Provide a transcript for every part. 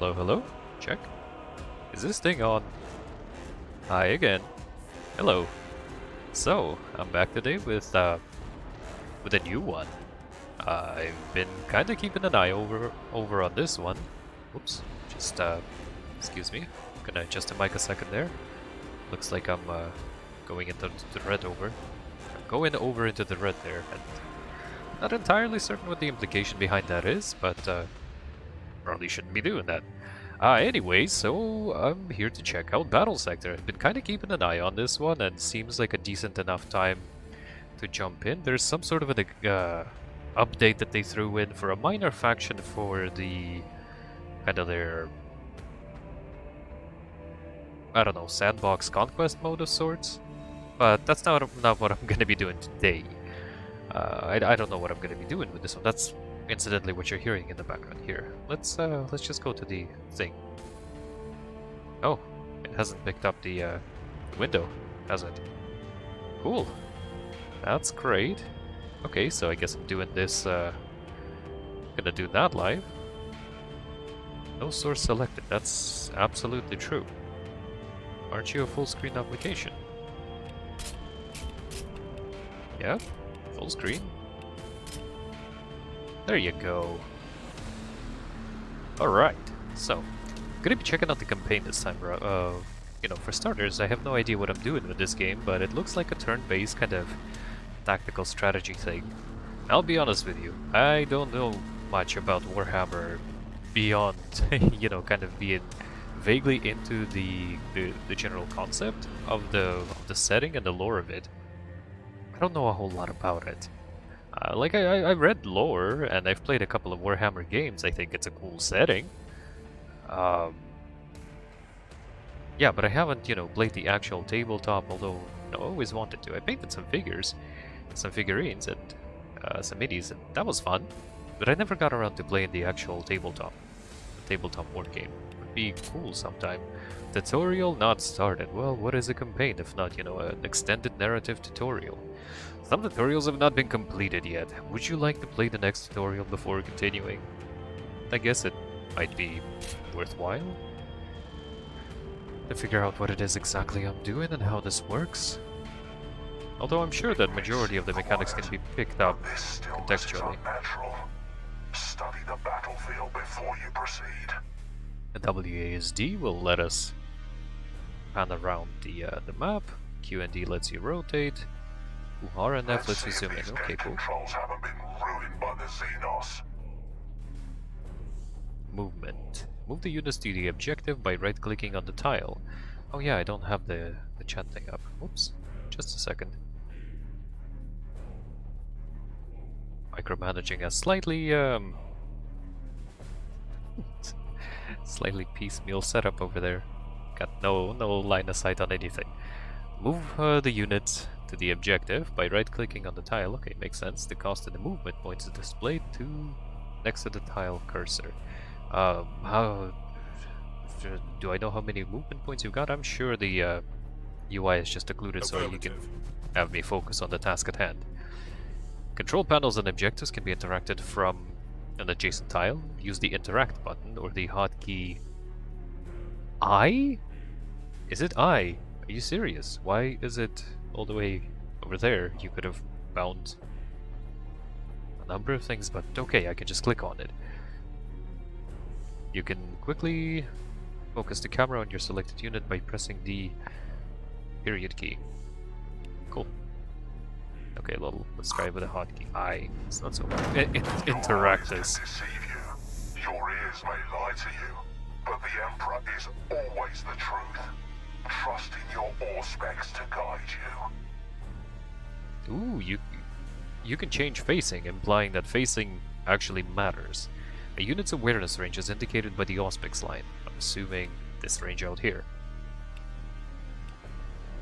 Hello, hello. Check. Is this thing on? Hi again. Hello. So, I'm back today with a new one. I've been kind of keeping an eye over on this one. Oops. Just excuse me. Gonna adjust the mic a second there. Looks like I'm going into the red over. I'm going over into the red there, and not entirely certain what the implication behind that is, but probably shouldn't be doing that. Anyway, so I'm here to check out Battlesector. I've been kind of keeping an eye on this one, and seems like a decent enough time to jump in. There's some sort of an update that they threw in for a minor faction for the kind of their, I don't know, sandbox conquest mode of sorts. But that's not what I'm going to be doing today. I don't know what I'm going to be doing with this one. That's incidentally what you're hearing in the background here. Let's just go to the thing. Oh, it hasn't picked up the window, has it? Cool. That's great. Okay, so I guess I'm doing this, gonna do that live. No source selected, that's absolutely true. Aren't you a full screen application? Yeah, full screen. There you go. Alright, so, I'm gonna be checking out the campaign this time. You know, for starters, I have no idea what I'm doing with this game, but it looks like a turn-based kind of tactical strategy thing. I'll be honest with you, I don't know much about Warhammer beyond, you know, kind of being vaguely into the general concept of the setting and the lore of it. I don't know a whole lot about it. Like, I read lore, and I've played a couple of Warhammer games. I think it's a cool setting. Yeah, but I haven't, you know, played the actual tabletop, although, you know, I always wanted to. I painted some figures, some figurines, and some minis, and that was fun. But I never got around to playing the actual tabletop war game. Would be cool sometime. Tutorial not started. Well, what is a campaign if not, you know, an extended narrative tutorial? Some tutorials have not been completed yet. Would you like to play the next tutorial before continuing? I guess it might be worthwhile to figure out what it is exactly I'm doing and how this works. Although I'm sure that majority of the mechanics can be picked up contextually. Study the battlefield before you proceed. The WASD will let us pan around the map. Q&D lets you rotate. RNF lets you zoom in. Okay, cool. Controls haven't been ruined by the Xenos. Movement. Move the units to the objective by right-clicking on the tile. Oh yeah, I don't have the chat thing up. Oops. Just a second. Micromanaging a slightly, slightly piecemeal setup over there. Got no line of sight on anything. Move the unit to the objective by right-clicking on the tile. Okay, makes sense. The cost of the movement points is displayed next to the tile cursor. How do I know how many movement points you've got? I'm sure the UI is just occluded so you can have me focus on the task at hand. Control panels and objectives can be interacted from an adjacent tile. Use the interact button or the hotkey I? Is it I? Are you serious? Why is it all the way over there? You could have found a number of things, but okay, I can just click on it. You can quickly focus the camera on your selected unit by pressing the period key. Cool. Okay, let's try with a hotkey. It's not so bad. Interact this. Your ears may lie to you, but the Emperor is always the truth. Trust in your Auspex to guide you. Ooh, you can change facing, implying that facing actually matters. A unit's awareness range is indicated by the Auspex line. I'm assuming this range out here.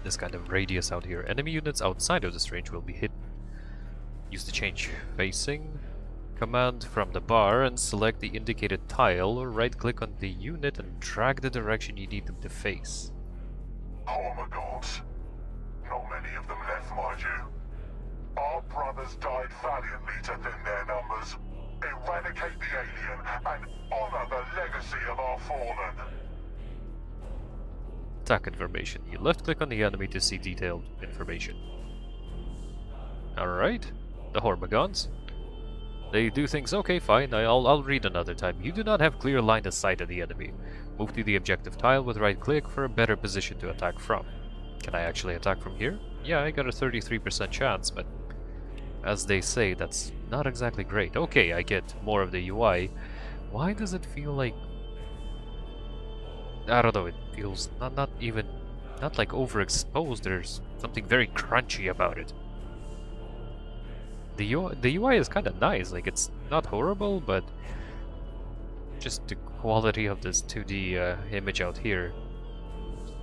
This kind of radius out here. Enemy units outside of this range will be hidden. Use the change facing command from the bar and select the indicated tile, or right-click on the unit and drag the direction you need them to face. Oh my gods. Not many of them left, mind you. Our brothers died valiantly to thin their numbers. eradicate the alien, and honor the legacy of our fallen. Attack information. You left-click on the enemy to see detailed information. Alright. The Hormagons. They do things okay, fine. I'll read another time. You do not have clear line of sight of the enemy. Move to the objective tile with right-click for a better position to attack from. Can I actually attack from here? Yeah, I got a 33% chance, but as they say, that's not exactly great. Okay, I get more of the UI. Why does it feel like... I don't know, it feels not like overexposed. There's something very crunchy about it. The UI is kind of nice, like it's not horrible, but just the quality of this 2D image out here,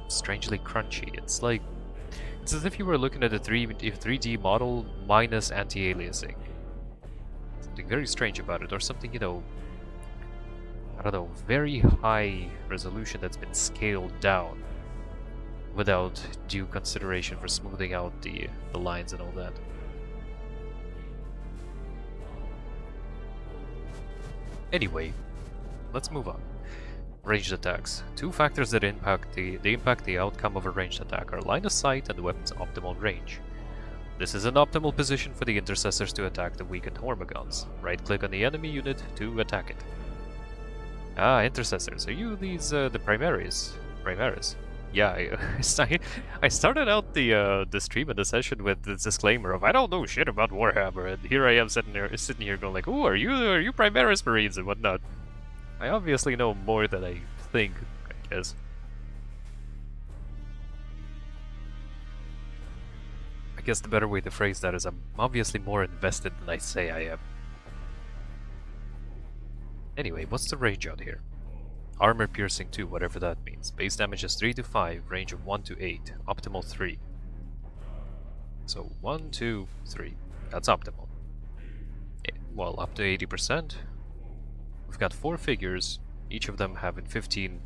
strangely crunchy. It's like, it's as if you were looking at a 3D model minus anti-aliasing. Something very strange about it, or something, you know, I don't know, very high resolution that's been scaled down without due consideration for smoothing out the lines and all that. Anyway, let's move on. Ranged attacks. Two factors that impact the outcome of a ranged attack are line of sight and the weapon's optimal range. This is an optimal position for the intercessors to attack the weakened Hormagons. Right-click on the enemy unit to attack it. Ah, intercessors. Are you these the Primaris? Primaris. Yeah, I started out the stream and the session with this disclaimer of I don't know shit about Warhammer, and here I am sitting here going like, "Ooh, are you Primaris Marines and whatnot?" I obviously know more than I think, I guess. I guess the better way to phrase that is I'm obviously more invested than I say I am. Anyway, what's the range out here? Armor piercing 2, whatever that means. Base damage is 3 to 5, range of 1 to 8, optimal 3. So 1, 2, 3. That's optimal. Well, up to 80%. We've got 4 figures, each of them having 15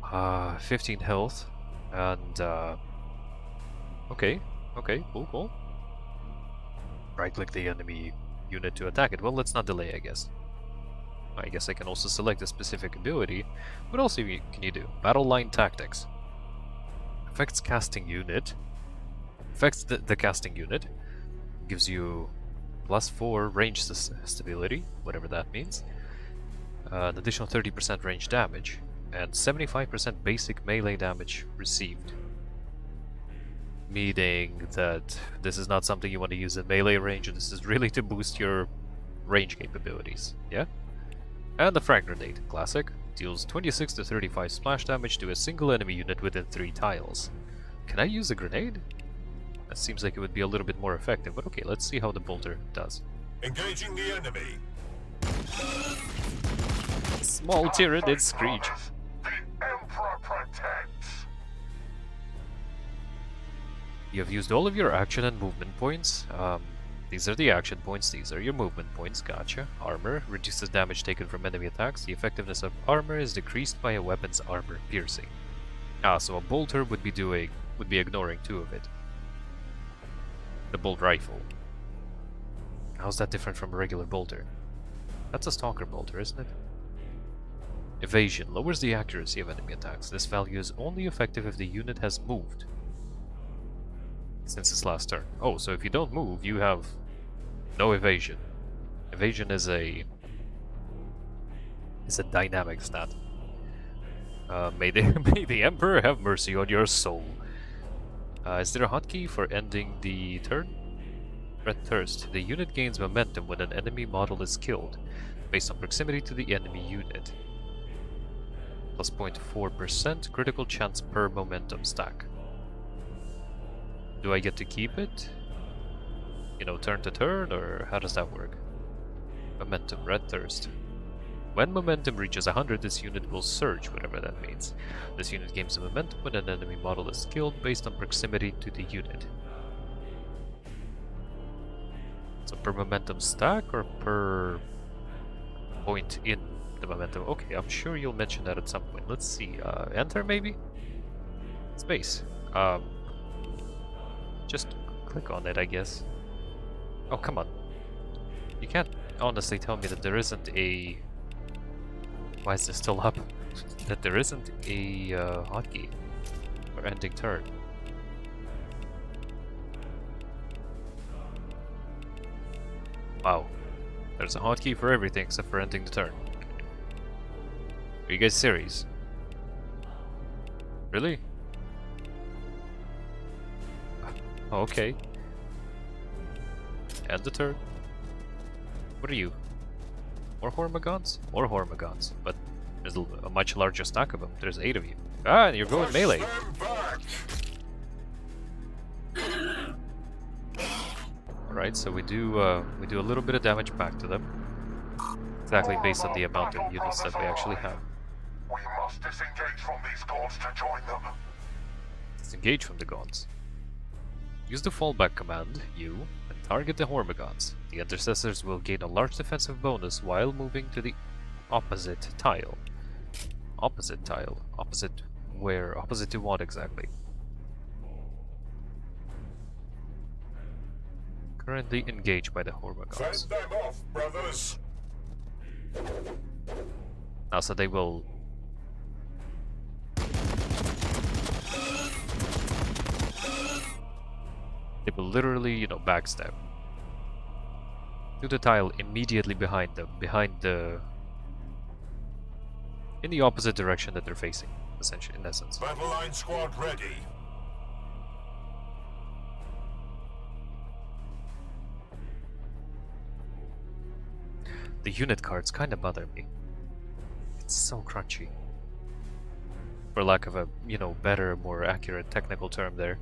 health, and okay, cool. Right-click the enemy unit to attack it. Well, let's not delay, I guess. I guess I can also select a specific ability. What else can you do? Battle line tactics. Affects casting unit. Affects the casting unit. Gives you +4 range stability, whatever that means. An additional 30% range damage, and 75% basic melee damage received. Meaning that this is not something you want to use in melee range, and this is really to boost your range capabilities, yeah? And the Frag Grenade, classic, deals 26 to 35 splash damage to a single enemy unit within 3 tiles. Can I use a grenade? That seems like it would be a little bit more effective, but okay, let's see how the bolter does. Engaging the enemy. Small Tyrannid Screech. The Emperor protects. You have used all of your action and movement points. These are the action points, these are your movement points, gotcha. Armor reduces damage taken from enemy attacks. The effectiveness of armor is decreased by a weapon's armor piercing. Ah, so a bolter would be ignoring 2 of it. The bolt rifle. How's that different from a regular bolter? That's a stalker bolter, isn't it? Evasion lowers the accuracy of enemy attacks. This value is only effective if the unit has moved since its last turn. Oh, so if you don't move, you have no evasion. Evasion is a dynamic stat. May the Emperor have mercy on your soul. Is there a hotkey for ending the turn? Red Thirst. The unit gains momentum when an enemy model is killed, based on proximity to the enemy unit. Plus 0.4% critical chance per momentum stack. Do I get to keep it? You know, turn to turn, or how does that work? Momentum, Red Thirst. When momentum reaches 100, this unit will surge, whatever that means. This unit gains momentum when an enemy model is killed based on proximity to the unit. So per momentum stack or per point in the momentum? Okay, I'm sure you'll mention that at some point. Let's see. Enter maybe? Space. Just click on it, I guess. Oh, come on. You can't... honestly tell me that there isn't a... Why is this still up? That there isn't a hotkey for ending turn. Wow. There's a hotkey for everything except for ending the turn. Are you guys serious? Really? Okay. End the turn. What are you? More Hormagons? More Hormagons. But there's a much larger stack of them. There's 8 of you. Ah, and you're going melee. Alright, so we do a little bit of damage back to them. Exactly based on the amount of units that we actually have. We must disengage from these gods to join them. Disengage from the gods. Use the fallback command, U, and target the Hormagons. The intercessors will gain a large defensive bonus while moving to the opposite tile. Opposite tile? Opposite where? Opposite to what exactly? Currently engaged by the Hormagons. Fend them off, brothers. Now, so they will... They will literally, you know, backstab. To the tile immediately behind them, behind the... in the opposite direction that they're facing, essentially, in essence. Battle line squad ready. The unit cards kind of bother me. It's so crunchy. For lack of a, you know, better, more accurate technical term there.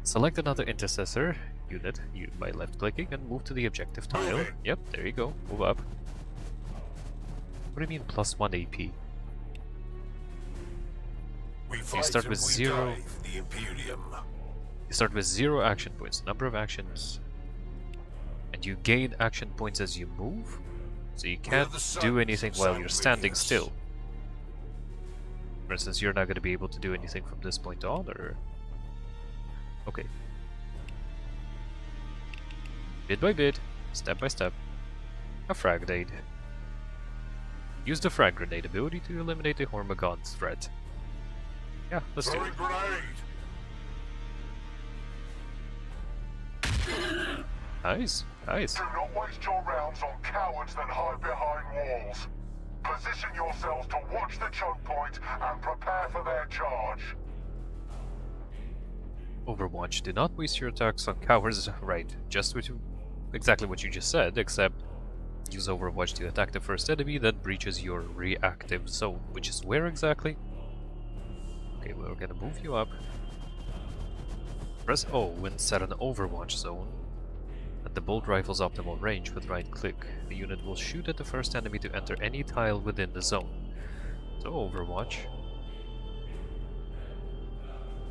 Select another intercessor unit by left-clicking and move to the objective tile. Yep, there you go. Move up. What do you mean plus 1 AP? You start with 0. The Imperium. You start with 0 action points. Number of actions. And you gain action points as you move. So you can't do anything while you're standing still. For instance, you're not going to be able to do anything from this point on, or... Okay. Bit by bit, step by step. A frag grenade. Use the frag grenade ability to eliminate the Hormagon threat. Yeah, let's do it. Nice, nice. Do not waste your rounds on cowards that hide behind walls. Position yourselves to watch the choke point and prepare for their charge. Overwatch, do not waste your attacks on cowards. Right, just exactly what you just said, except use Overwatch to attack the first enemy that breaches your reactive zone, which is where exactly? Okay, we're gonna move you up. Press O when set an Overwatch zone at the bolt rifle's optimal range with right click. The unit will shoot at the first enemy to enter any tile within the zone. So Overwatch.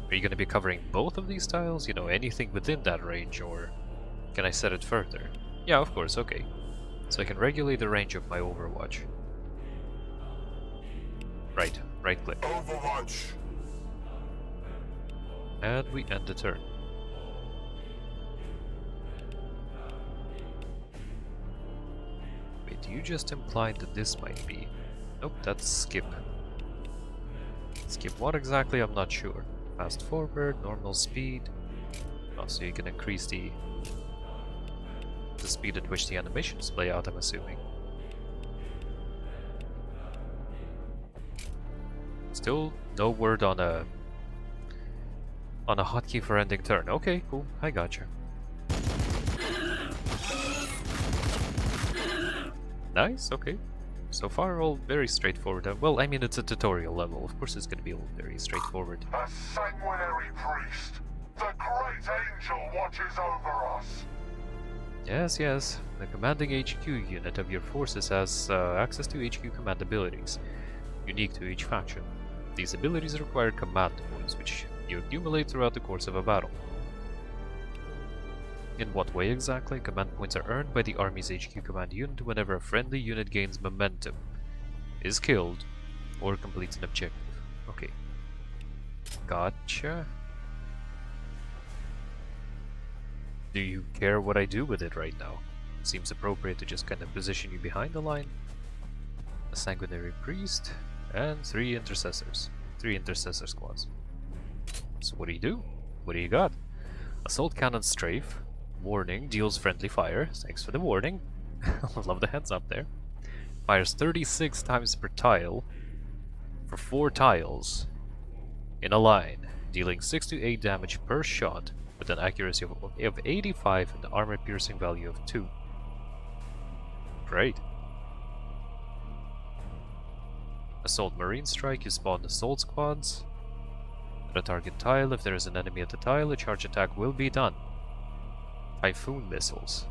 Are you going to be covering both of these tiles? You know, anything within that range, or can I set it further? Yeah, of course, okay. So I can regulate the range of my Overwatch. Right click. Overwatch. And we end the turn. Wait, you just implied that this might be... Nope, that's skip. Skip what exactly? I'm not sure. Fast forward, normal speed. Oh, so you can increase the speed at which the animations play out, I'm assuming. Still no word on a hotkey for ending turn. Okay, cool, I gotcha. Nice, okay. So far, all very straightforward. Well, I mean, it's a tutorial level. Of course, it's going to be all very straightforward. A sanguinary priest. The great angel watches over us. Yes, yes. The commanding HQ unit of your forces has access to HQ command abilities, unique to each faction. These abilities require command points, which you accumulate throughout the course of a battle. In what way exactly? Command points are earned by the Army's HQ command unit whenever a friendly unit gains momentum, is killed, or completes an objective. Okay. Gotcha. Do you care what I do with it right now? seems appropriate to just kind of position you behind the line. A sanguinary priest and 3 intercessors. 3 intercessor squads. So what do you do? What do you got? Assault cannon strafe. Warning, deals friendly fire. Thanks for the warning. Love the heads up there. Fires 36 times per tile for 4 tiles in a line, dealing 6 to 8 damage per shot with an accuracy of 85 and armor piercing value of 2. Great. Assault Marine Strike, you spawn assault squads. At a target tile, if there is an enemy at the tile, a charge attack will be done. Typhoon Missiles.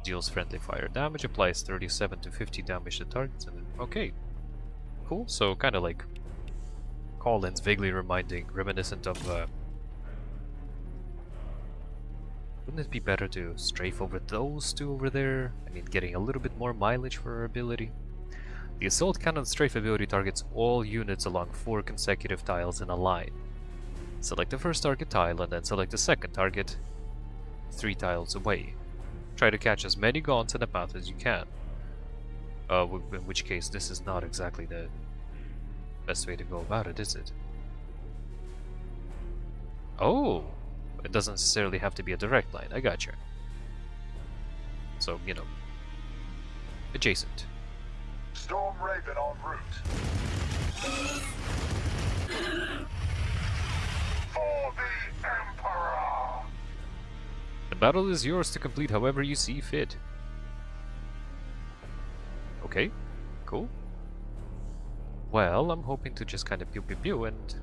Deals friendly fire damage, applies 37 to 50 damage to targets, and okay. Cool, so kinda like call-ins, vaguely reminiscent of wouldn't it be better to strafe over those 2 over there? I mean, getting a little bit more mileage for our ability. The Assault Cannon Strafe ability targets all units along 4 consecutive tiles in a line. Select the first target tile and then select the second target 3 tiles away. Try to catch as many gaunts in the path as you can. In which case, this is not exactly the best way to go about it, is it? Oh! It doesn't necessarily have to be a direct line, I gotcha. So, you know, adjacent. Storm Raven en route. For the Emperor! The battle is yours to complete however you see fit. Okay, cool. Well, I'm hoping to just kind of pew pew pew and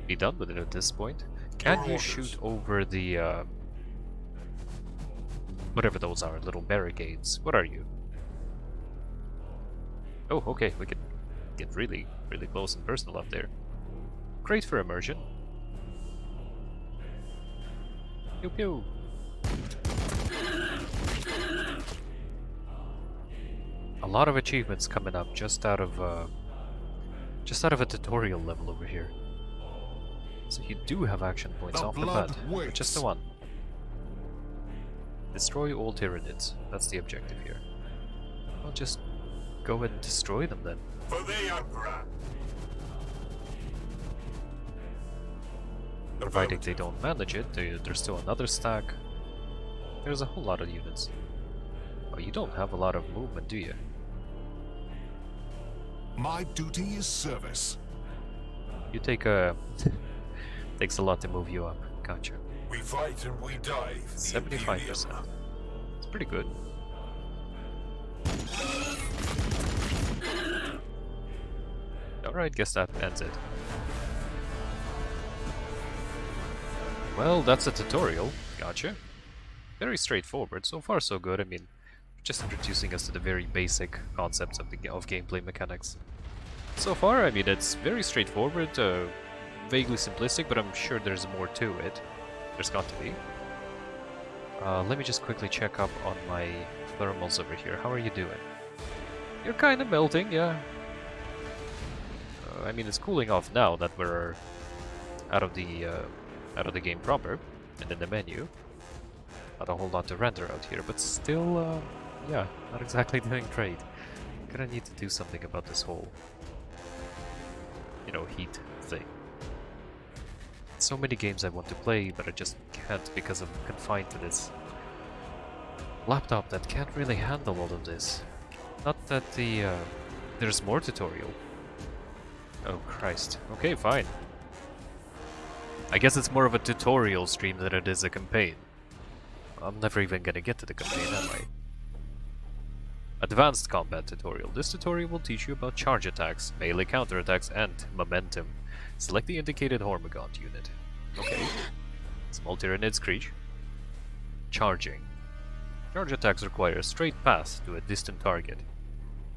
be done with it at this point. Can you shoot over the, whatever those are, little barricades? What are you? Oh, okay, we can get really, really close and personal up there. Great for immersion. Pew pew. A lot of achievements coming up just out of a tutorial level over here. So you do have action points off the bat, but just the one. Destroy all Tyranids. That's the objective here. I'll just go ahead and destroy them then. For the Emperor! Providing they don't manage it, there's still another stack. There's a whole lot of units. Oh, you don't have a lot of movement, do you? My duty is service. You take a... takes a lot to move you up. Gotcha. We fight and we die. 75%. It's pretty good. Alright, guess that ends it. Well, that's a tutorial. Gotcha. Very straightforward. So far, so good. I mean, just introducing us to the very basic concepts of gameplay mechanics. So far, I mean, it's very straightforward, vaguely simplistic, but I'm sure there's more to it. There's got to be. Let me just quickly check up on my thermals over here. How are you doing? You're kind of melting, yeah. I mean, it's cooling off now that we're out of the game proper and in the menu. Not a whole lot to render out here, but still, yeah, not exactly doing great. Gonna need to do something about this whole, you know, heat thing. So many games I want to play, but I just can't because I'm confined to this laptop that can't really handle all of this. Not that there's more tutorial. Oh Christ. Okay, fine. I guess it's more of a tutorial stream than it is a campaign. I'm never even gonna get to the campaign, am I? Advanced Combat Tutorial. This tutorial will teach you about charge attacks, melee counterattacks, and momentum. Select the indicated Hormigaunt unit. Okay. Small Tyranids Screech. Charging. Charge attacks require a straight path to a distant target.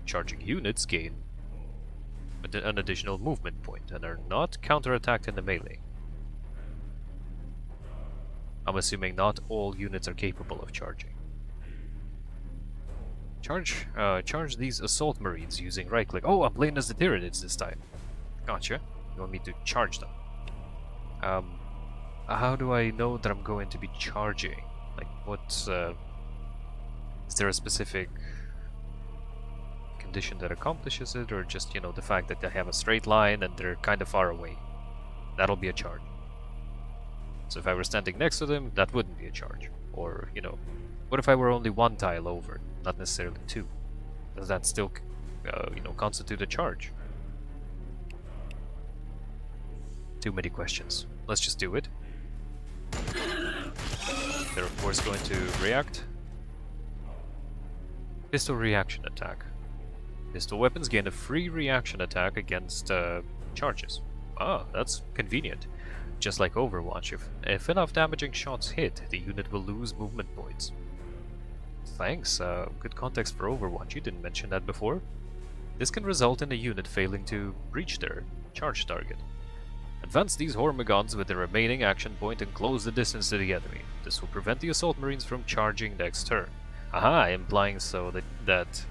Charging units gain an additional movement point and are not counterattacked in the melee. I'm assuming not all units are capable of charging. Charge these assault marines using right click. Oh, I'm playing as the Tyranids this time. Gotcha. You want me to charge them? How do I know that I'm going to be charging? Like, there a specific condition that accomplishes it, or just, you know, the fact that they have a straight line and they're kind of far away? That'll be a charge. So if I were standing next to them, that wouldn't be a charge. Or, you know, what if I were only one tile over, not necessarily two? Does that still, you know, constitute a charge? Too many questions. Let's just do it. They're of course going to react. Pistol reaction attack. Pistol weapons gain a free reaction attack against charges. Ah, that's convenient. Just like Overwatch, if enough damaging shots hit, the unit will lose movement points. Thanks, good context for Overwatch, you didn't mention that before. This can result in a unit failing to reach their charge target. Advance these Hormigons with the remaining action point and close the distance to the enemy. This will prevent the Assault Marines from charging next turn. Aha, implying so that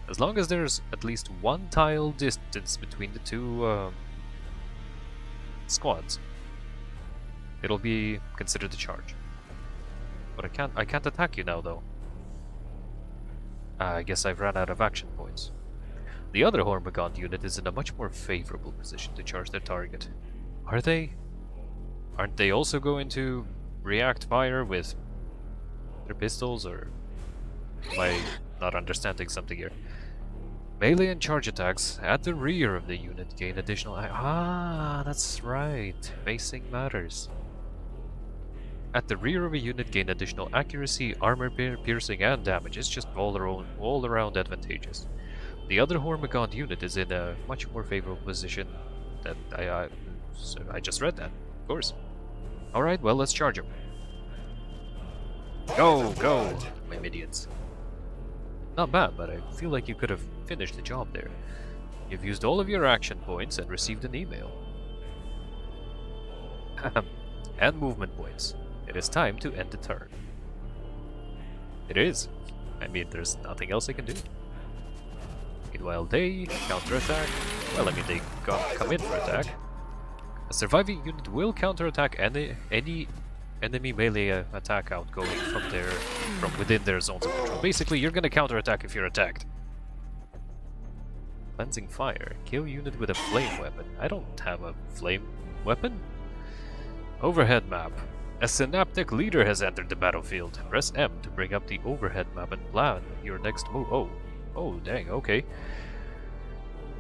as long as there's at least one tile distance between the two squads, it'll be considered a charge. But I can't attack you now though. I guess I've run out of action points. The other Hormigond unit is in a much more favorable position to charge their target. Are they? Aren't they also going to react fire with their pistols, or am I not understanding something here? Melee and charge attacks at the rear of the unit gain additional... Ah, that's right. Facing matters. At the rear of a unit gain additional accuracy, armor piercing, and damage. It's just all around advantageous. The other Hormigond unit is in a much more favorable position than so I just read that, of course. Alright, well, let's charge him. Go, go, my minions. Not bad, but I feel like you could have finished the job there. You've used all of your action points and received an email. And movement points. It is time to end the turn. It is. I mean, there's nothing else I can do. Meanwhile, they counterattack. Well, I mean, they come in for attack. A surviving unit will counterattack any enemy melee attack outgoing from within their zones of control. Basically, you're gonna counterattack if you're attacked. Cleansing fire. Kill unit with a flame weapon. I don't have a flame weapon. Overhead map. A synaptic leader has entered the battlefield. Press M to bring up the overhead map and plan your next move. Oh, dang. Okay.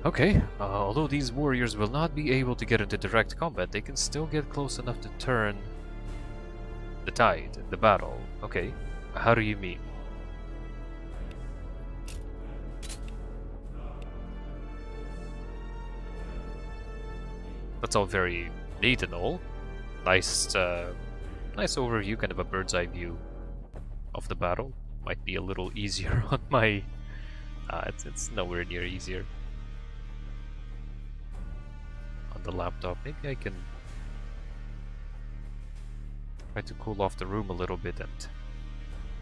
Okay, although these warriors will not be able to get into direct combat, they can still get close enough to turn the tide, the battle. Okay, how do you mean? That's all very neat and all. Nice, nice overview, kind of a bird's eye view of the battle. Might be a little easier on my... it's nowhere near easier. The laptop. Maybe I can try to cool off the room a little bit and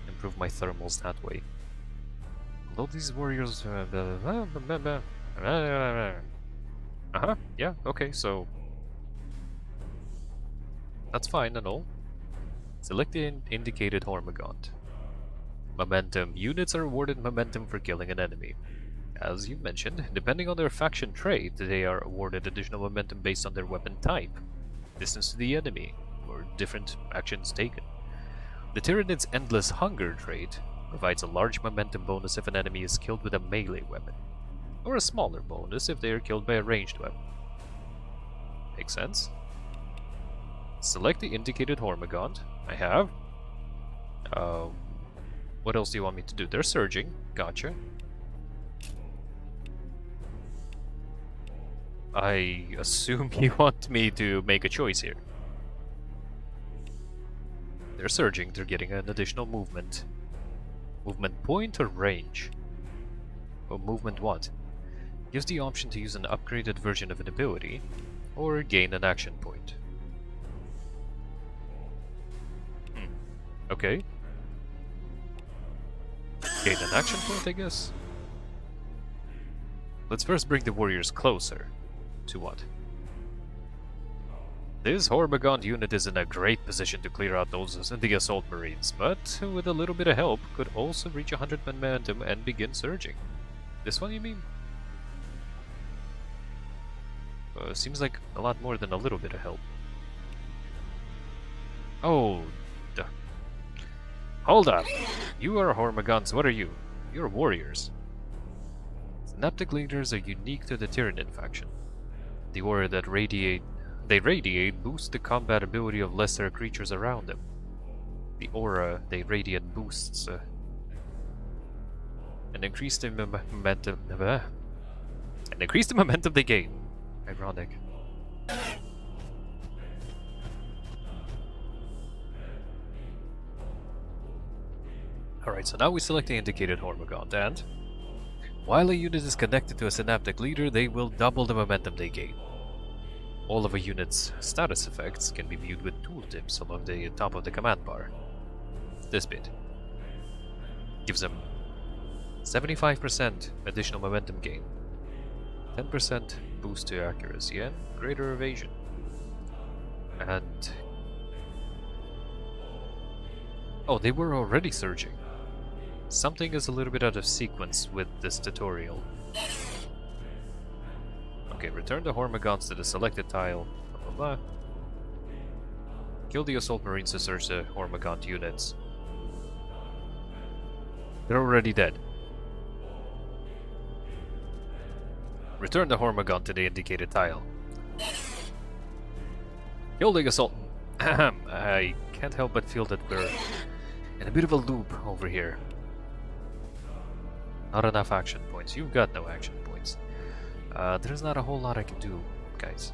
improve my thermals that way. Although these warriors... yeah, okay, so... that's fine and all. Select the indicated Hormigond. Momentum. Units are awarded momentum for killing an enemy. As you mentioned, depending on their faction trait, they are awarded additional momentum based on their weapon type, distance to the enemy, or different actions taken. The Tyrannid's Endless Hunger trait provides a large momentum bonus if an enemy is killed with a melee weapon, or a smaller bonus if they are killed by a ranged weapon. Makes sense? Select the indicated Hormigond. I have. What else do you want me to do? They're surging. Gotcha. I assume you want me to make a choice here. They're surging, they're getting an additional movement. Movement point or range? Or movement what? Gives the option to use an upgraded version of an ability, or gain an action point. Okay. Gain an action point, I guess? Let's first bring the warriors closer. To what? This Hormigaunt unit is in a great position to clear out those the assault marines, but with a little bit of help could also reach 100 momentum and begin surging. This one, you mean? Seems like a lot more than a little bit of help. Oh, duh. Hold up! You are Hormagaunts, what are you? You're warriors. Synaptic leaders are unique to the Tyranid faction. The aura that they radiate boosts the combat ability of lesser creatures around them. The aura they radiate boosts and increase the momentum they gain. Ironic. Alright, so now we select the indicated Hormigaunt, and while a unit is connected to a synaptic leader, they will double the momentum they gain. All of a unit's status effects can be viewed with tooltips along the top of the command bar. This bit gives them 75% additional momentum gain, 10% boost to accuracy, and greater evasion. And oh, they were already surging. Something is a little bit out of sequence with this tutorial. Okay, return the Hormagaunts to the selected tile. Blah, blah, blah. Kill the assault marines to search the Hormagaunt units. They're already dead. Return the Hormagaunt to the indicated tile. Kill the assault. I can't help but feel that we're in a bit of a loop over here. Not enough action points. You've got no action points. There's not a whole lot I can do, guys.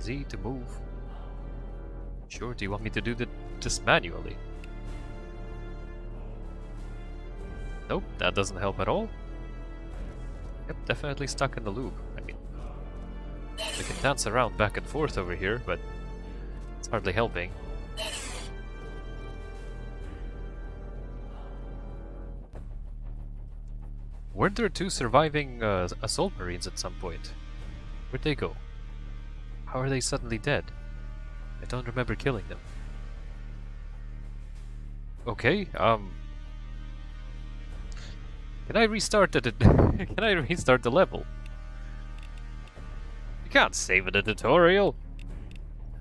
Z to move. Sure, do you want me to do this manually? Nope, that doesn't help at all. Yep, definitely stuck in the loop. I mean, we can dance around back and forth over here, but it's hardly helping. Weren't there two surviving assault marines at some point? Where'd they go? How are they suddenly dead? I don't remember killing them. Okay, can I restart the can I restart the level? You can't save it a tutorial.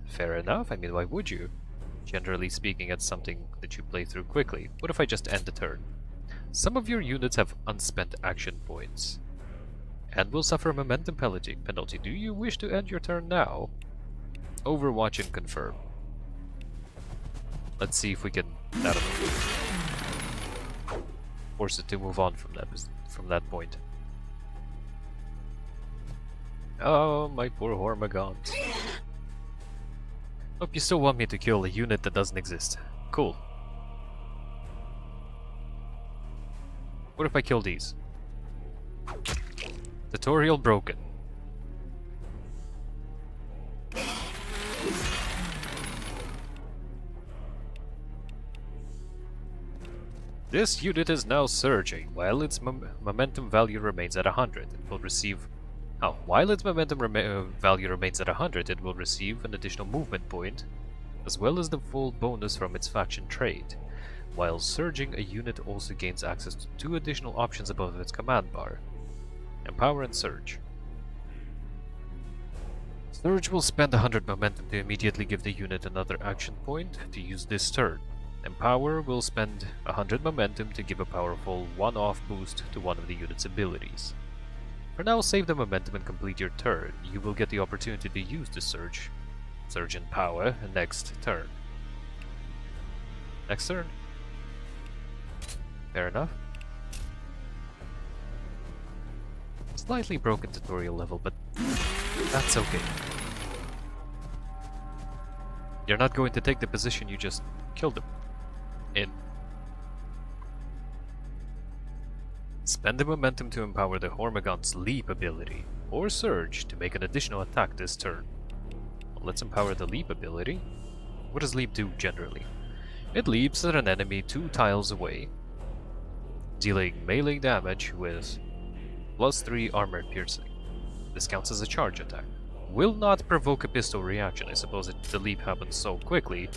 Fair enough, I mean, why would you? Generally speaking, it's something that you play through quickly. What if I just end the turn? Some of your units have unspent action points and will suffer a momentum penalty. Do you wish to end your turn now? Overwatch and confirm. Let's see if we can force it to move on from that point. Oh, my poor Hormagaunt. Hope you still want me to kill a unit that doesn't exist. Cool. What if I kill these? Tutorial broken. This unit is now surging. While its momentum value remains at 100, it will receive... Oh, while its momentum value remains at 100, it will receive an additional movement point, as well as the full bonus from its faction trait. While surging, a unit also gains access to 2 additional options above its command bar. Empower and Surge. Surge will spend 100 momentum to immediately give the unit another action point to use this turn. Empower will spend 100 momentum to give a powerful one-off boost to one of the unit's abilities. For now, save the momentum and complete your turn. You will get the opportunity to use the Surge and Power next turn. Next turn. Fair enough. Slightly broken tutorial level, but that's okay. You're not going to take the position you just killed them in. Spend the momentum to empower the Hormagaunt's Leap ability, or Surge to make an additional attack this turn. Well, let's empower the Leap ability. What does Leap do generally? It leaps at an enemy 2 tiles away, dealing melee damage with +3 armor piercing. This counts as a charge attack. will not provoke a pistol reaction. I suppose the leap happens so quickly.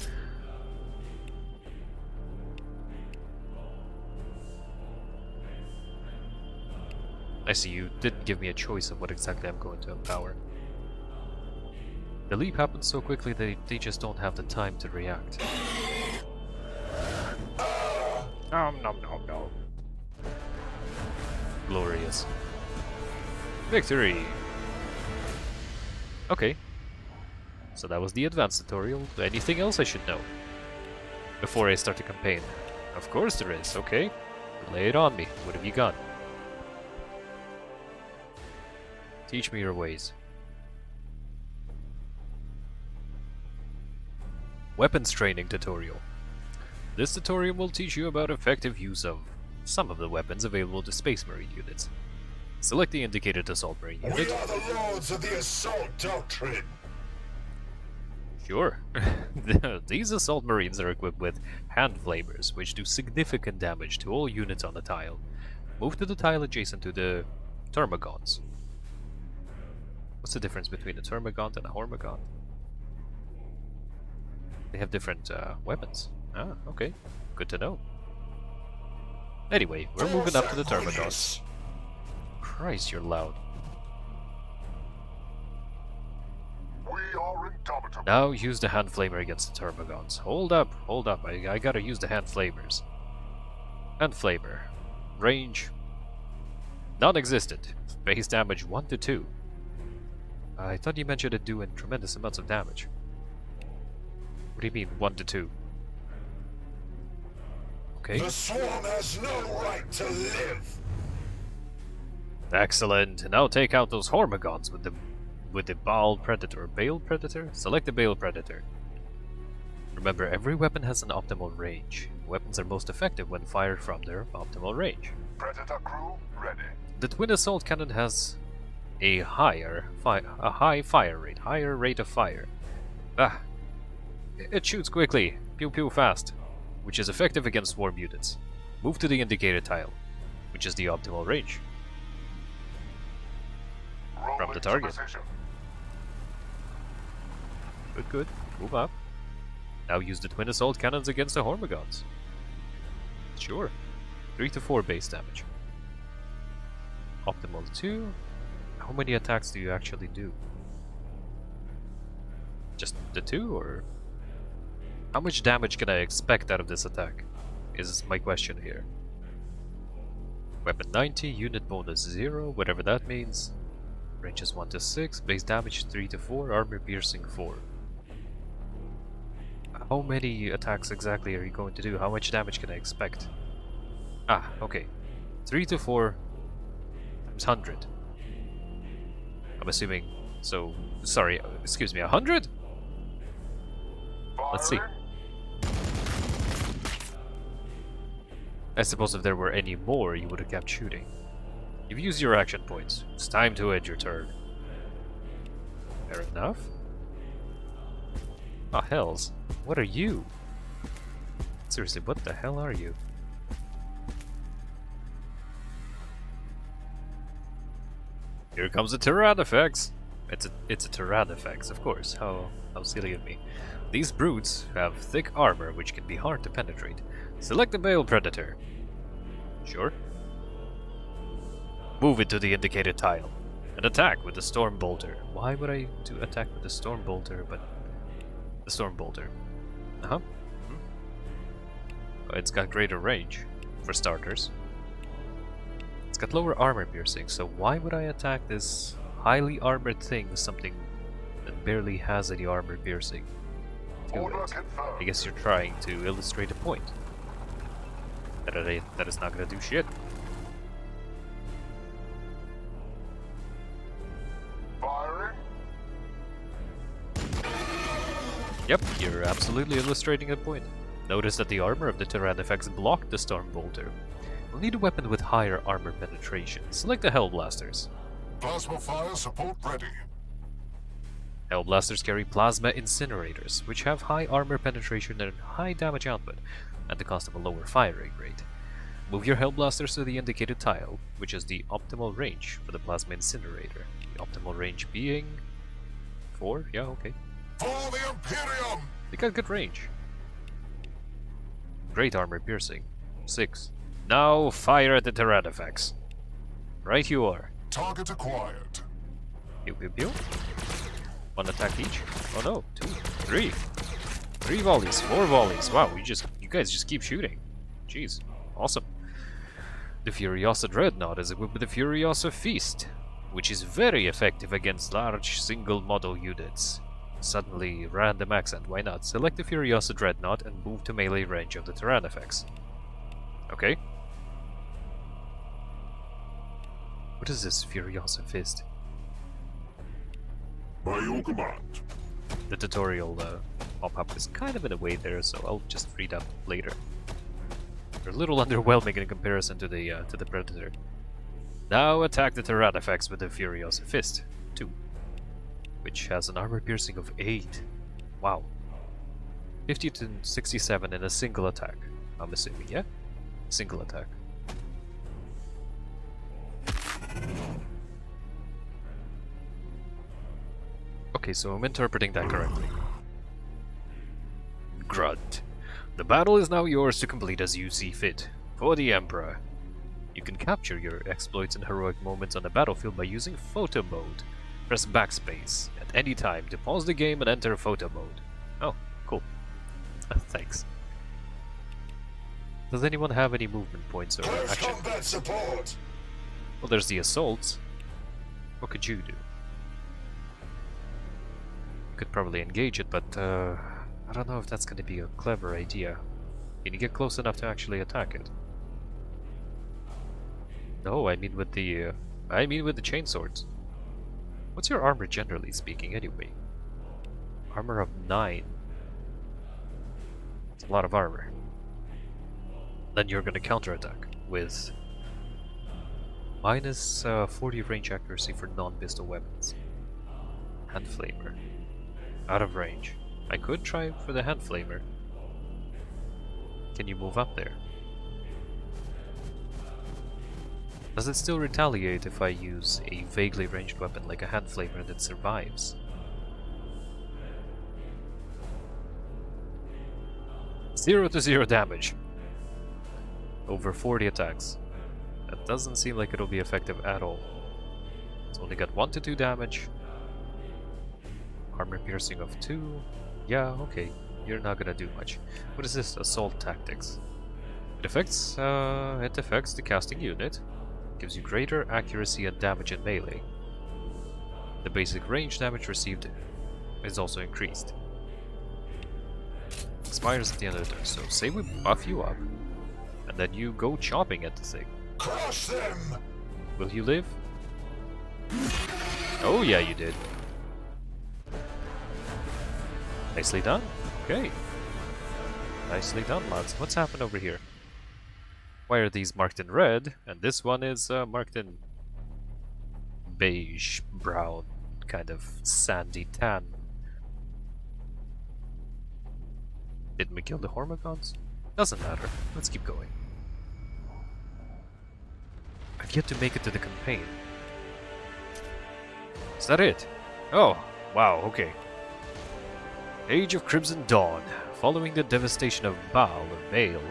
I see, you didn't give me a choice of what exactly I'm going to empower. The leap happens so quickly they just don't have the time to react. Nom nom nom nom. Glorious. Victory! Okay. So that was the advanced tutorial. Anything else I should know before I start the campaign? Of course there is, okay. Lay it on me. What have you got? Teach me your ways. Weapons training tutorial. This tutorial will teach you about effective use of some of the weapons available to Space Marine units. Select the indicated Assault Marine unit. We are the lords of the assault doctrine. Sure. These Assault Marines are equipped with hand flamers, which do significant damage to all units on the tile. Move to the tile adjacent to the Termagants. What's the difference between a Termagant and a Hormagant? They have different weapons. Ah, okay. Good to know. Anyway, we're moving up to the Termagants. Christ, you're loud. We are indomitable. Now use the hand flamer against the Termagants. Hold up. I gotta use the hand flamers. Hand flamer. Range. Non-existent. Base damage 1 to 2. I thought you mentioned it doing tremendous amounts of damage. What do you mean 1 to 2? Okay. The swarm has no right to live. Excellent. Now take out those Hormagants with the Bale Predator. Bale Predator? Select the Bale Predator. Remember, every weapon has an optimal range. Weapons are most effective when fired from their optimal range. Predator crew ready. The Twin Assault Cannon has a higher rate of fire. Ah, it shoots quickly, pew pew fast, which is effective against swarm units. Move to the indicated tile, which is the optimal range from the target. Good. Move up. Now use the Twin Assault Cannons against the Hormagants. Sure. 3 to 4 base damage. Optimal 2. How many attacks do you actually do? Just the 2, or how much damage can I expect out of this attack? Is my question here. Weapon 90, unit bonus 0, whatever that means. Ranges 1 to 6, base damage 3 to 4, armor piercing 4. How many attacks exactly are you going to do? How much damage can I expect? Ah, okay. 3 to 4 times 100. I'm assuming, so, sorry, excuse me, 100? Let's see. I suppose if there were any more, you would have kept shooting. You've used your action points. It's time to end your turn. Fair enough. Ah, hells. What are you? Seriously, what the hell are you? Here comes the Tyrannifex. It's a Tyrannifex, of course. How silly of me. These brutes have thick armor which can be hard to penetrate. Select the Bale Predator. Sure. Move it to the indicated tile. And attack with the Storm Bolter. Why would I do attack with the Storm Bolter, but the Storm Bolter? Uh-huh. It's got greater range, for starters. It's got lower armor piercing, so why would I attack this highly armored thing with something that barely has any armor piercing to it? I guess you're trying to illustrate a point. That is not gonna do shit. Firing. Yep, you're absolutely illustrating a point. Notice that the armor of the Tyrannifex blocked the Storm Bolter. We'll need a weapon with higher armor penetration. Select the Hellblasters. Plasma fire support ready. Hellblasters carry plasma incinerators, which have high armor penetration and high damage output, at the cost of a lower firing rate. Move your Hellblasters to the indicated tile, which is the optimal range for the plasma incinerator. The optimal range being 4? Yeah, okay. For the Imperium! They got good range. Great armor piercing. 6. Now fire at the Tyrannofax. Right you are. Target acquired. Pew pew pew. 1 attack each. Oh no, 2, 3. 3 volleys, 4 volleys. Wow, you guys just keep shooting. Jeez, awesome. The Furiosa Dreadnought is equipped with the Furiosa Feast, which is very effective against large single model units. Suddenly, random accent, why not? Select the Furiosa Dreadnought and move to melee range of the Tyrannofax. Okay. What is this Furiosa Fist? By your command. The tutorial pop-up is kind of in a way there, so I'll just read up later. They're a little underwhelming in comparison to the Predator. Now attack the Tyrannofax with the Furiosa Fist. 2. Which has an armor piercing of 8. Wow. 50 to 67 in a single attack. I'm assuming, yeah? Single attack. Okay, so I'm interpreting that correctly. Grunt. The battle is now yours to complete as you see fit. For the Emperor. You can capture your exploits and heroic moments on the battlefield by using photo mode. Press backspace at any time to pause the game and enter photo mode. Oh, cool. Thanks. Does anyone have any movement points or Close action? combat support. Well, there's the assaults. What could you do? Could probably engage it, but I don't know if that's going to be a clever idea. Can you get close enough to actually attack it? No, I mean with the chainswords. What's your armor generally speaking, anyway? Armor of 9. It's a lot of armor. Then you're going to counterattack with minus 40 range accuracy for non-pistol weapons. Hand flamer. Out of range. I could try for the hand flamer. Can you move up there? Does it still retaliate if I use a vaguely ranged weapon like a hand flamer that survives? Zero to 0 damage. Over 40 attacks. That doesn't seem like it'll be effective at all. It's only got 1 to 2 damage. Armor piercing of 2. Yeah, okay. You're not gonna do much. What is this? Assault tactics. It affects the casting unit. Gives you greater accuracy and damage in melee. The basic range damage received is also increased. Expires at the end of the turn. So say we buff you up, and then you go chopping at the thing. Crush them. Will you live? Oh yeah, you did. Nicely done. Okay. Nicely done, lads. What's happened over here? Why are these marked in red, and this one is marked in beige, brown, kind of sandy tan? Didn't we kill the Hormigons? Doesn't matter. Let's keep going. I've yet to make it to the campaign. Is that it? Oh, wow, okay. Age of Crimson Dawn. Following the devastation of Baal or Baal,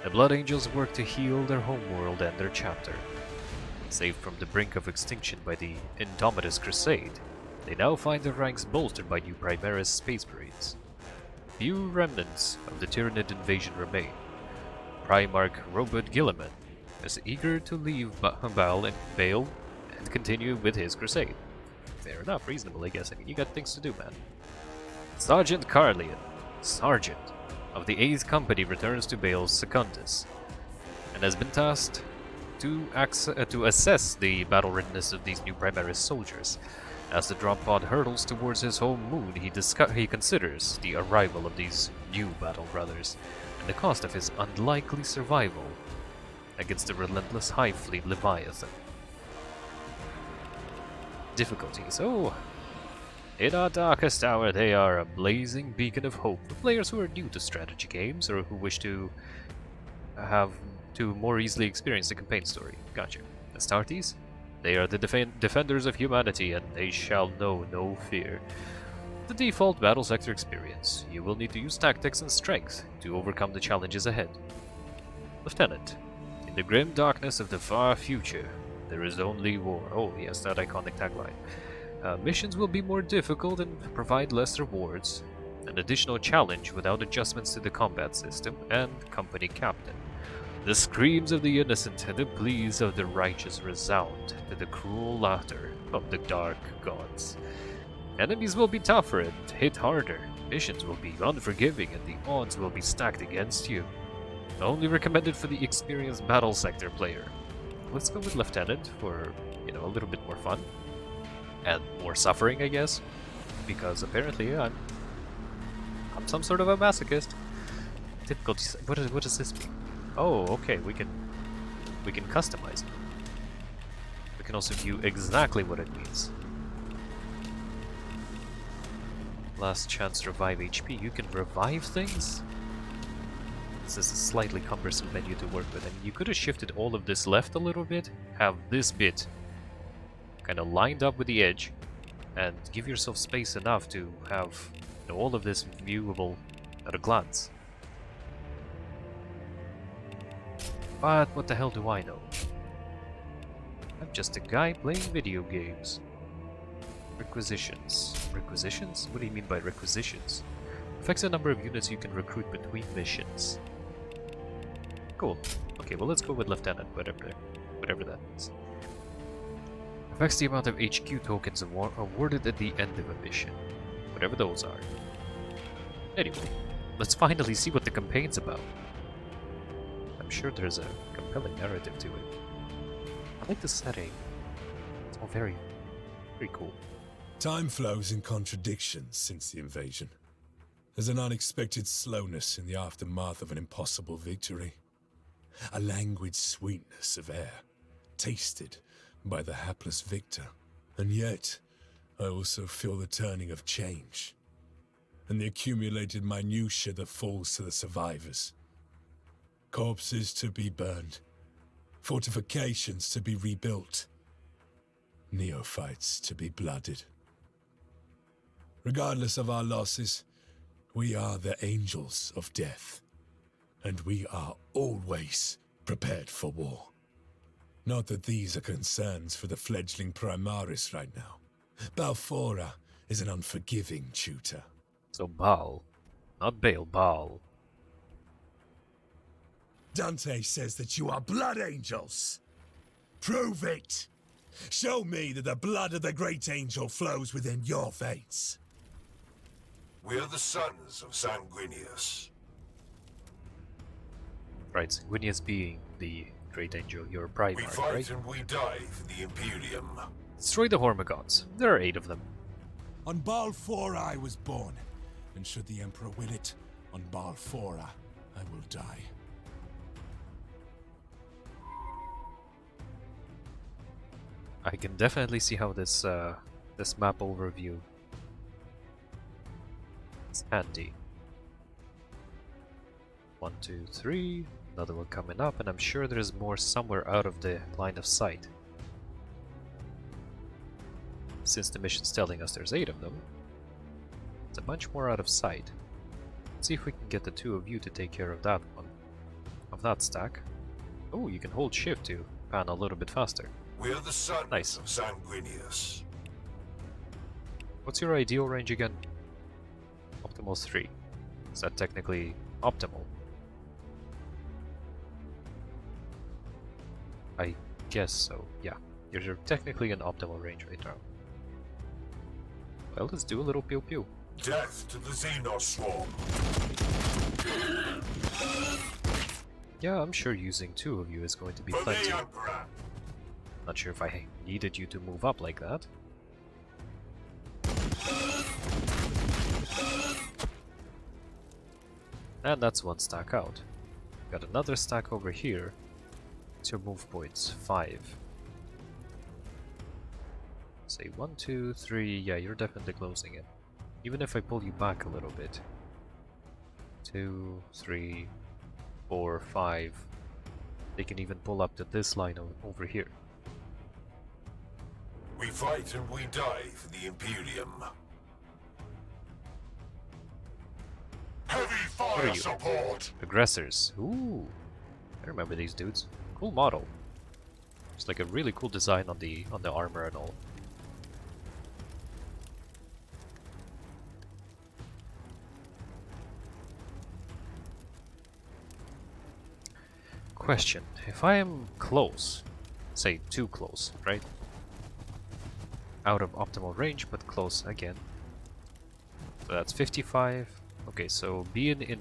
the Blood Angels work to heal their homeworld and their chapter. Saved from the brink of extinction by the Indomitus Crusade, they now find their ranks bolstered by new Primaris Space Marines. Few remnants of the Tyranid invasion remain. Primarch Robert Gilliman is eager to leave Baal and continue with his crusade. Fair enough, reasonable I guess. I mean, you got things to do, man. Sergeant Carlian, Sergeant of the 8th Company, returns to Baal's Secundus and has been tasked to assess the battle readiness of these new Primaris soldiers. As the drop pod hurtles towards his home moon, he considers the arrival of these new battle brothers and the cost of his unlikely survival against the relentless Hive Fleet Leviathan. Difficulties. Oh, in our darkest hour, they are a blazing beacon of hope for players who are new to strategy games or who wish to more easily experience the campaign story. Gotcha. Astartes? They are the defenders of humanity, and they shall know no fear. The default battle sector experience. You will need to use tactics and strength to overcome the challenges ahead. Lieutenant, in the grim darkness of the far future, there is only war. Oh, yes, that iconic tagline. Missions will be more difficult and provide less rewards. An additional challenge without adjustments to the combat system, and company captain. The screams of the innocent and the pleas of the righteous resound to the cruel laughter of the dark gods. Enemies will be tougher and hit harder. Missions will be unforgiving and the odds will be stacked against you. Only recommended for the experienced battle sector player. Let's go with Lieutenant for, a little bit more fun. And more suffering, I guess. Because apparently I'm some sort of a masochist. Difficulty. What does this mean? Oh, okay, we can customize it. We can also view exactly what it means. Last chance to revive HP. You can revive things? This is a slightly cumbersome menu to work with, and you could have shifted all of this left a little bit, have this bit kind of lined up with the edge, and give yourself space enough to have all of this viewable at a glance. But what the hell do I know? I'm just a guy playing video games. Requisitions. Requisitions? What do you mean by requisitions? Affects the number of units you can recruit between missions. Cool. Okay, well let's go with Lieutenant, whatever that means. Affects the amount of HQ tokens awarded at the end of a mission. Whatever those are. Anyway, let's finally see what the campaign's about. I'm sure there's a compelling narrative to it. I like the setting. It's all very, very cool. Time flows in contradictions since the invasion. There's an unexpected slowness in the aftermath of an impossible victory. A languid sweetness of air, tasted by the hapless victor. And yet, I also feel the turning of change, and the accumulated minutiae that falls to the survivors. Corpses to be burned, fortifications to be rebuilt, neophytes to be blooded. Regardless of our losses, we are the angels of death, and we are always prepared for war. Not that these are concerns for the fledgling Primaris right now. Balfora is an unforgiving tutor. So Baal, not Baal, Baal. Dante says that you are blood angels. Prove it! Show me that the blood of the great angel flows within your veins. We are the sons of Sanguinius. Right, Sanguinius being the great angel, your We primary, fight right? and we die for the Imperium. Destroy the Hormagods. There are 8 of them. On Balfora I was born, and should the Emperor will it, on Balfora I will die. I can definitely see how this this map overview is handy. 1, 2, 3. Another one coming up, and I'm sure there's more somewhere out of the line of sight. Since the mission's telling us there's 8 of them, it's a bunch more out of sight. Let's see if we can get the 2 of you to take care of that one. Of that stack. Oh, you can hold shift to pan a little bit faster. We are the sons Nice. of Sanguinius. What's your ideal range again? Optimal 3. Is that technically optimal? I guess so, yeah. You're technically in optimal range right now. Well, let's do a little pew pew. Death to the Xenos Swarm. Yeah, I'm sure using 2 of you is going to be For plenty. the Emperor. Not sure if I needed you to move up like that. And that's 1 stack out. Got another stack over here. What's your move points? 5. Say 1, 2, 3. Yeah, you're definitely closing it. Even if I pull you back a little bit. 2, 3, 4, 5. They can even pull up to this line over here. We fight and we die for the Imperium. Heavy What are fire you? support! Aggressors. Ooh. I remember these dudes. Cool model. It's like a really cool design on the armor and all. Question. If I am close, say too close, right? Out of optimal range, but close again. So that's 55. Okay, so being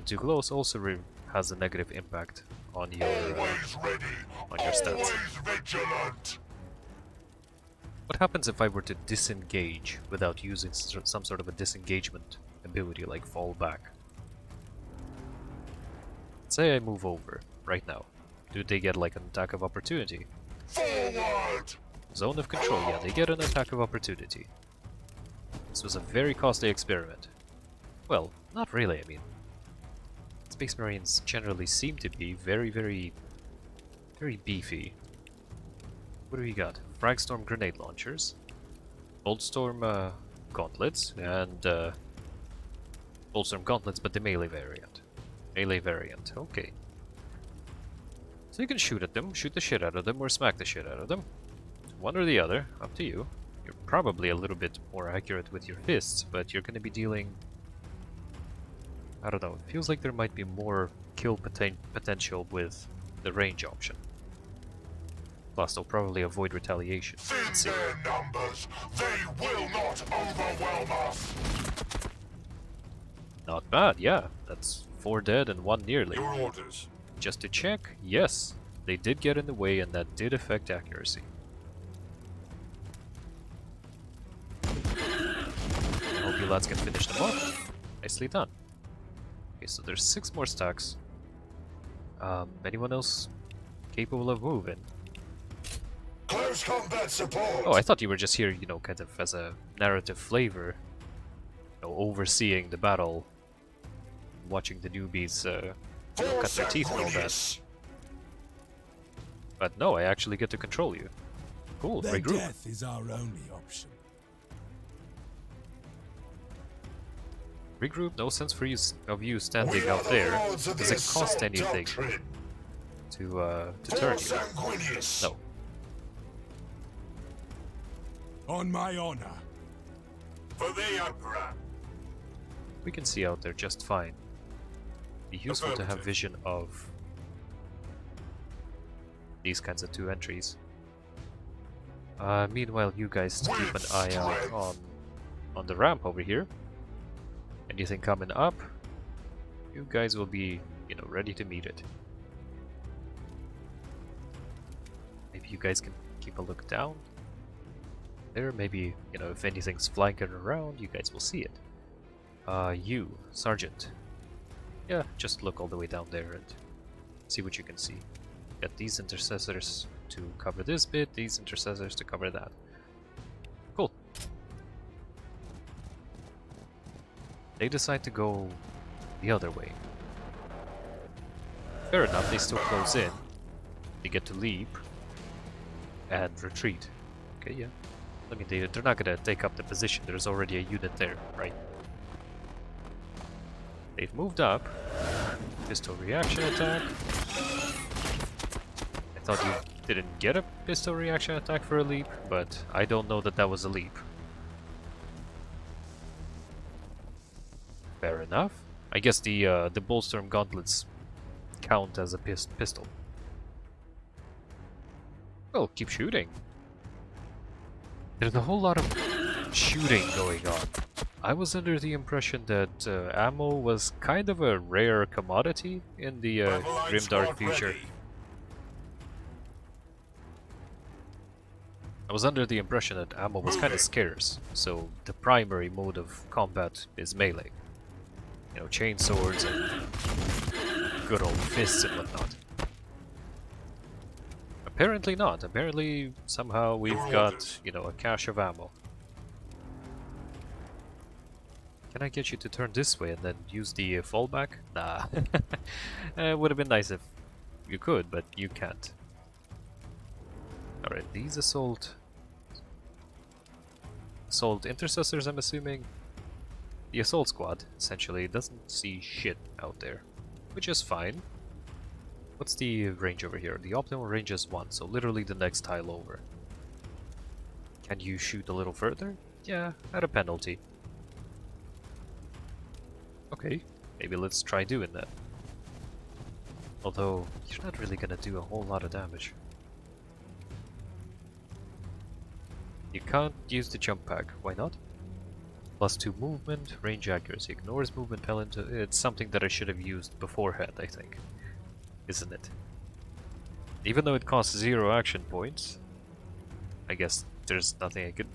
too close also has a negative impact on your stats. Always vigilant. What happens if I were to disengage without using some sort of a disengagement ability, like fall back? Say I move over right now. Do they get like an attack of opportunity? Forward! Zone of control, yeah, they get an attack of opportunity. This was a very costly experiment. Well, not really, I mean. Space Marines generally seem to be very, very beefy. What do we got? Fragstorm grenade launchers, Boltstorm gauntlets, and Boltstorm gauntlets, but the melee variant. Melee variant, okay. So you can shoot at them, shoot the shit out of them, or smack the shit out of them. One or the other, up to you. You're probably a little bit more accurate with your fists, but you're going to be dealing... I don't know, it feels like there might be more kill potential with the range option. Plus, they'll probably avoid retaliation. Let's see. Their numbers, they will not overwhelm us. Not bad, yeah. That's 4 dead and 1 nearly. Your orders. Just to check, yes, they did get in the way and that did affect accuracy. I hope you lads can finish them off. Nicely done. Okay, so there's 6 more stacks. Anyone else capable of moving? Close combat support. Oh, I thought you were just here, you know, kind of as a narrative flavor. You know, overseeing the battle, watching the newbies cut their teeth and all that. But no, I actually get to control you. Cool, Their regroup. death is our only option. Regroup, no sense for you standing out there. Does it cost anything to turn you? No. On my honor. For the Emperor. We can see out there just fine. Be useful to have vision of these kinds of 2 entries. Meanwhile, you guys keep an eye out on the ramp over here. Anything coming up, you guys will be, you know, ready to meet it. Maybe you guys can keep a look down there. Maybe, you know, if anything's flanking around, you guys will see it. You, Sergeant. Yeah, just look all the way down there and see what you can see. Got these intercessors to cover this bit, these intercessors to cover that. Cool. They decide to go the other way. Fair enough, they still close in. They get to leap and retreat. Okay, yeah. I mean, they're not gonna take up the position. There's already a unit there, right? They've moved up. Pistol reaction attack. I thought you didn't get a pistol reaction attack for a leap, but I don't know that that was a leap. Fair enough. I guess the Boltstorm gauntlets count as a pistol. Well, keep shooting. There's a whole lot of shooting going on. I was under the impression that ammo was kind of a rare commodity in the grimdark future. I was under the impression that ammo was kind of scarce, so the primary mode of combat is melee. You know, chainswords and good old fists and whatnot. Apparently not. Apparently, somehow we've got, you know, a cache of ammo. Can I get you to turn this way and then use the fallback? Nah. It would have been nice if you could, but you can't. Alright, these assault intercessors, I'm assuming. The assault squad, essentially, doesn't see shit out there, which is fine. What's the range over here? The optimal range is 1, so literally the next tile over. Can you shoot a little further? Yeah, at a penalty. Okay, maybe let's try doing that. Although, you're not really gonna do a whole lot of damage. You can't use the jump pack, why not? +2 movement, range accuracy, ignores movement penalty. It's something that I should have used beforehand, I think. Isn't it? Even though it costs 0 action points, I guess there's nothing I could...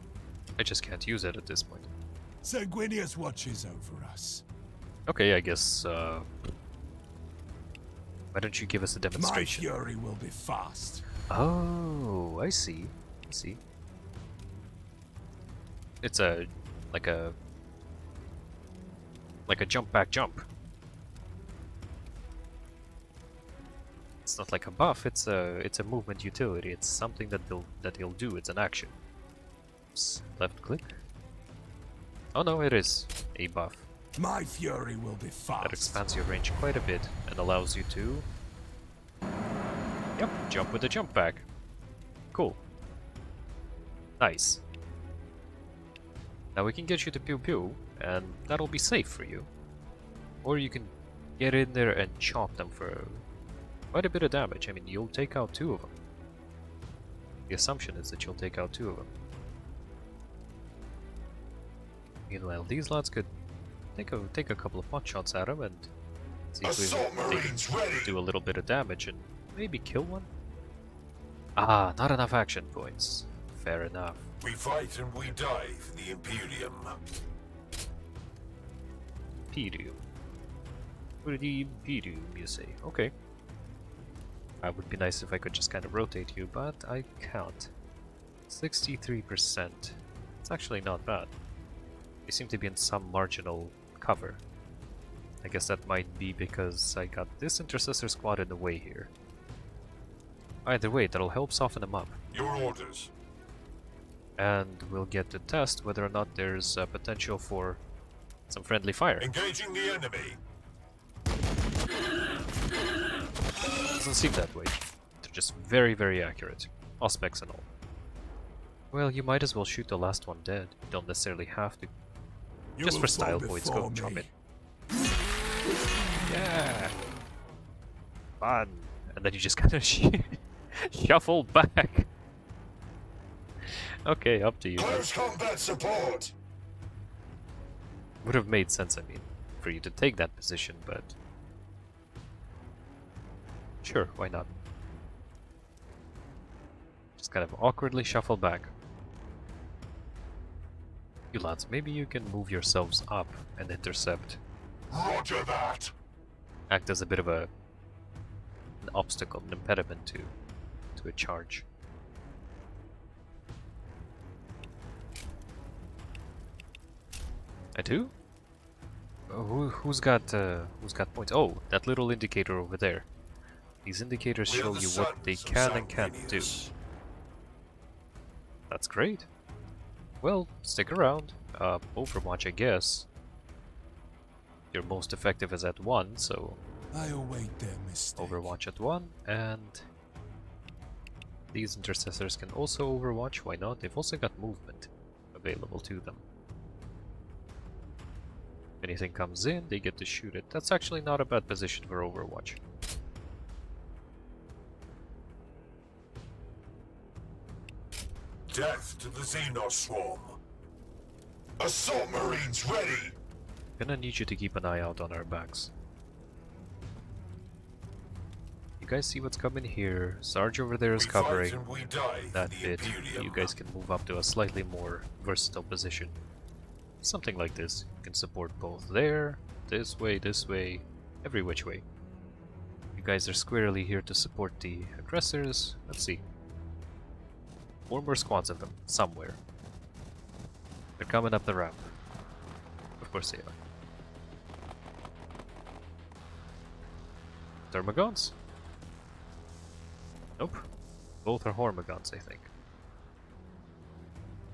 I just can't use it at this point. Sanguinius watches over us. Okay, I guess, why don't you give us a demonstration? My fury will be fast. Oh, I see. I see. It's a... like a jump back jump. It's not like a buff, it's a movement utility. It's something that he'll do. It's an action. Oops, left click. Oh no, it is a buff. My fury will be fast. That expands your range quite a bit and allows you to... Yep, jump with the jump back. Cool. Nice. Now we can get you to pew pew, and that'll be safe for you. Or you can get in there and chop them for quite a bit of damage. I mean, you'll take out 2 of them. The assumption is that you'll take out 2 of them. Meanwhile, these lads could take a couple of pot shots at him and see if they can do a little bit of damage and maybe kill one. Ah, not enough action points. Fair enough. We fight and we die for the Imperium. Imperium. For the Imperium, you say? Okay. It would be nice if I could just kind of rotate you, but I can't. 63%. It's actually not bad. You seem to be in some marginal cover. I guess that might be because I got this intercessor squad in the way here. Either way, that'll help soften them up. Your orders. And we'll get to test whether or not there's potential for some friendly fire. Engaging the enemy. Doesn't seem that way. They're just very, very accurate. Auspex and all. Well, you might as well shoot the last one dead. You don't necessarily have to. You Just will for style fall points, before go chop me. it. Yeah! Fun! And then you just kind of shuffle back. Okay, up to you. Close combat support. Would have made sense, I mean, for you to take that position, but... Sure, why not? Just kind of awkwardly shuffle back. You lads, maybe you can move yourselves up and intercept. Roger that. Act as a bit of an obstacle, an impediment to a charge. I do? Who's got points? Oh, that little indicator over there. These indicators show you what they can and can't do. That's great. Well, stick around. Overwatch, I guess. Your most effective is at 1, so I await their mistake. Overwatch at 1, and these intercessors can also overwatch, why not? They've also got movement available to them. If anything comes in, they get to shoot it. That's actually not a bad position for Overwatch. Death to the Xenos swarm. Assault Marines ready. Gonna need you to keep an eye out on our backs. You guys see what's coming here? Sarge over there is We fight covering and we die for that the bit. Imperium. You guys can move up to a slightly more versatile position. Something like this. You can support both there, this way, every which way. You guys are squarely here to support the aggressors. Let's see. 4 more squads of them, somewhere. They're coming up the ramp. Of course they are. Thermagons? Nope. Both are Hormagaunts, I think.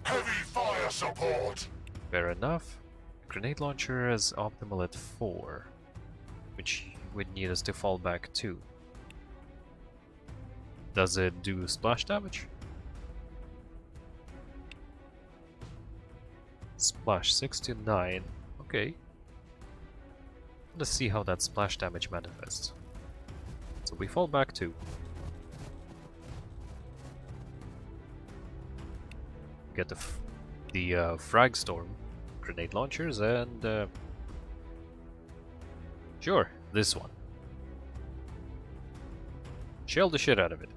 Heavy fire support! Fair enough. Grenade launcher is optimal at 4, which would need us to fall back 2. Does it do splash damage? Splash 6 to 9. Okay. Let's see how that splash damage manifests. So we fall back 2. Get the frag storm grenade launchers and sure, this one. Shell the shit out of it.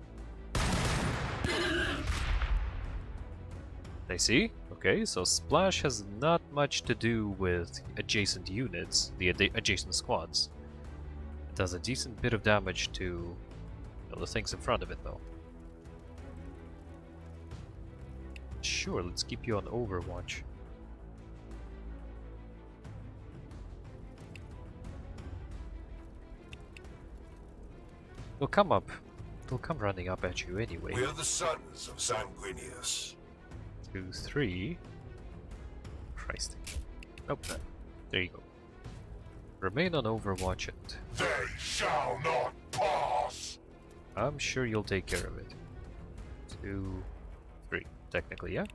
I see. Okay, so splash has not much to do with adjacent units, the adjacent squads. It does a decent bit of damage to the things in front of it, though. Sure, let's keep you on Overwatch. They'll come up. They'll come running up at you anyway. We're the sons of Sanguinius. 2, 3. Christ. Nope. There you go. Remain on Overwatch and They shall not pass! I'm sure you'll take care of it. 2, 3. Technically, yeah?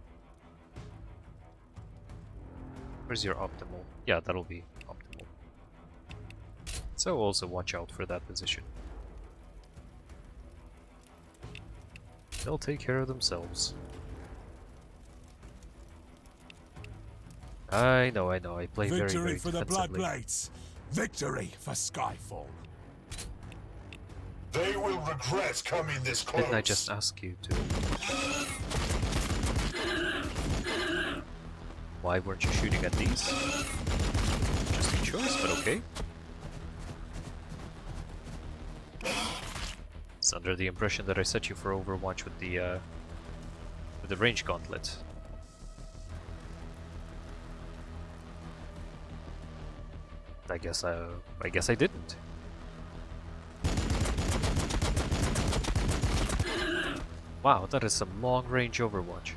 Where's your optimal? Yeah, that'll be optimal. So also watch out for that position. They'll take care of themselves. I know, I play very, Victory very for the defensively. Bloodblades! Victory for Skyfall! They will regret coming this close. Didn't I just ask you to? Why weren't you shooting at these? Interesting choice, but okay. It's under the impression that I set you for Overwatch with the range gauntlet. I guess I didn't. Wow, that is some long-range Overwatch.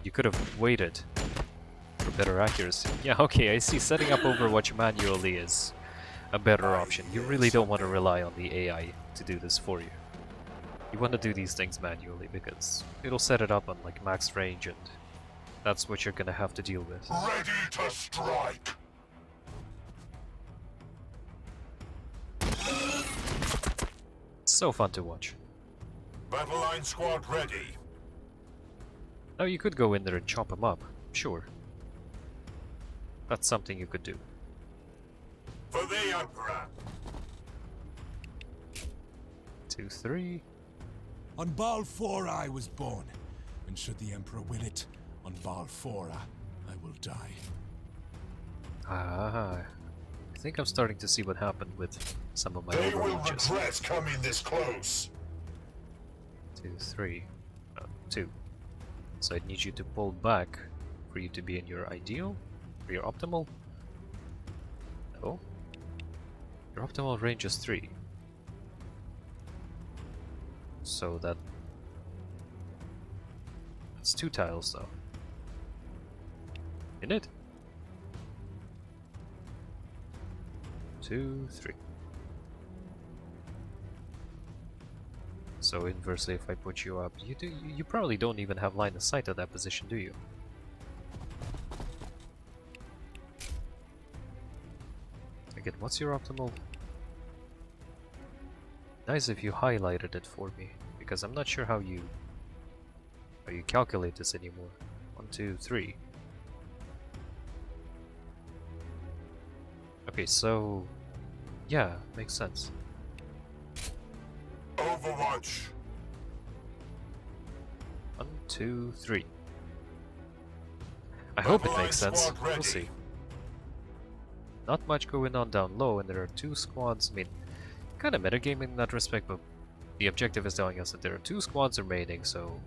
You could have waited for better accuracy. Yeah, okay, I see. Setting up Overwatch manually is a better option. You really don't want to rely on the AI to do this for you. You want to do these things manually because it'll set it up on like max range and that's what you're gonna have to deal with. Ready to strike! It's so fun to watch. Battle line squad ready. Now you could go in there and chop them up, sure. That's something you could do. For the Emperor. 2, 3. On Baal 4 I was born, and should the Emperor will it, on Baal 4 I will die. Ah, I think I'm starting to see what happened with some of my They will Overwatches. regret coming this close. 2, 3. 2. So I need you to pull back for you to be in your ideal, for your optimal. No. Your optimal range is 3. So that's 2 tiles though. In it? 2, 3. So inversely, if I put you up, you probably don't even have line of sight at that position, do you? Again, what's your optimal? Nice if you highlighted it for me, because I'm not sure how you calculate this anymore. 1, 2, 3. Okay, so yeah, makes sense. Overwatch. 1, 2, 3. I hope it makes sense. We'll see. Not much going on down low, and there are 2 squads. I mean, kind of metagaming in that respect, but the objective is telling us that there are 2 squads remaining, so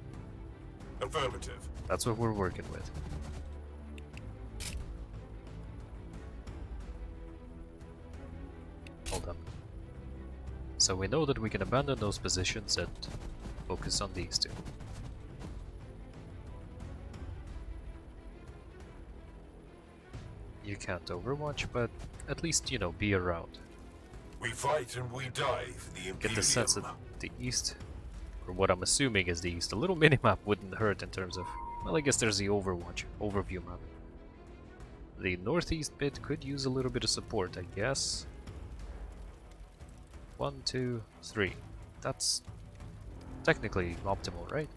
Affirmative. that's what we're working with. Hold on. So we know that we can abandon those positions and focus on these two. You can't overwatch, but at least, you know, be around. We fight and we die for the Imperium. Get the sense that the east, or what I'm assuming is the east, a little minimap wouldn't hurt in terms of, well, I guess there's the Overwatch overview map. The northeast bit could use a little bit of support, I guess. 1, 2, 3. That's technically optimal, right?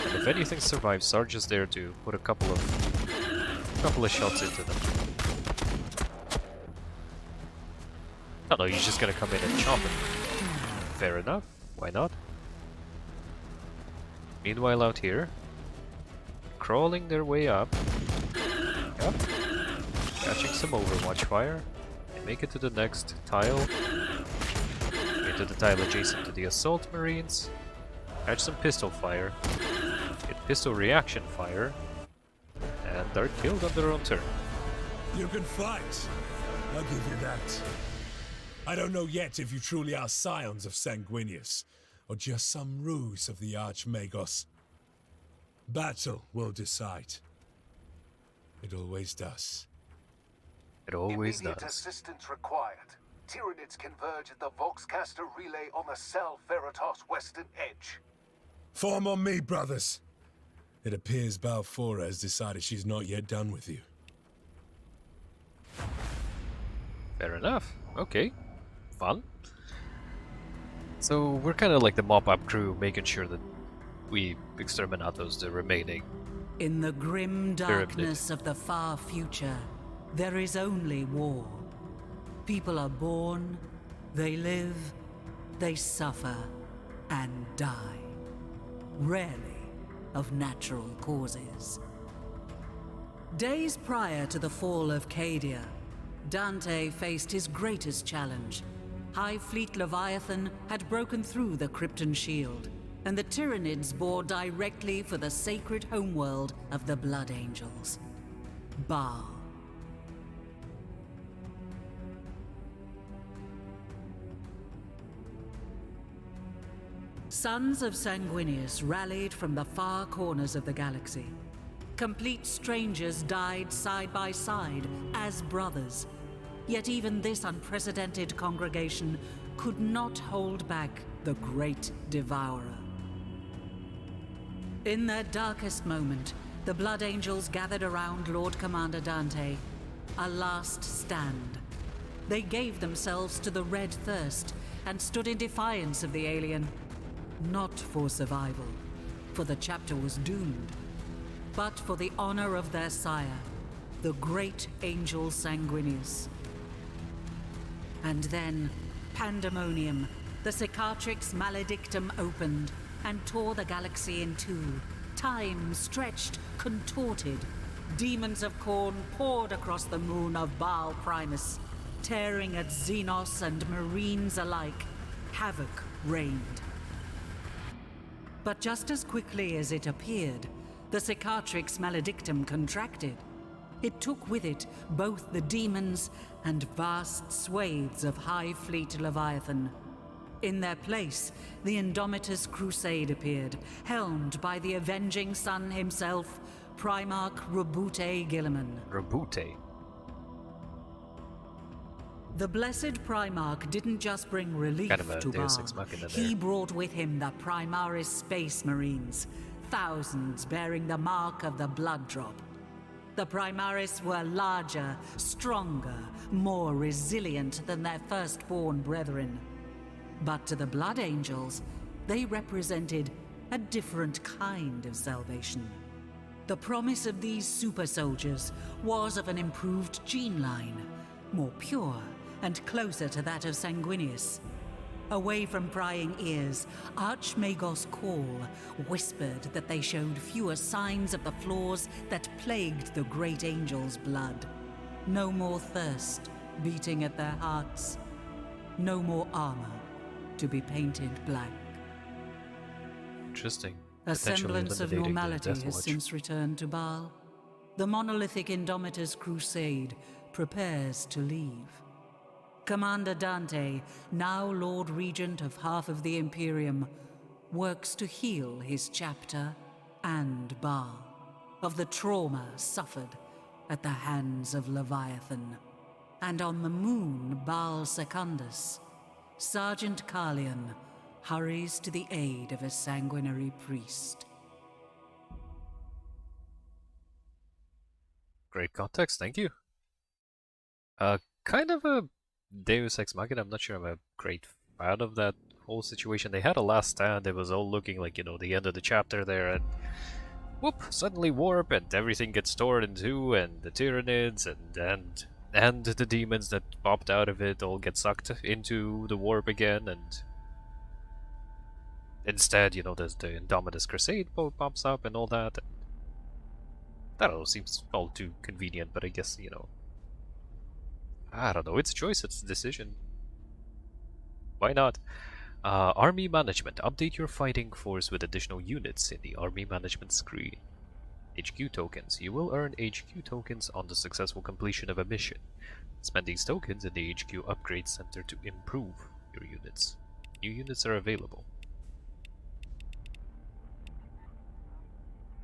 And if anything survives, Sarge is there to put a couple of shots into them. Oh no, he's just gonna come in and chop it. Fair enough, why not? Meanwhile out here, crawling their way up. Yep. Catching some Overwatch fire. They make it to the next tile. Into the tile adjacent to the Assault Marines. Catch some pistol fire. Get pistol reaction fire. And they're killed on their own turn. You can fight. I'll give you that. I don't know yet if you truly are scions of Sanguinius, or just some ruse of the Archmagos. Battle will decide. It always does. It always Immediate does. assistance required. Tyranids converge at the Voxcaster relay on the Sal Veritas western edge. Form on me, brothers. It appears Balfora has decided she's not yet done with you. Fair enough. Okay. Fun. So we're kind of like the mop-up crew, making sure that we exterminate the remaining. In the grim darkness of the far future, there is only war. People are born, they live, they suffer, and die. Rarely of natural causes. Days prior to the fall of Cadia, Dante faced his greatest challenge. High Fleet Leviathan had broken through the Krypton shield, and the Tyranids bore directly for the sacred homeworld of the Blood Angels, Baal. Sons of Sanguinius rallied from the far corners of the galaxy. Complete strangers died side by side as brothers. Yet even this unprecedented congregation could not hold back the Great Devourer. In their darkest moment, the Blood Angels gathered around Lord Commander Dante. A last stand. They gave themselves to the Red Thirst and stood in defiance of the alien. Not for survival, for the chapter was doomed, but for the honor of their sire, the great angel Sanguinius. And then, pandemonium, the Cicatrix Maledictum opened and tore the galaxy in two. Time stretched, contorted. Demons of Khorne poured across the moon of Baal Primus, tearing at Xenos and Marines alike. Havoc reigned. But just as quickly as it appeared, the Cicatrix Maledictum contracted. It took with it both the demons and vast swathes of High Fleet Leviathan. In their place, the Indomitus Crusade appeared, helmed by the avenging sun himself, Primarch Rabute Gilliman. Rabute. The blessed Primarch didn't just bring relief Kind of a to Deus Baal. Ex Machina He there. brought with him the Primaris Space Marines, thousands bearing the mark of the Blood Drop. The Primaris were larger, stronger, more resilient than their firstborn brethren. But to the Blood Angels, they represented a different kind of salvation. The promise of these super soldiers was of an improved gene line, more pure and closer to that of Sanguinius. Away from prying ears, Archmagos Call whispered that they showed fewer signs of the flaws that plagued the great angel's blood. No more thirst beating at their hearts. No more armor to be painted black. Interesting. A Potentially semblance of eliminating the normality Death has Watch. since returned to Baal. The monolithic Indomitus Crusade prepares to leave. Commander Dante, now Lord Regent of half of the Imperium, works to heal his chapter and Baal of the trauma suffered at the hands of Leviathan. And on the moon Baal Secundus, Sergeant Carlion hurries to the aid of a sanguinary priest. Great context, thank you. Kind of a Deus Ex Machina. I'm not sure I'm a great fan of that whole situation. They had a last stand. It was all looking like, you know, the end of the chapter there, and whoop! Suddenly warp, and everything gets torn in two, and the Tyranids and the demons that popped out of it all get sucked into the warp again, and instead, you know, there's the Indomitus Crusade pops up and all that. And I don't know, seems all too convenient, but I guess, you know, I don't know, it's a choice, it's a decision. Why not? Army Management. Update your fighting force with additional units in the Army Management screen. HQ tokens. You will earn HQ tokens on the successful completion of a mission. Spend these tokens in the HQ Upgrade Center to improve your units. New units are available.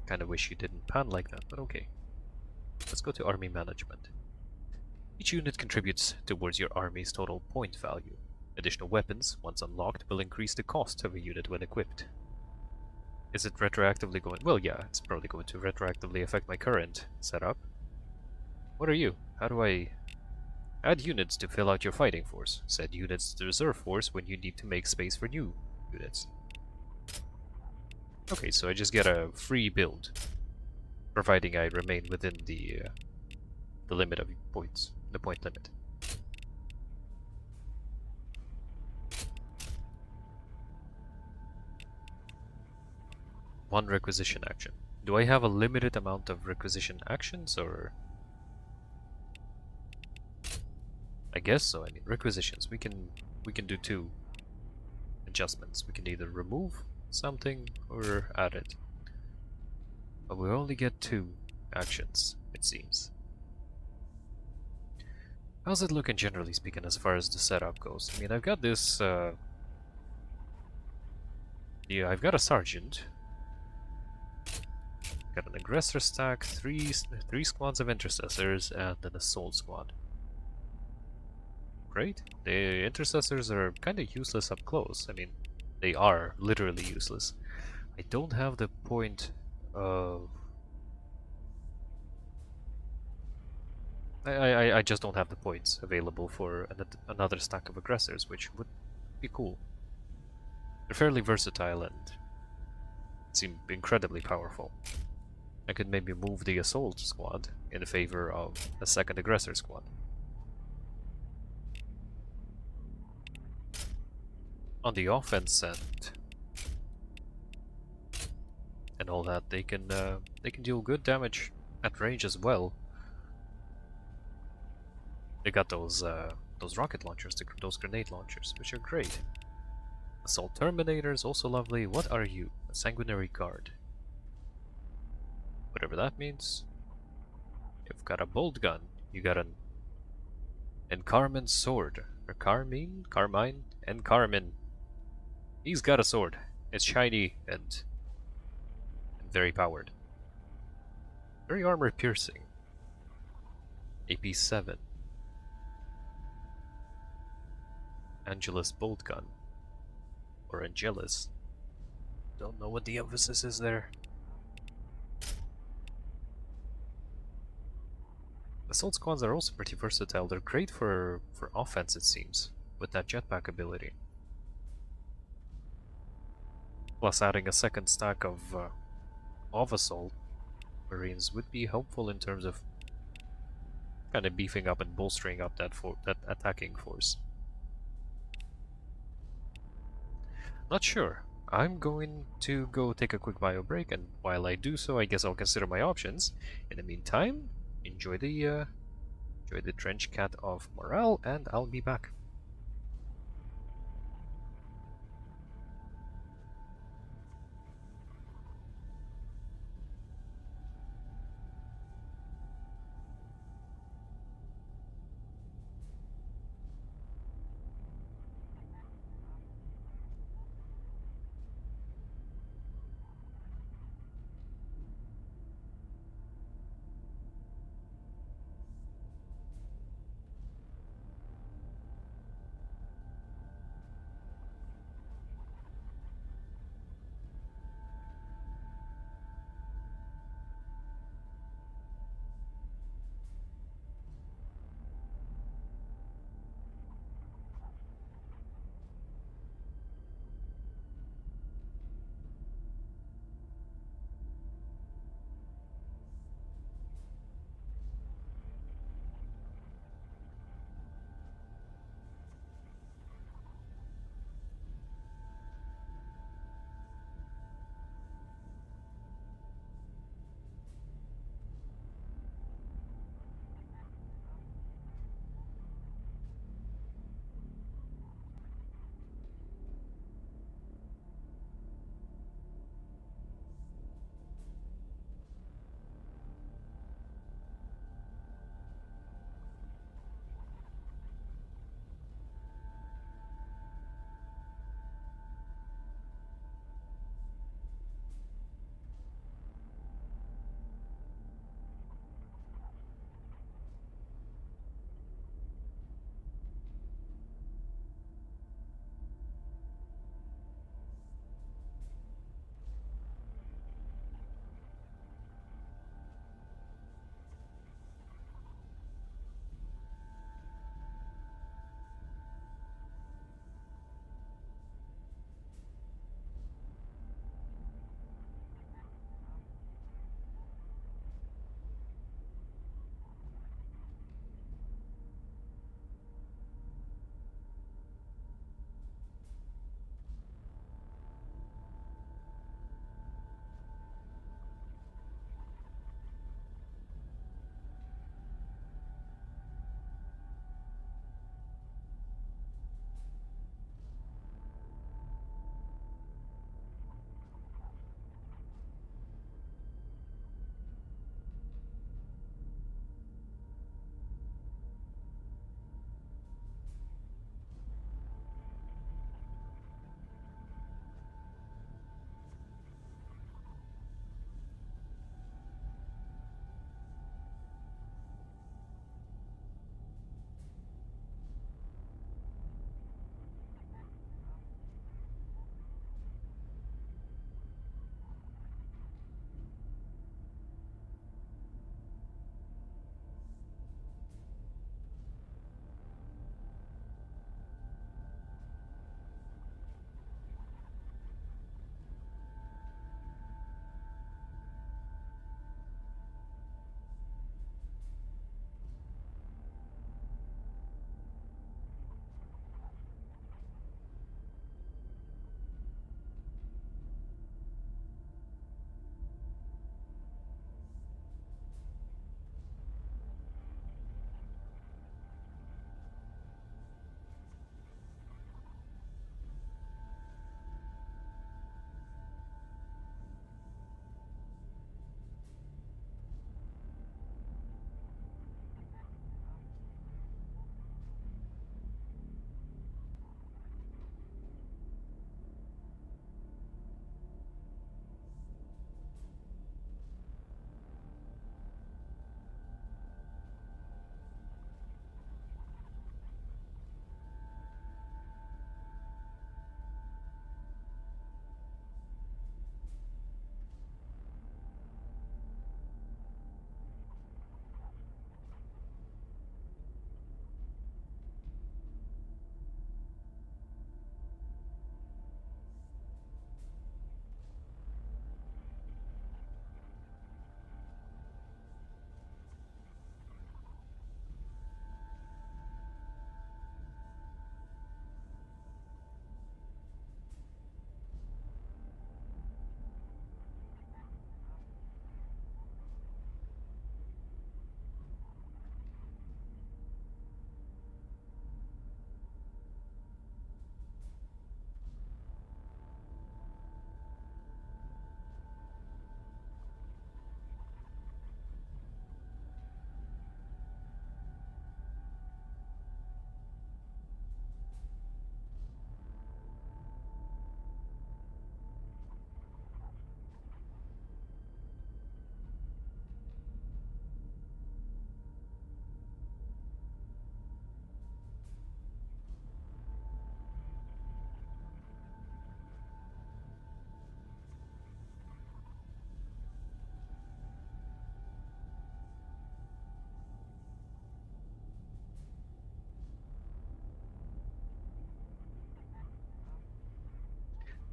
Kinda wish you didn't pan like that, but okay. Let's go to Army Management. Each unit contributes towards your army's total point value. Additional weapons, once unlocked, will increase the cost of a unit when equipped. Is it retroactively going? Well, yeah, it's probably going to retroactively affect my current setup. What are you? How do I add units to fill out your fighting force? Set units to the reserve force when you need to make space for new units. Okay, so I just get a free build, providing I remain within the limit of points, the point limit. One requisition action. Do I have a limited amount of requisition actions, or? I guess so. I mean, requisitions. We can do two adjustments. We can either remove something or add it. But we only get two actions, it seems. How's it looking, generally speaking, as far as the setup goes? I mean, I've got this. Yeah, I've got a sergeant. Got an aggressor stack, three squads of intercessors, and an assault squad. Great. The intercessors are kind of useless up close. I mean, they are literally useless. I don't have the point of... I just don't have the points available for another stack of aggressors, which would be cool. They're fairly versatile and seem incredibly powerful. I could maybe move the assault squad in favor of a second aggressor squad. On the offense end and all that, they can deal good damage at range as well. They got those rocket launchers, those grenade launchers, which are great. Assault Terminators, also lovely. What are you? A sanguinary guard. Whatever that means. You've got a bolt gun. You got an Encarmin sword. Or Carmine? Carmine? Encarmin. He's got a sword. It's shiny and very powered. Very armor piercing. AP7. Angelus bolt gun. Or Angelus. Don't know what the emphasis is there. Assault squads are also pretty versatile. They're great for offense, it seems, with that jetpack ability. Plus, adding a second stack of assault marines would be helpful in terms of kind of beefing up and bolstering up that attacking force. Not sure. I'm going to go take a quick bio break, and while I do so, I guess I'll consider my options. In the meantime, enjoy the trench cat of morale, and I'll be back.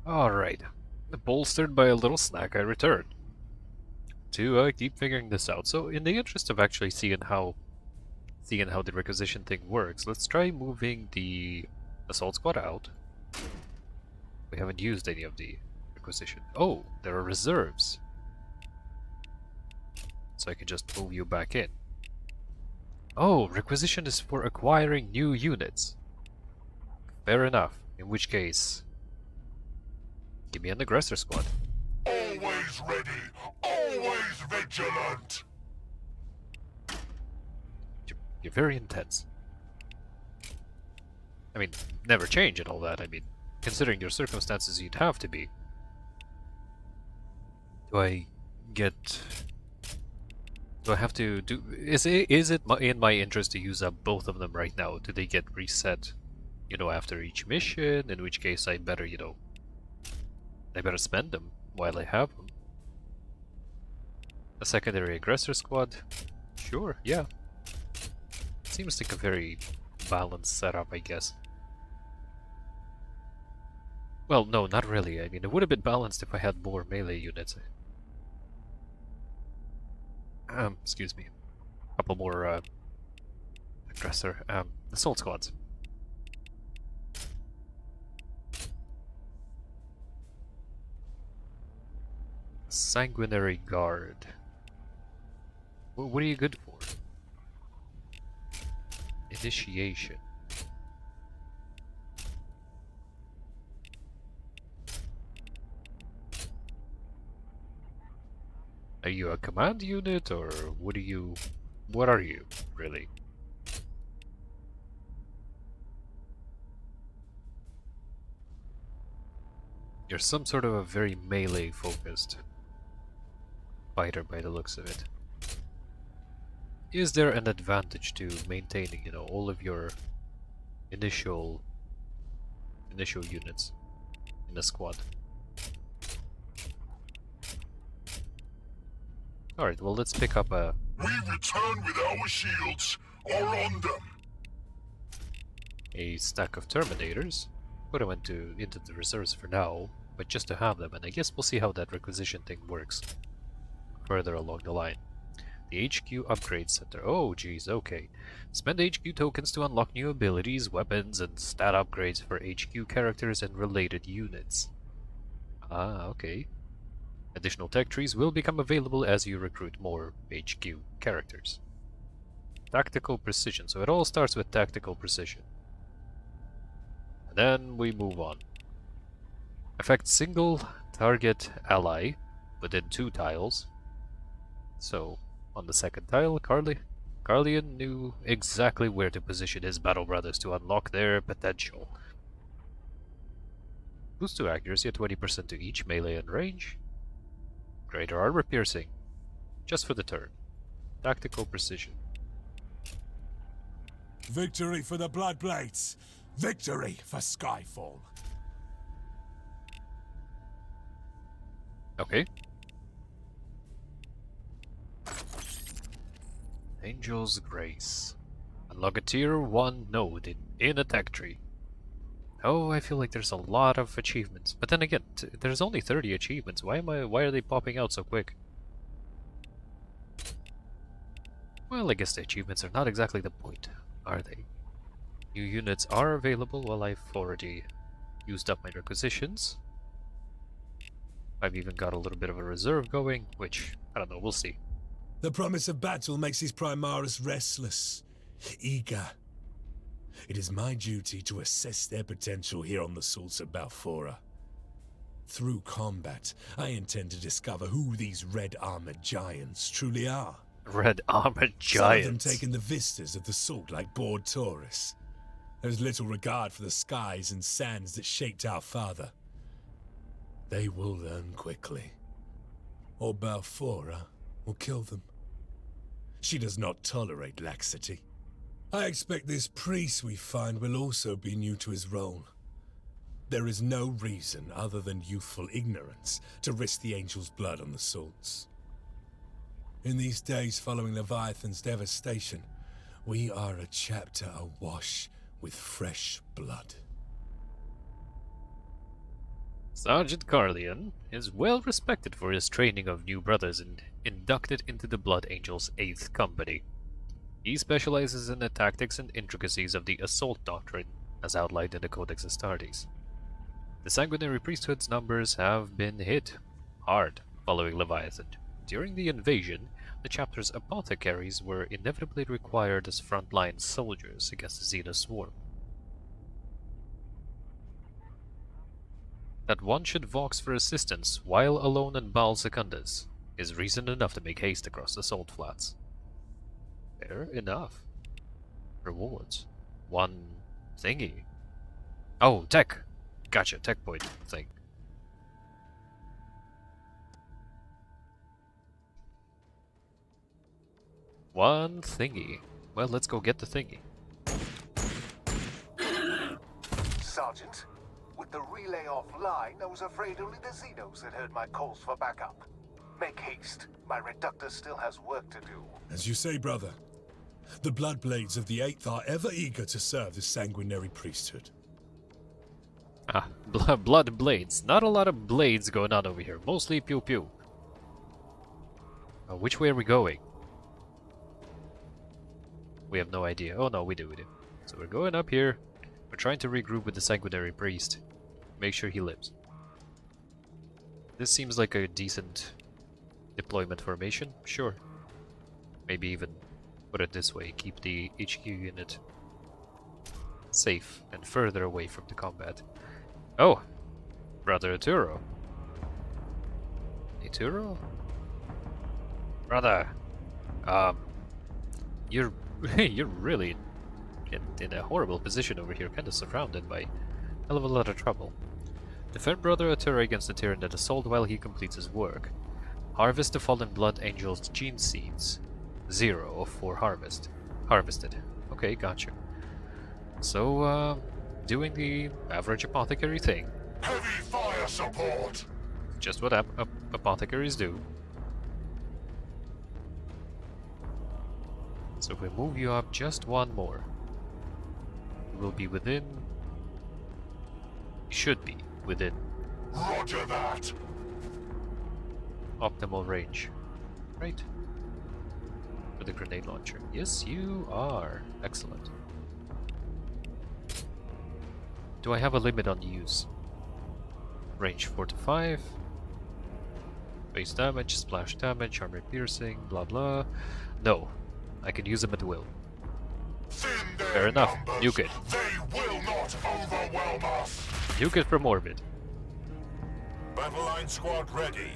Alright. Bolstered by a little snack, I return to keep figuring this out. So, in the interest of actually seeing how the requisition thing works, let's try moving the assault squad out. We haven't used any of the requisition. Oh, there are reserves. So I can just move you back in. Oh, requisition is for acquiring new units. Fair enough. In which case, give me an aggressor squad. Always ready, always vigilant. You're very intense. I mean, never change and all that. I mean, considering your circumstances, you'd have to be. Do I have to do? Is it in my interest to use up both of them right now? Do they get reset, after each mission? In which case, I better, I better spend them while I have them. A secondary aggressor squad? Sure, yeah. Seems like a very balanced setup, I guess. Well, no, not really. I mean, it would have been balanced if I had more melee units. Excuse me. A couple more, aggressor, assault squads. Sanguinary Guard. What are you good for? Initiation. Are you a command unit, or what are you, really? You're some sort of a very melee-focused fighter by the looks of it. Is there an advantage to maintaining, all of your initial units in a squad? Alright, well, let's pick up a... We return with our shields, or on them. a stack of Terminators. Put them into the reserves for now, but just to have them, and I guess we'll see how that requisition thing works further along the line. The HQ Upgrade Center. Oh, geez, okay. Spend HQ tokens to unlock new abilities, weapons, and stat upgrades for HQ characters and related units. Ah, okay. Additional tech trees will become available as you recruit more HQ characters. Tactical Precision. So it all starts with Tactical Precision. And then we move on. Affect single target ally within 2 tiles. So, on the second tile, Carlian knew exactly where to position his battle brothers to unlock their potential. Boost to accuracy at 20% to each melee and range. Greater armor piercing, just for the turn. Tactical Precision. Victory for the Bloodblades! Victory for Skyfall! Okay. Angel's Grace. Unlock a tier 1 node in a tech tree. Oh, I feel like there's a lot of achievements. But then again, there's only 30 achievements. Why are they popping out so quick? Well, I guess the achievements are not exactly the point, are they? New units are available. Well, I've already used up my requisitions. I've even got a little bit of a reserve going, which, I don't know, we'll see. The promise of battle makes his Primaris restless, eager. It is my duty to assess their potential here on the Salts of Balfora. Through combat, I intend to discover who these red-armored giants truly are. Red-armored giants? Some of them taking the vistas of the Salt like bored tourists. There's little regard for the skies and sands that shaped our father. They will learn quickly. Or Balfora will kill them. She does not tolerate laxity. I expect this priest we find will also be new to his role. There is no reason other than youthful ignorance to risk the angel's blood on the Salts. In these days following Leviathan's devastation, we are a chapter awash with fresh blood. Sergeant Carlian is well respected for his training of new brothers and inducted into the Blood Angels' 8th Company. He specializes in the tactics and intricacies of the assault doctrine, as outlined in the Codex Astartes. The Sanguinary Priesthood's numbers have been hit hard following Leviathan. During the invasion, the chapter's apothecaries were inevitably required as frontline soldiers against the Xena swarm. That one should vox for assistance while alone in Baal Secundus is reason enough to make haste across the salt flats. Fair enough. Rewards. One thingy. Oh, tech! Gotcha, tech point thing. One thingy. Well, let's go get the thingy. Sergeant, with the relay offline, I was afraid only the Xenos had heard my calls for backup. Make haste. My reductor still has work to do. As you say, brother. The Bloodblades of the 8th are ever eager to serve the Sanguinary Priesthood. Ah, blood blades. Not a lot of blades going on over here. Mostly pew pew. Which way are we going? We have no idea. Oh no, we do. So we're going up here. We're trying to regroup with the Sanguinary Priest. Make sure he lives. This seems like a decent deployment formation. Sure. Maybe even put it this way. Keep the HQ unit safe and further away from the combat. Oh, Brother Arturo. Arturo? Brother, you're you're really in a horrible position over here, kind of surrounded by a hell of a lot of trouble. Defend Brother Arturo against the Tyranid assault while he completes his work. Harvest the Fallen Blood Angel's gene seeds. 0 of 4 harvested. Okay, gotcha. So, doing the average apothecary thing. Heavy fire support! Just what apothecaries do. So if we move you up just one more, you will be within... should be within... Roger that! optimal range. Right? For the grenade launcher. Yes, you are. Excellent. Do I have a limit on use? Range 4 to 5. Base damage, splash damage, armor piercing, blah blah. No. I can use them at will. Fair enough. Nuke it. They will not overwhelm us! Nuke it from orbit. Battle line squad ready.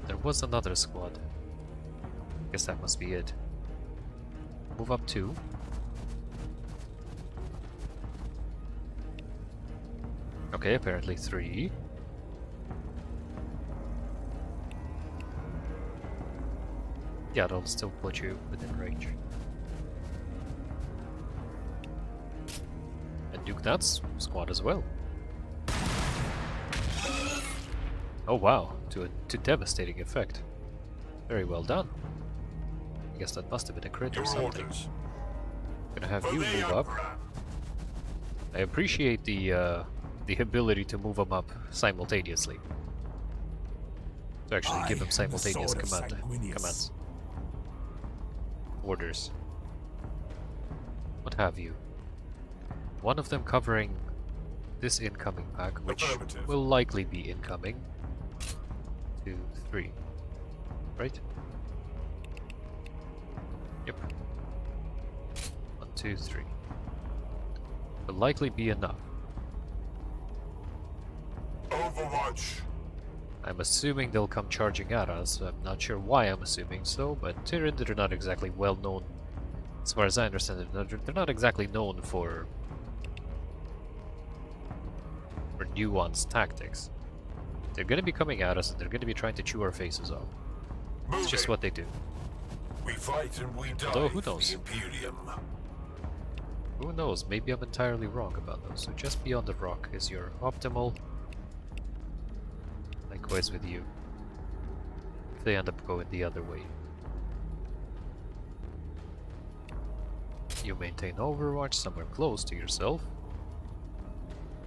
There was another squad. Guess that must be it. Move up 2. Okay, apparently 3. Yeah, it'll still put you within range. And nuke that squad as well. Oh wow, to devastating effect. Very well done. I guess that must have been a crit or something. Gonna have you move up. I appreciate the ability to move them up simultaneously. To actually give them simultaneous commands. Orders. What have you? One of them covering this incoming pack, which will likely be incoming. 2, 3. Right? Yep. 1, 2, 3. Will likely be enough. Overwatch. I'm assuming they'll come charging at us. I'm not sure why I'm assuming so, but Tyranid are not exactly well known. As far as I understand it, they're not exactly known for nuanced tactics. They're gonna be coming at us and they're gonna be trying to chew our faces off. It's just what they do. We fight and we die. Although, who knows? The Imperium. Who knows? Maybe I'm entirely wrong about those. So just beyond the rock is your optimal. Likewise with you. If they end up going the other way. You maintain Overwatch somewhere close to yourself.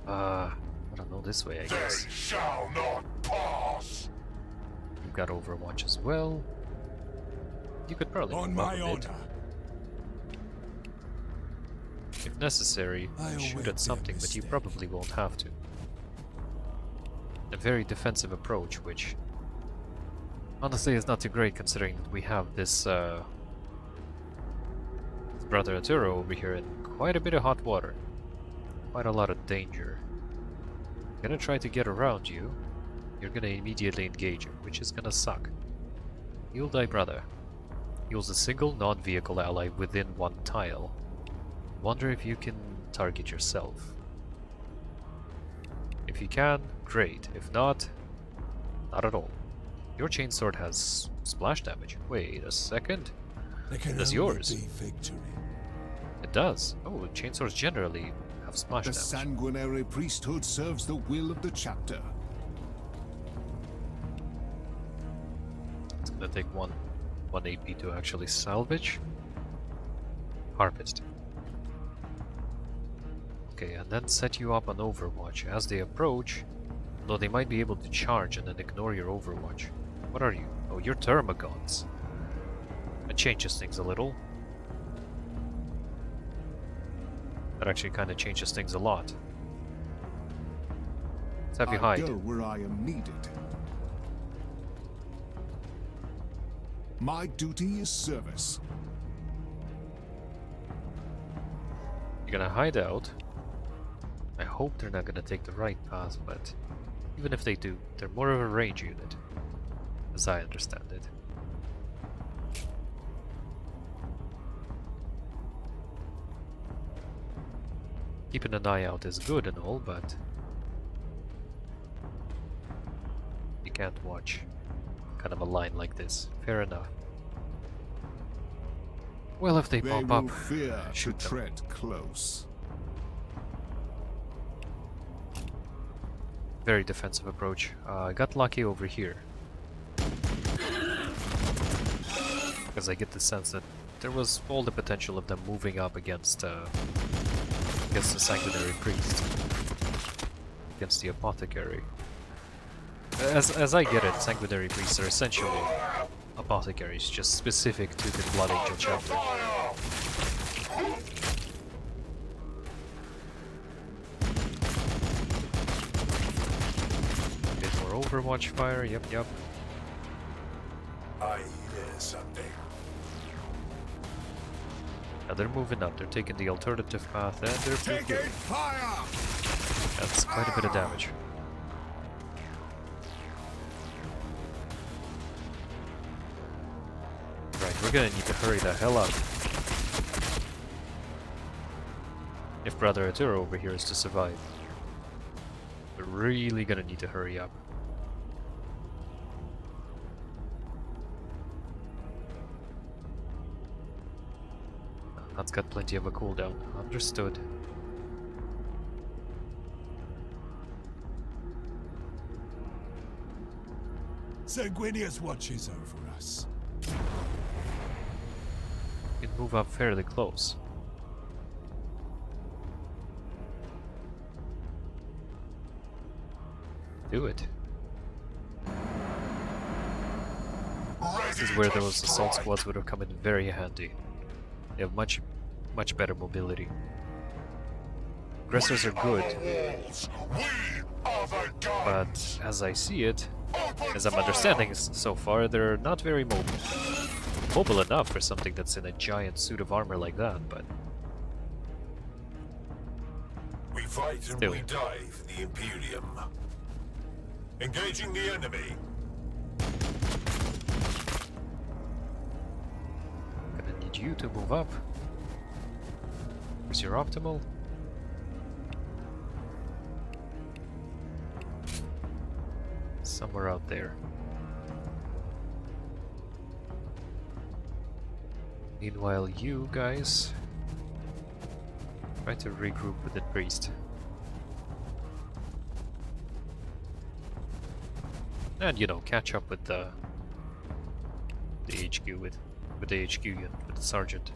I don't know, this way I guess. They shall not pass! You've got Overwatch as well. You could probably On move up my a bit. honor. If necessary, I shoot await at something, their but you mistake. probably won't have to. A very defensive approach, which honestly is not too great considering that we have this brother Arturo over here in quite a bit of hot water. Quite a lot of danger. Gonna try to get around you. You're gonna immediately engage him, which is gonna suck. You'll die, brother. Use a single non-vehicle ally within one tile. Wonder if you can target yourself. If you can, great. If not, not at all. Your chainsword has splash damage. Wait a second. There can That's only yours. be victory. It does. Oh, chainswords generally have splash The damage. sanguinary priesthood serves the will of the chapter. It's gonna take one AP to actually salvage. Harpist. Okay, and then set you up on Overwatch. As they approach, though they might be able to charge and then ignore your Overwatch. What are you? Oh, you're Termagants. That changes things a little. That actually kind of changes things a lot. Let's have you I hide. go where I am needed. My duty is service. You're gonna hide out. I hope they're not gonna take the right path, but even if they do, they're more of a range unit, as I understand it. Keeping an eye out is good and all, but you can't watch kind of a line like this. Fair enough. Well, if they They pop will up, fear to shoot them. tread close. Very defensive approach. I got lucky over here. Because I get the sense that there was all the potential of them moving up against the Sanguinary Priest. Against the Apothecary. As I get it, Sanguinary Priests are essentially apothecaries, just specific to the Blood Angel chapter. Bit more Overwatch fire, yep. I hear something. Now they're moving up, they're taking the alternative path, and they're pretty Taking good. fire! That's quite a bit of damage. Right, we're gonna need to hurry the hell up. If Brother Arturo over here is to survive. We're really gonna need to hurry up. That's got plenty of a cooldown. Understood. Sanguinius watches over us. You can move up fairly close. Do it. This is where those assault squads would have come in very handy. They have much better mobility. Aggressors are good, but as I see it, as I'm understanding so far, they're not very mobile. Mobile enough for something that's in a giant suit of armor like that, but We fight and Still. we die for the Imperium. Engaging the enemy. gonna need you to move up. Where's your optimal? Somewhere out there. Meanwhile, you guys try to regroup with the priest. And, you know, catch up with the HQ, with the HQ unit, with the sergeant.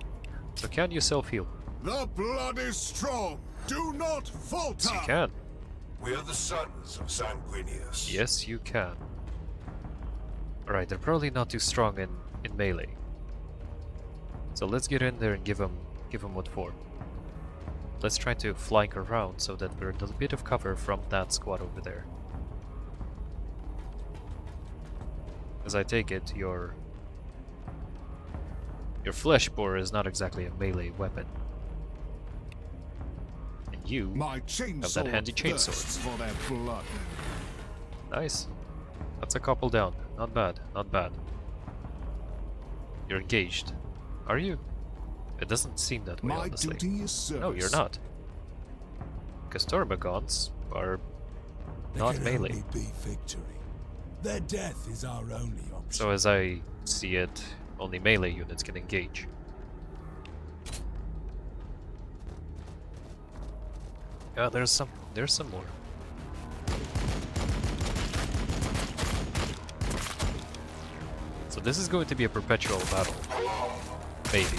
So can you self-heal? The blood is strong. Do not falter. Yes, you can. We are the sons of Sanguinius. Yes, you can. Alright, they're probably not too strong in melee. So let's get in there and give them what for. Let's try to flank around so that we're in a bit of cover from that squad over there. As I take it, your flesh borer is not exactly a melee weapon. And you My have chainsaw that handy thirsts chainsaw. for their blood. Nice. That's a couple down. Not bad, not bad. You're engaged. Are you? It doesn't seem that way, My honestly. duty is service. No, you're not. Because Tormagons are There not can melee. only be victory. Their death is our only option. So as I see it, only melee units can engage. Yeah, there's some more. So this is going to be a perpetual battle. Maybe.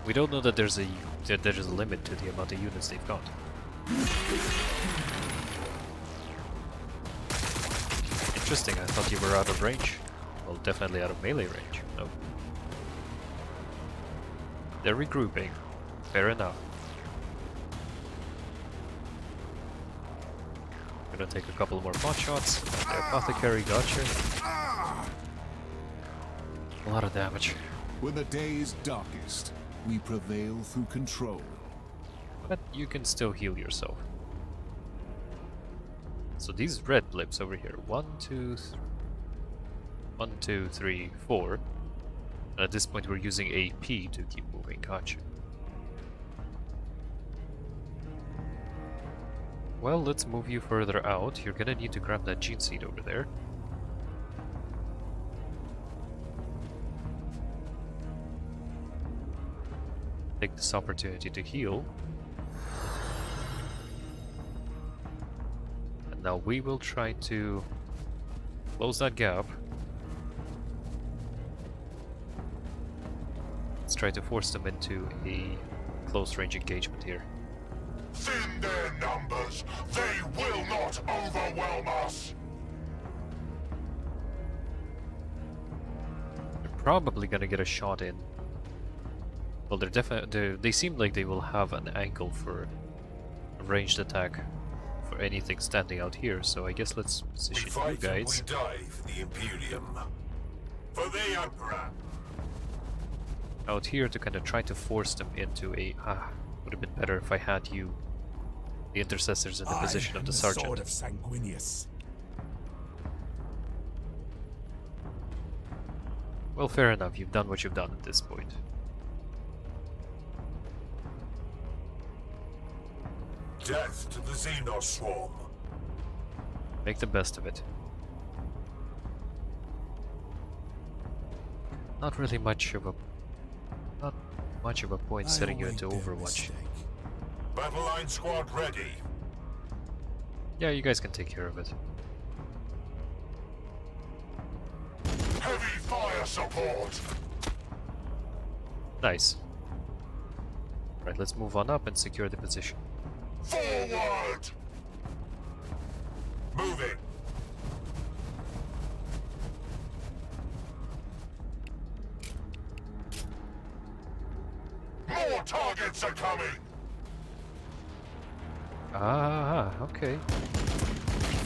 We don't know that there's a limit to the amount of units they've got. Interesting, I thought you were out of range. Well, definitely out of melee range. No. They're regrouping. Fair enough. Gonna take a couple more pot shots. The apothecary gotcha. A lot of damage. When the day is darkest, we prevail through control. But you can still heal yourself. So these red blips over here. 1, 2, 3, 4. And at this point we're using AP to keep moving. Gotcha. Well, let's move you further out. You're gonna need to grab that gene seed over there. Take this opportunity to heal. And now we will try to close that gap. Let's try to force them into a close range engagement here. Thin their numbers. They will not overwhelm us. They're probably gonna get a shot in. Well, they seem like they will have an angle for a ranged attack for anything standing out here, so I guess let's position you guys we die for the Imperium. For the Emperor. out here to kind of try to force them into a... would have been better if I had you, the intercessors, in the position of the sergeant. Sword of Sanguinius. Well, fair enough, you've done what you've done at this point. Death to the Xenos swarm. Make the best of it. Not really much of a... not much of a point setting you into Overwatch. Battle line squad ready. Yeah, you guys can take care of it. Heavy fire support. Nice. Right, let's move on up and secure the position. Forward. Moving. More targets are coming. Okay.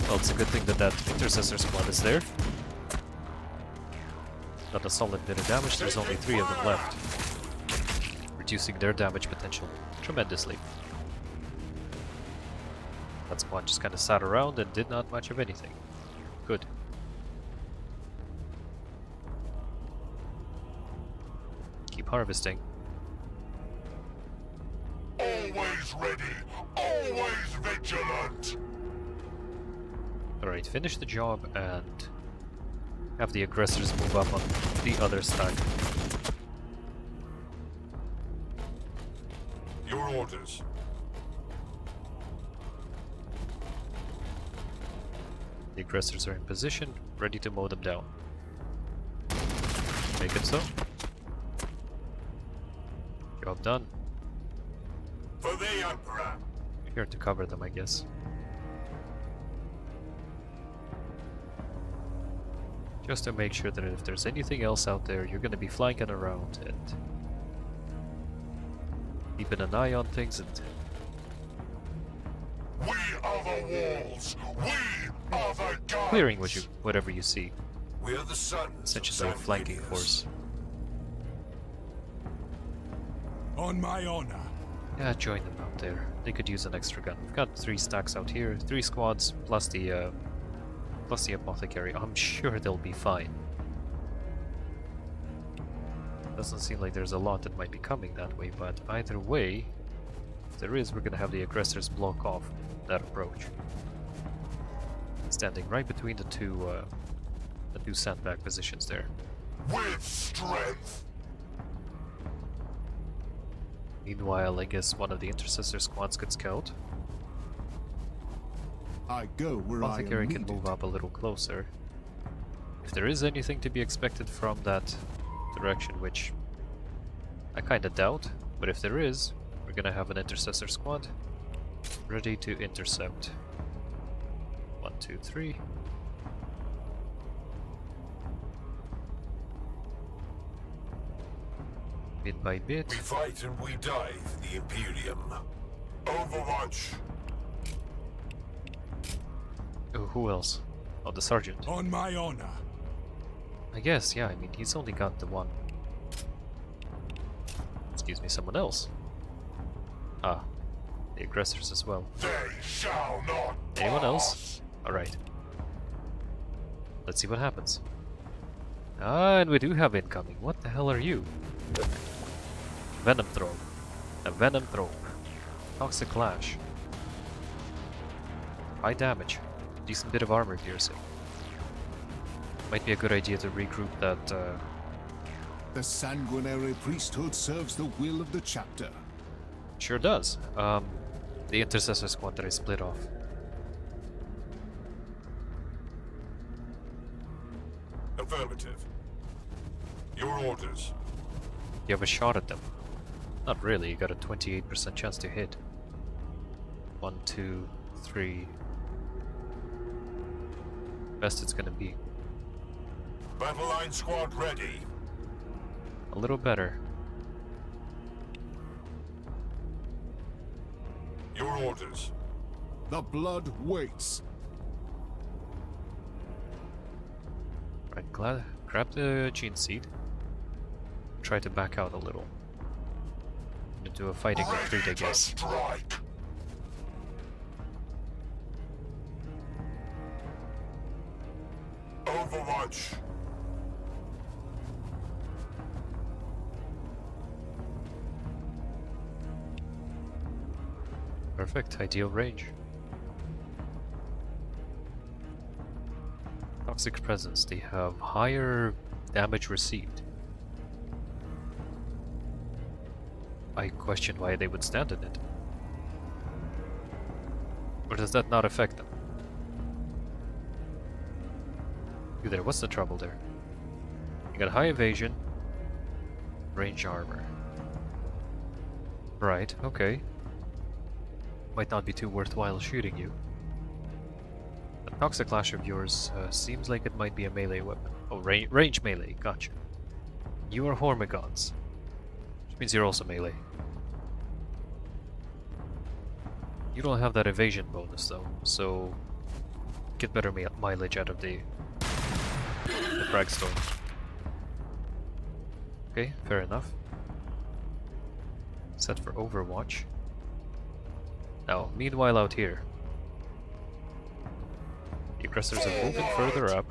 Well, it's a good thing that intercessor squad is there. Got a solid bit of damage, there's only 3 of them left. Reducing their damage potential tremendously. That squad just kind of sat around and did not much of anything. Good. Keep harvesting. Always ready. Always vigilant. Alright, finish the job and have the aggressors move up on the other stack. Your orders. The aggressors are in position, ready to mow them down. Make it so. Job done. For the Emperor! Here to cover them, I guess. Just to make sure that if there's anything else out there, you're gonna be flanking around and keeping an eye on things and We are the walls! We are the gods! clearing whatever you see. We are the sons of Essentially a flanking force. On my honor. Yeah, join them out there. They could use an extra gun. We've got 3 stacks out here, 3 squads plus the apothecary. I'm sure they'll be fine. Doesn't seem like there's a lot that might be coming that way, but either way, if there is, we're gonna have the aggressors block off that approach. Standing right between the two sandbag positions there. With strength! Meanwhile, I guess one of the intercessor squads could scout. I go where I am Apothecary can needed. move up a little closer. If there is anything to be expected from that direction, which I kinda doubt, but if there is, we're gonna have an intercessor squad ready to intercept. 1, 2, 3. Bit by bit. We fight and we die for the Imperium. Overwatch! Oh, who else? Oh, the sergeant. On my honor. I guess, yeah, I mean, he's only got the one. Excuse me, someone else. Ah, the aggressors as well. They shall not Anyone else? pass. Alright. Let's see what happens. Ah, and we do have incoming. What the hell are you? Venom Throw. A Venom Throw. Toxic Clash. High damage. Decent bit of armor piercing. Might be a good idea to regroup that, The sanguinary priesthood serves the will of the chapter. Sure does. The intercessor squad that I split off. Affirmative. Your orders. You have a shot at them. Not really, you got a 28% chance to hit. 1, 2, 3. Best it's gonna be. Battle line squad ready. A little better. Your orders. The blood waits. Right, grab the gene seed. Try to back out a little. Into a fighting retreat, I Ready to guess. strike. Overwatch. Perfect, ideal range. Toxic presence, they have higher damage received. I question why they would stand in it. Or does that not affect them? You there, what's the trouble there? You got high evasion, range armor. Right, okay. Might not be too worthwhile shooting you. The Toxic Clash of yours seems like it might be a melee weapon. Oh, range melee, gotcha. You are Hormigons, which means you're also melee. You don't have that evasion bonus though, so get better mileage out of the frag storm. Okay, fair enough. Set for Overwatch. Now, meanwhile out here, the aggressors are moving further up.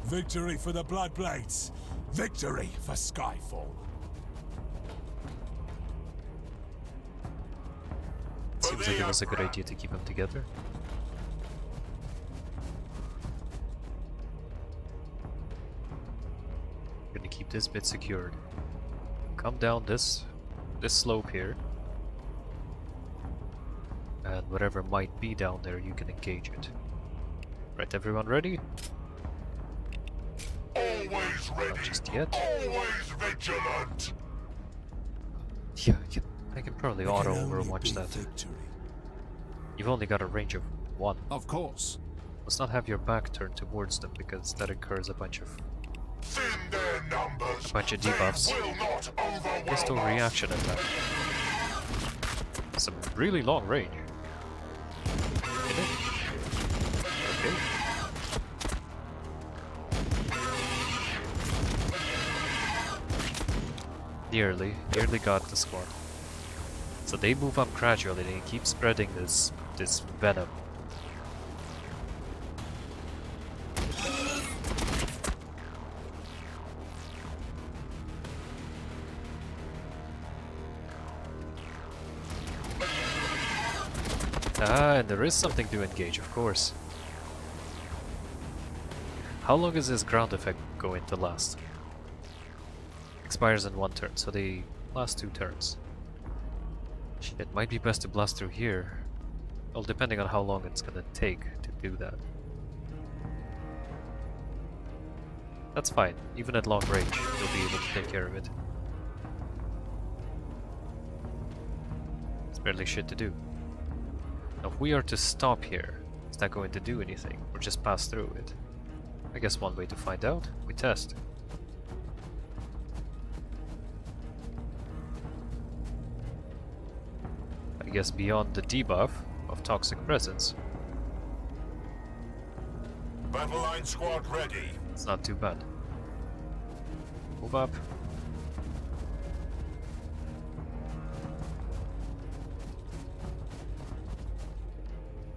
Victory for the Bloodblades. Victory for Skyfall. Seems like it was a good idea to keep them together. Gonna keep this bit secured. Come down this slope here. And whatever might be down there, you can engage it. Right, everyone ready? Always ready. Not just yet. Always vigilant. Yeah, I can probably There auto can only overwatch be that. victory. You've only got a range of 1. Of course. Let's not have your back turned towards them because that incurs a bunch of Thin their numbers. debuffs. They will not overwhelm Pistol us. reaction attack. Some really long range. Isn't it? Okay. Nearly got the squad. So they move up gradually, they keep spreading this venom. Ah, and there is something to engage, of course. How long is this ground effect going to last? Expires in 1 turn, so they last 2 turns. It might be best to blast through here. Well, depending on how long it's gonna take to do that. That's fine. Even at long range, you'll be able to take care of it. There's barely shit to do. Now, if we are to stop here, is that going to do anything? Or just pass through it? I guess one way to find out, we test. I guess beyond the debuff of Toxic Presence, Battle line squad ready. it's not too bad. Move up.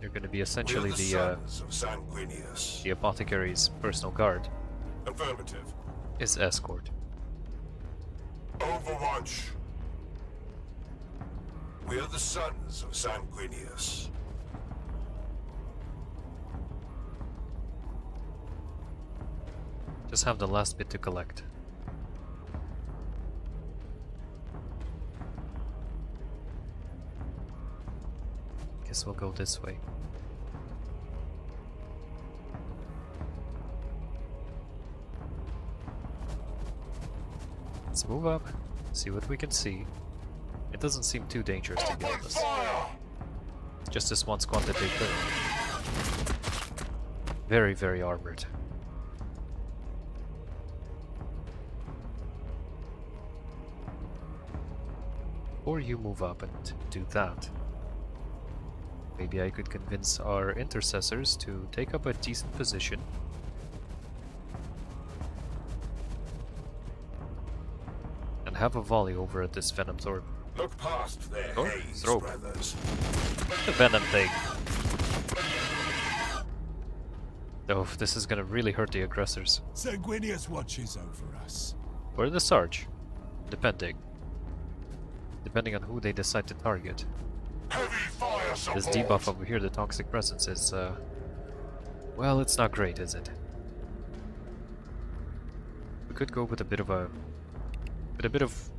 You're going to be essentially We're the sons of Sanguinius. the apothecary's personal guard. Affirmative. His escort. Overwatch. We are the sons of Sanguinius. Just have the last bit to collect. Guess we'll go this way. Let's move up, see what we can see. It doesn't seem too dangerous to be Open honest. fire! Just this one squad that they killed. Very, very armored. Or you move up and do that. Maybe I could convince our intercessors to take up a decent position. And have a volley over at this Venom Thorpe. Look past their Oh, haze, throw. brothers. The Venom thing. Oh, this is gonna really hurt the aggressors. Sanguinius watches over us. Or the Sarge. Depending. Depending on who they decide to target. Heavy fire support. This debuff over here, the Toxic Presence, is, well, it's not great, is it? We could go with a bit of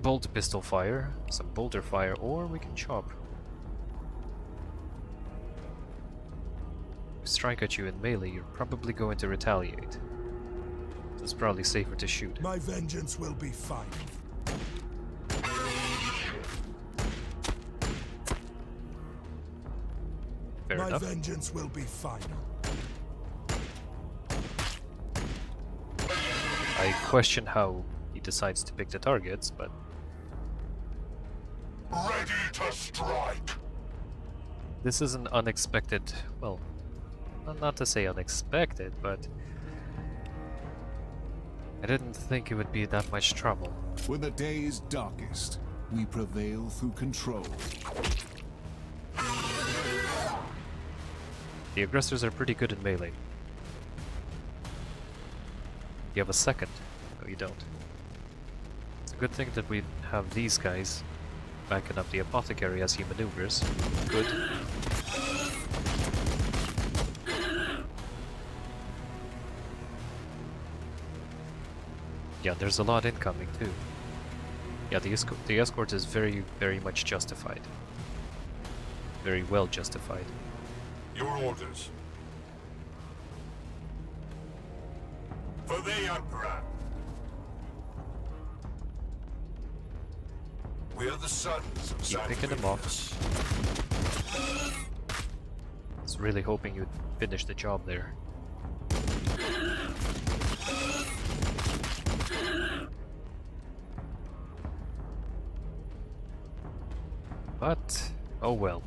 bolt pistol fire, some bolter fire, or we can chop. If we strike at you in melee, you're probably going to retaliate. So it's probably safer to shoot. My vengeance will be final. Fair My enough. vengeance will be final. I question how he decides to pick the targets, but Ready to strike. this is an unexpected, well, not to say unexpected, but I didn't think it would be that much trouble. When the day is darkest, we prevail through control. The aggressors are pretty good in melee. You have a second. No, you don't. It's a good thing that we have these guys backing up the apothecary as he maneuvers. Good. Yeah, there's a lot incoming too. Yeah, the escort is very, very much justified. Very well justified. Your orders. For the Emperor. We're the sons of Keep picking them off. I was really hoping you'd finish the job there. But, oh well.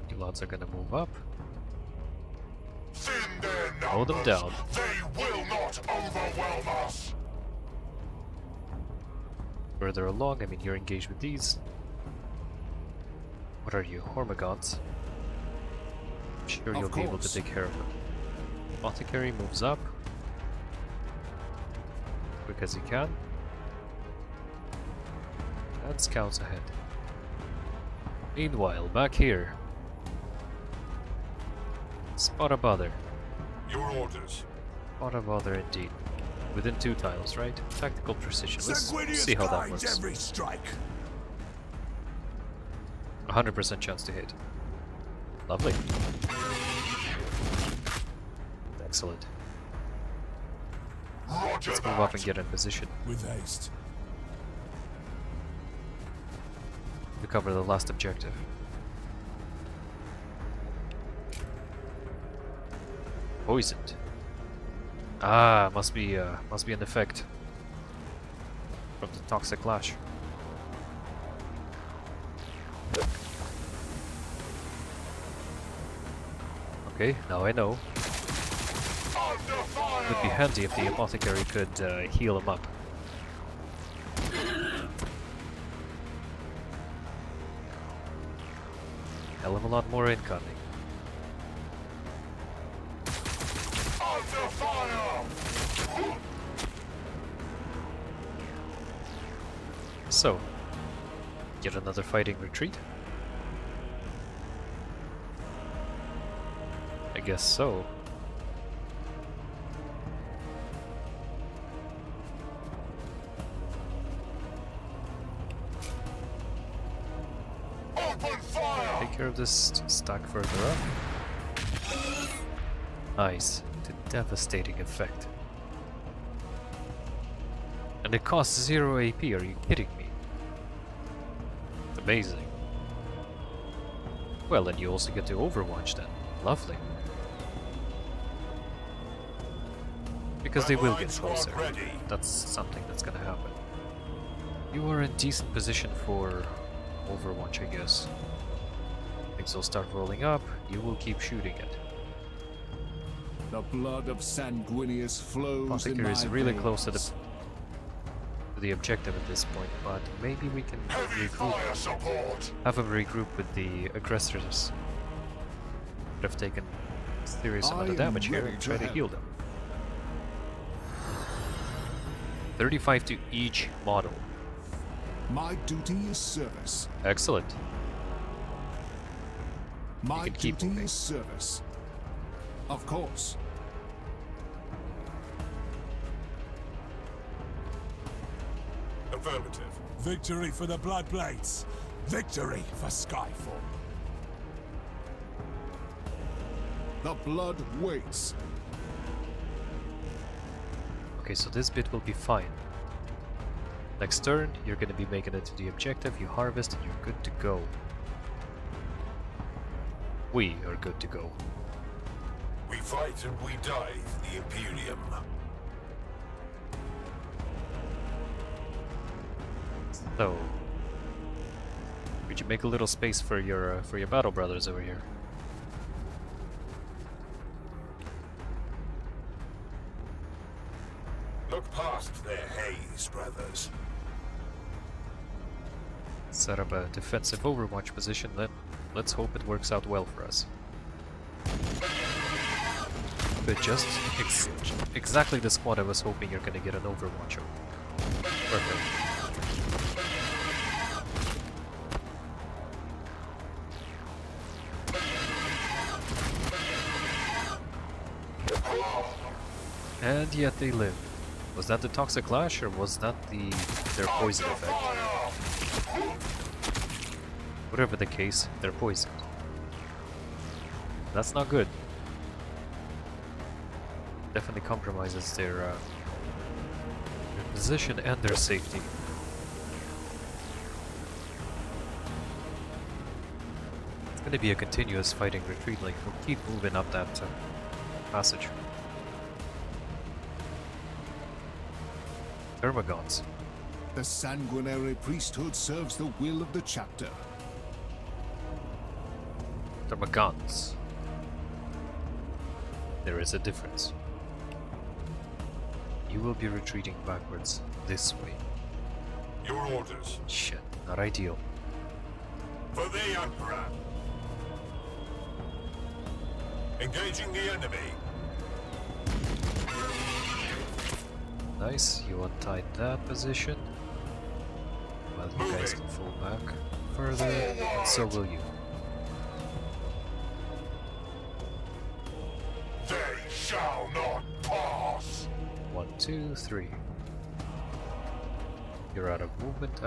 You lots are gonna move up. Thin their Hold them numbers. down. They will not overwhelm us. Further along, I mean, you're engaged with these. What are you, Hormagaunts? I'm sure Of you'll be able to course. take care of them. Apothecary moves up. Quick as he can. And scouts ahead. Meanwhile, back here. Spot a bother. Your orders. Spot a bother indeed. Within 2 tiles, right? Tactical precision. Let's see how that works. every strike. 100% chance to hit. Lovely. Excellent. Roger Let's move that. up and get in position With haste. to cover the last objective. Poisoned. Ah, must be an effect from the toxic lash. Okay, now I know. Under fire. Would be handy if the apothecary could heal him up. Hell of a lot more incoming. Under fire. So, yet another fighting retreat? I guess so. Open fire. Take care of this stack further up. Nice. To devastating effect. And it costs 0 AP, are you kidding me? Amazing. Well, and you also get to Overwatch then. Lovely. Because they will get closer. That's something that's gonna happen. You are in decent position for Overwatch, I guess. Things will start rolling up, you will keep shooting it. The blood of Sanguinius flows in Apothecary my is really veins. close to the objective at this point, but maybe we can Heavy regroup. fire support. Have him regroup with the aggressors. Would have taken a serious amount I of damage am here ready and to try to help. heal them. 35 to each model. My duty is service. Excellent. My can keep duty moving. is service. Of course. Affirmative. Victory for the Bloodblades. Victory for Skyfall. The blood waits. Okay, so this bit will be fine. Next turn, you're gonna be making it to the objective, you harvest and you're good to go. We are good to go. We fight and we die for the Imperium. So, could you make a little space for your battle brothers over here? Look past their haze, brothers. Set up a defensive Overwatch position, then let's hope it works out well for us. But just exactly the squad I was hoping you're gonna get an Overwatch of. Perfect. And yet they live. Was that the Toxic Lash or was that their poison effect? Whatever the case, they're poisoned. That's not good. Definitely compromises their position and their safety. gonna be a continuous fighting retreat, like we'll keep moving up that passage. Termagants. The sanguinary priesthood serves the will of the chapter. Termagants. There is a difference. You will be retreating backwards this way. Your orders. Shit, not ideal. For the Emperor. Engaging the enemy. Nice, you untied that position. Well, you guys can fall back further, and so will you. They shall not pass. 1, 2, 3. You're out of movement,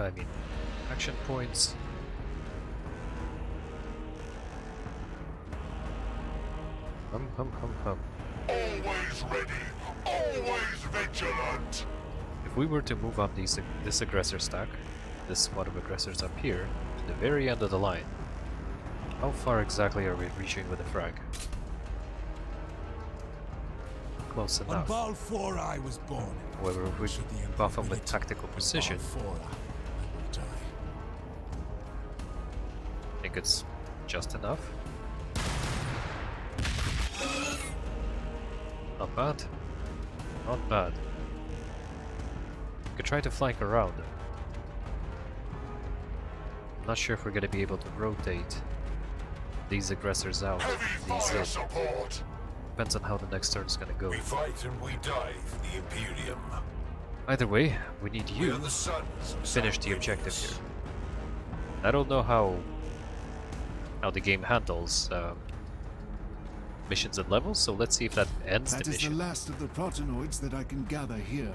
action points. Hum. Always ready. Always vigilant. If we were to move up this aggressor stack, this squad of aggressors up here, to the very end of the line, how far exactly are we reaching with the frag? Close When enough. Balfour I was born. However, if we Should the Emperor buff them will with it, tactical precision, Balfour I will die. I think it's just enough. Not bad. Not bad. We could try to flank around. I'm not sure if we're going to be able to rotate these aggressors out. Heavy These fire in. support. Depends on how the next turn is going to go. We fight and we die for the Imperium. Either way, we need We you are the sons of to finish the Sanguinius. objective here. I don't know how the game handles missions and levels, so let's see if that ends That the is the mission. last of the protenoids that I can gather here.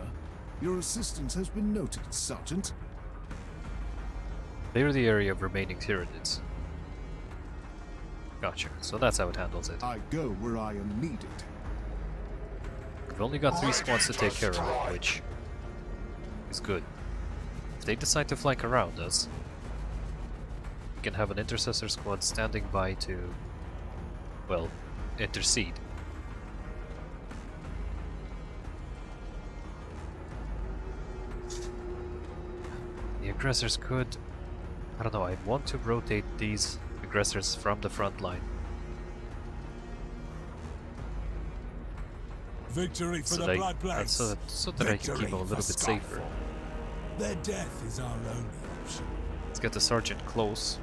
Your assistance has been noted, Sergeant. Clear the area of remaining Tyranids. Gotcha. So that's how it handles it. I go where I am needed. We've only got 3 squads to take care of, which is good. If they decide to flank around us, we can have an intercessor squad standing by to, well, intercede. The aggressors could... I don't know, I want to rotate these aggressors from the front line. Victory for So the that, Blood Blades. so that I can keep them a little bit safer. Their death is our only option. Let's get the sergeant close.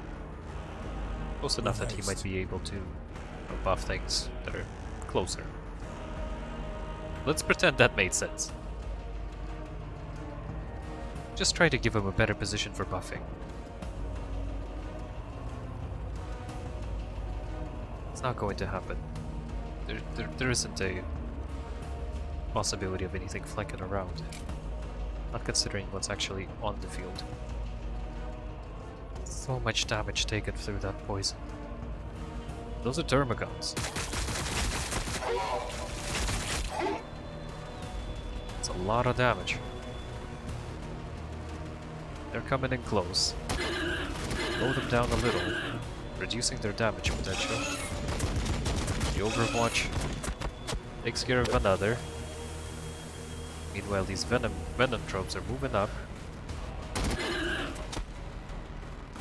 Close enough that he might be able to buff things that are closer. Let's pretend that made sense. Just try to give him a better position for buffing. It's not going to happen. There isn't a possibility of anything flanking around. Not considering what's actually on the field. So much damage taken through that poison. Those are Termagants. It's a lot of damage. They're coming in close. Slow them down a little, reducing their damage potential. The Overwatch takes care of another. Meanwhile, these venom tropes are moving up.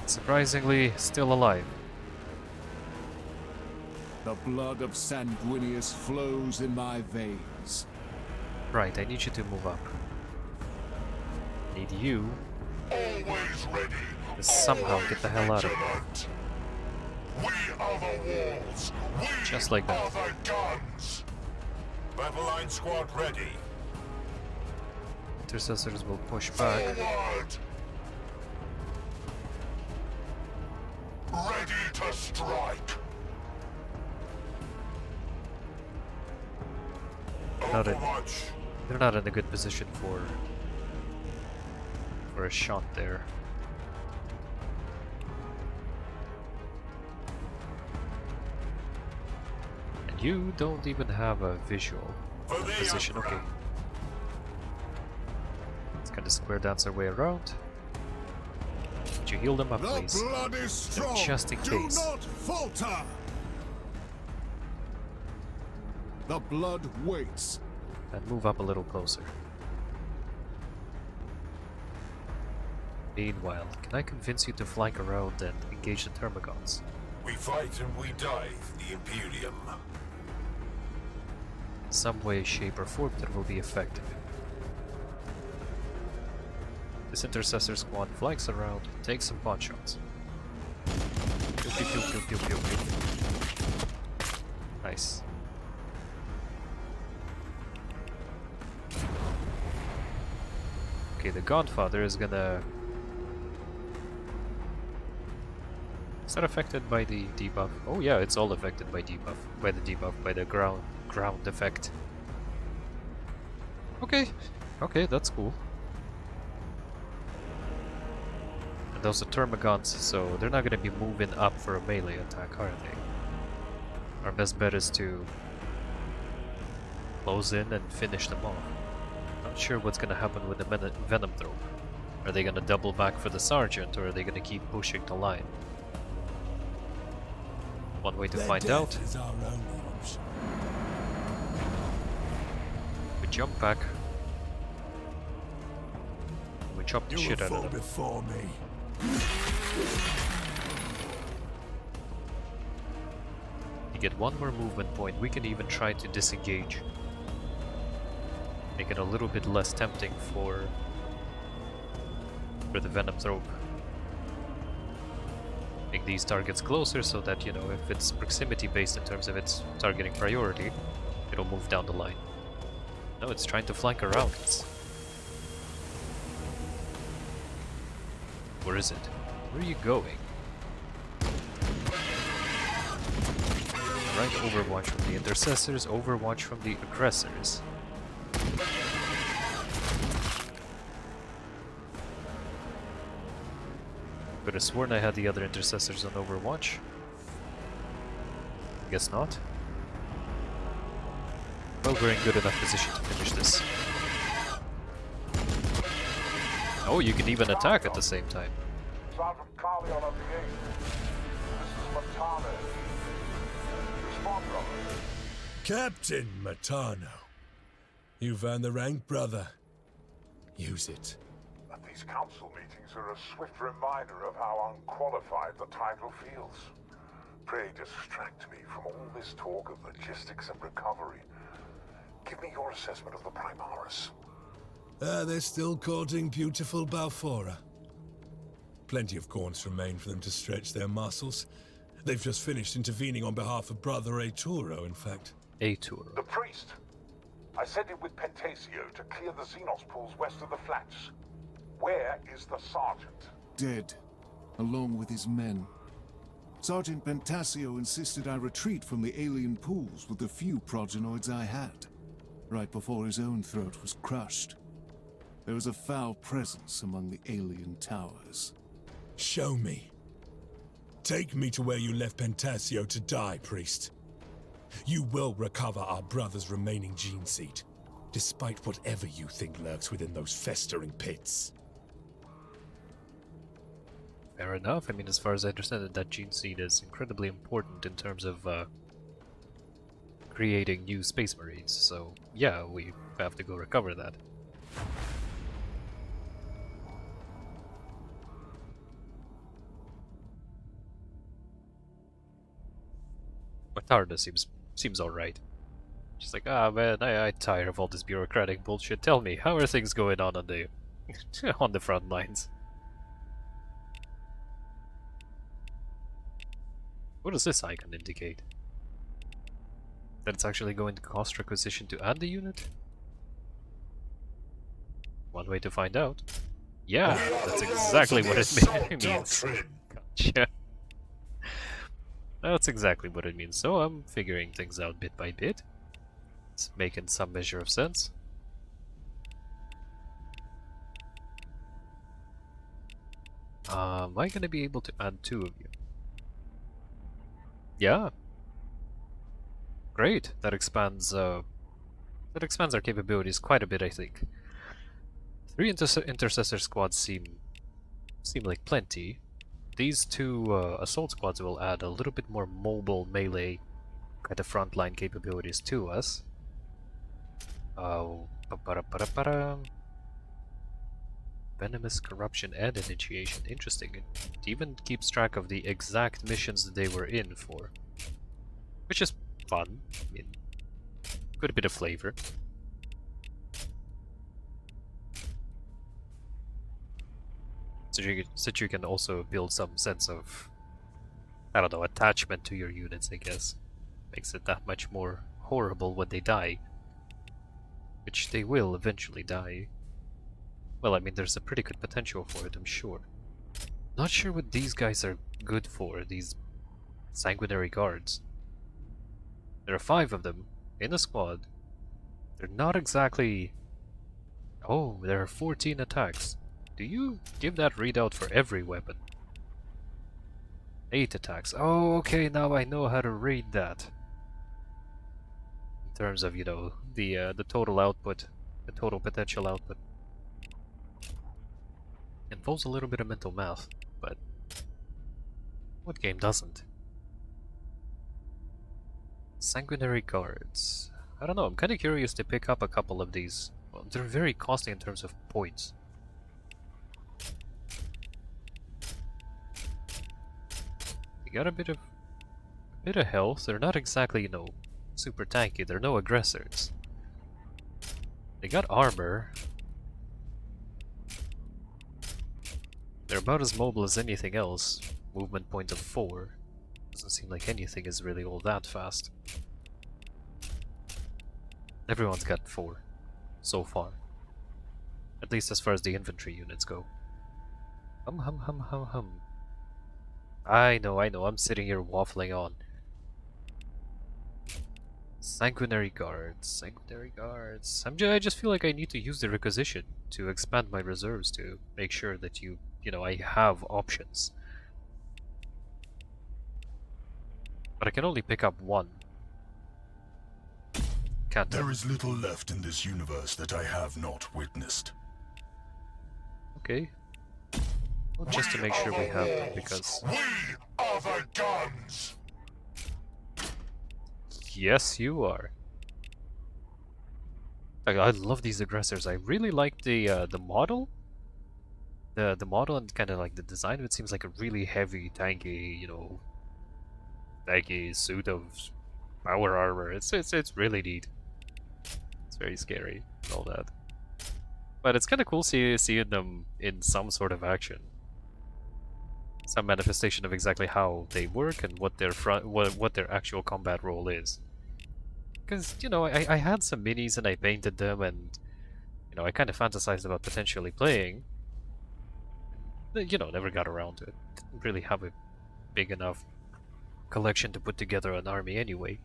Surprisingly, still alive. The blood of Sanguinius flows in my veins. Right, I need you to move up. Need you Always ready. to somehow get the hell out of here. Vigilant. We are the walls. We Just like that. are the guns. Battle line squad ready. Intercessors will push back. Forward. Ready to strike. Not in- Overwatch. They're not in a good position for a shot there. And you don't even have a visual For the position. Okay. Emperor. Let's kind of square dance our way around. Could you heal them up, The please? blood is strong. Just in Do case. not falter. The blood waits. And move up a little closer. Meanwhile, can I convince you to flank around and engage the Termagants? We fight and we die for the Imperium. In some way, shape, or form that will be effective. This Intercessor squad flanks around, takes some pot shots. Pew, pew, pew, pew, pew, pew, pew. Nice. Okay, the Godfather is gonna... Is that affected by the debuff? Oh yeah, it's all affected by debuff. By the debuff, by the ground effect. Okay, okay, that's cool. And those are Termagants, so they're not gonna be moving up for a melee attack, are they? Our best bet is to close in and finish them off. Not sure what's gonna happen with the Venom Thrope. Are they gonna double back for the Sergeant, or are they gonna keep pushing the line? One way to find out. Is our only option. We jump back. We chop the You shit will out of fall them. before me. You get one more movement point. We can even try to disengage. Make it a little bit less tempting for the Venom Thrope. Make these targets closer so that, you know, if it's proximity based in terms of its targeting priority, it'll move down the line. No, it's trying to flank around us. Where is it? Where are you going? Right, Overwatch from the Intercessors, Overwatch from the Aggressors. Could have sworn I had the other Intercessors on Overwatch. Guess not. Well, we're in good enough position to finish this. Oh, you can even attack at the same time. Sergeant Carleon of the 8th. This is Matano. Respond, brother. Captain Matano. You've earned the rank, brother. Use it. But these council meetings are a swift reminder of how unqualified the title feels. Pray distract me from all this talk of logistics and recovery. Give me your assessment of the Primaris. They're still courting beautiful Balfora. Plenty of corns remain for them to stretch their muscles. They've just finished intervening on behalf of Brother Arturo, in fact. Arturo. The priest. I sent him with Pentasio to clear the Xenos pools west of the flats. Where is the sergeant? Dead, along with his men. Sergeant Pentasio insisted I retreat from the alien pools with the few progenoids I had, right before his own throat was crushed. There was a foul presence among the alien towers. Show me. Take me to where you left Pentasio to die, priest. You will recover our brother's remaining gene seed, despite whatever you think lurks within those festering pits. Fair enough. I mean, as far as I understand it, that gene seed is incredibly important in terms of creating new Space Marines. So, yeah, we have to go recover that. Matarda seems alright. She's like, ah man, I'm tired of all this bureaucratic bullshit. Tell me, how are things going on the on the front lines? What does this icon indicate? That it's actually going to cost requisition to add the unit? One way to find out. Yeah, that's exactly what it means. Gotcha. That's exactly what it means. So I'm figuring things out bit by bit. It's making some measure of sense. Am I gonna be able to add 2 of you? Yeah. Great. That expands our capabilities quite a bit, I think. 3 intercessor squads seem seem like plenty. These two assault squads will add a little bit more mobile melee kind of frontline capabilities to us. Pa-para-para-para. Venomous corruption and initiation. Interesting. It even keeps track of the exact missions that they were in for. Which is fun. I mean, good bit of flavor. So you can also build some sense of, I don't know, attachment to your units, I guess. Makes it that much more horrible when they die. Which they will eventually die. Well, I mean, there's a pretty good potential for it, I'm sure. Not sure what these guys are good for, these sanguinary guards. There are 5 of them in a squad. They're not exactly... Oh, there are 14 attacks. Do you give that readout for every weapon? 8 attacks. Oh, okay, now I know how to read that. In terms of, you know, the total output, the total potential output. Involves a little bit of mental math, but what game doesn't? Sanguinary guards. I don't know, I'm kind of curious to pick up a couple of these. Well, they're very costly in terms of points. They got a bit of health. They're not exactly, you know, super tanky. They're no aggressors. They got armor. They're about as mobile as anything else. Movement point of 4. Doesn't seem like anything is really all that fast. Everyone's got 4 so far. At least as far as the infantry units go. Hum. I know, I'm sitting here waffling on. Sanguinary guards. I just feel like I need to use the requisition to expand my reserves to make sure that you know, I have options. But I can only pick up 1. Can't I? There is little left in this universe that I have not witnessed. Okay. Well, just to make sure we have them, because... We are the guns! Yes, you are. I love these aggressors. I really like the model. The model and kind of like the design of it seems like a really heavy, tanky, you know, baggy suit of power armor. It's really neat. It's very scary and all that. But it's kind of cool seeing them in some sort of action. Some manifestation of exactly how they work and what their actual combat role is. Because, you know, I had some minis and I painted them and, you know, I kind of fantasized about potentially playing. You know, never got around to it. Didn't really have a big enough collection to put together an army anyway.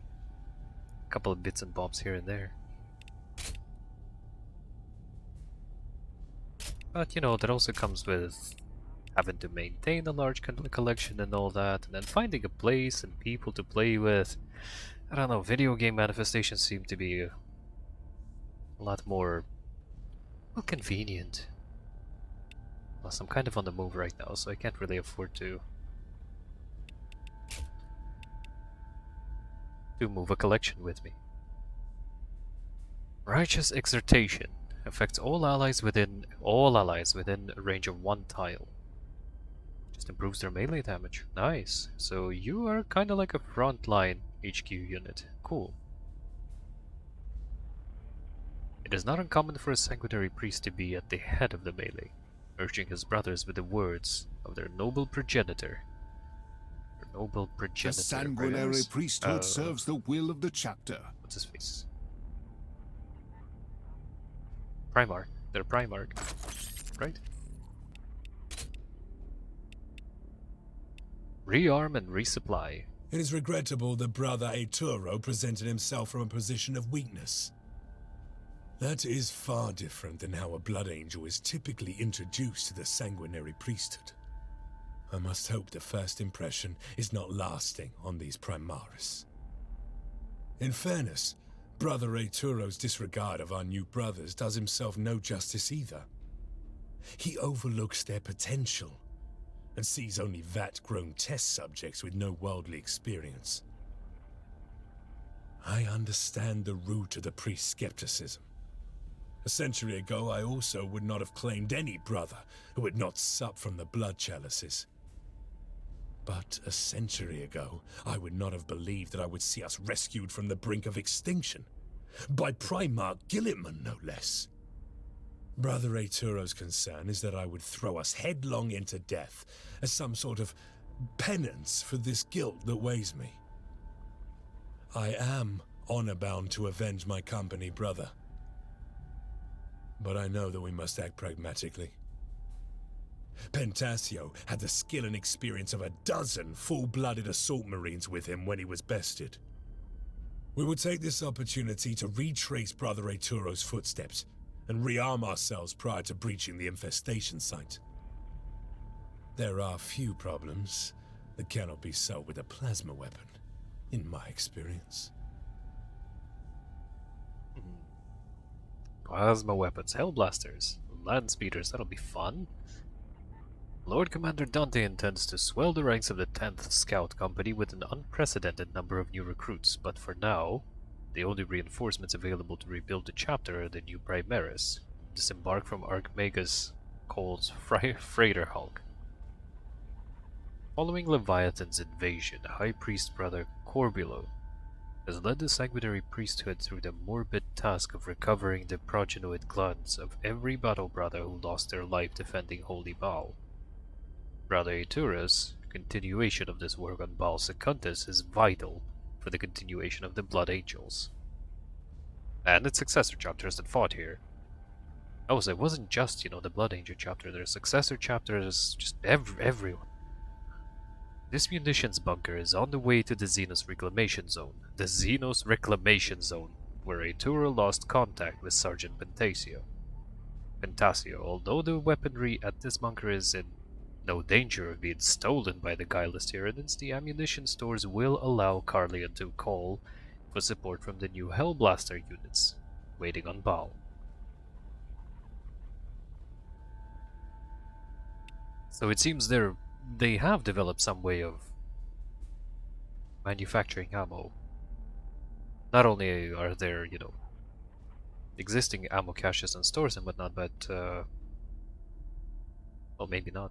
A couple of bits and bobs here and there. But, you know, that also comes with having to maintain a large collection and all that, and then finding a place and people to play with. I don't know, video game manifestations seem to be a lot more, well, convenient. Plus, I'm kind of on the move right now, so I can't really afford to move a collection with me. Righteous Exhortation affects all allies within a range of 1 tile. Just improves their melee damage. Nice. So you are kind of like a frontline HQ unit. Cool. It is not uncommon for a sanguinary priest to be at the head of the melee, urging his brothers with the words of their noble progenitor. The sanguinary priesthood serves the will of the chapter. What's his face? Primarch. They're Primarch, right? Rearm and resupply. It is regrettable that Brother Eituro presented himself from a position of weakness. That is far different than how a Blood Angel is typically introduced to the sanguinary priesthood. I must hope the first impression is not lasting on these Primaris. In fairness, Brother Eituro's disregard of our new brothers does himself no justice either. He overlooks their potential and sees only vat-grown test subjects with no worldly experience. I understand the root of the priest's skepticism. A century ago, I also would not have claimed any brother who had not supped from the blood chalices. But a century ago, I would not have believed that I would see us rescued from the brink of extinction. By Primarch Gilliman, no less. Brother Arturo's concern is that I would throw us headlong into death as some sort of penance for this guilt that weighs me. I am honor-bound to avenge my company brother. But I know that we must act pragmatically. Pentasio had the skill and experience of a dozen full-blooded assault marines with him when he was bested. We will take this opportunity to retrace Brother Arturo's footsteps and rearm ourselves prior to breaching the infestation site. There are few problems that cannot be solved with a plasma weapon, in my experience. Plasma weapons, Hellblasters, land speeders, that'll be fun. Lord Commander Dante intends to swell the ranks of the 10th Scout Company with an unprecedented number of new recruits, but for now, the only reinforcements available to rebuild the chapter are the new Primaris, disembarked from Archmagus Cole's freighter hulk. Following Leviathan's invasion, High Priest Brother Corbulo has led the sanguinary priesthood through the morbid task of recovering the progenoid glands of every battle brother who lost their life defending Holy Baal. Brother Arturo's continuation of this work on Baal Secundus is vital for the continuation of the Blood Angels and its successor chapters that fought here. Oh, so it wasn't just, the Blood Angel chapter, there's successor chapters, just everyone. This munitions bunker is on the way to the Xenos Reclamation Zone. The Xenos Reclamation Zone, where Arturo lost contact with Sergeant Pentasio, although the weaponry at this bunker is in no danger of being stolen by the guileless Tyranids, the ammunition stores will allow Carlion to call for support from the new Hellblaster units, waiting on Baal. So it seems they have developed some way of manufacturing ammo. Not only are there, existing ammo caches and stores and whatnot, but, well, maybe not.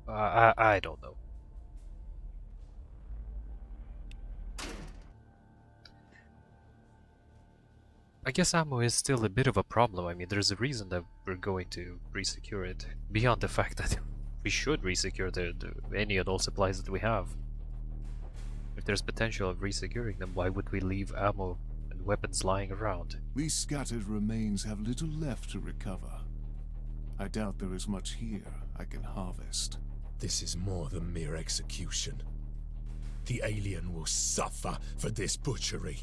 I don't know. I guess ammo is still a bit of a problem. I mean, there's a reason that we're going to resecure it, beyond the fact that we should resecure any and all supplies that we have. If there's potential of resecuring them, why would we leave ammo and weapons lying around? These scattered remains have little left to recover. I doubt there is much here I can harvest. This is more than mere execution. The alien will suffer for this butchery.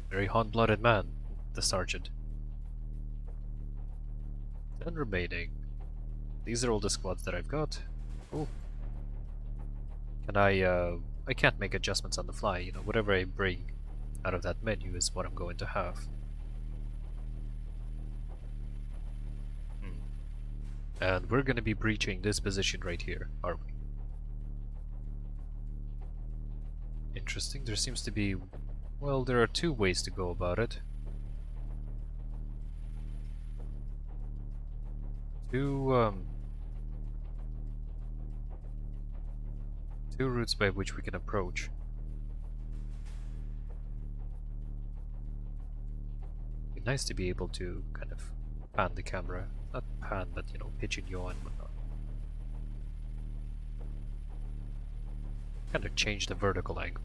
Very hot-blooded man, the sergeant. 10 remaining. These are all the squads that I've got. Cool. Can I can't make adjustments on the fly, whatever I bring out of that menu is what I'm going to have. And we're going to be breaching this position right here, are we? Interesting. There seems to be... Well, there are two ways to go about it. Two routes by which we can approach. It'd be nice to be able to kind of pan the camera. Not pan, but pitch and yaw and whatnot. Kind of change the vertical angle.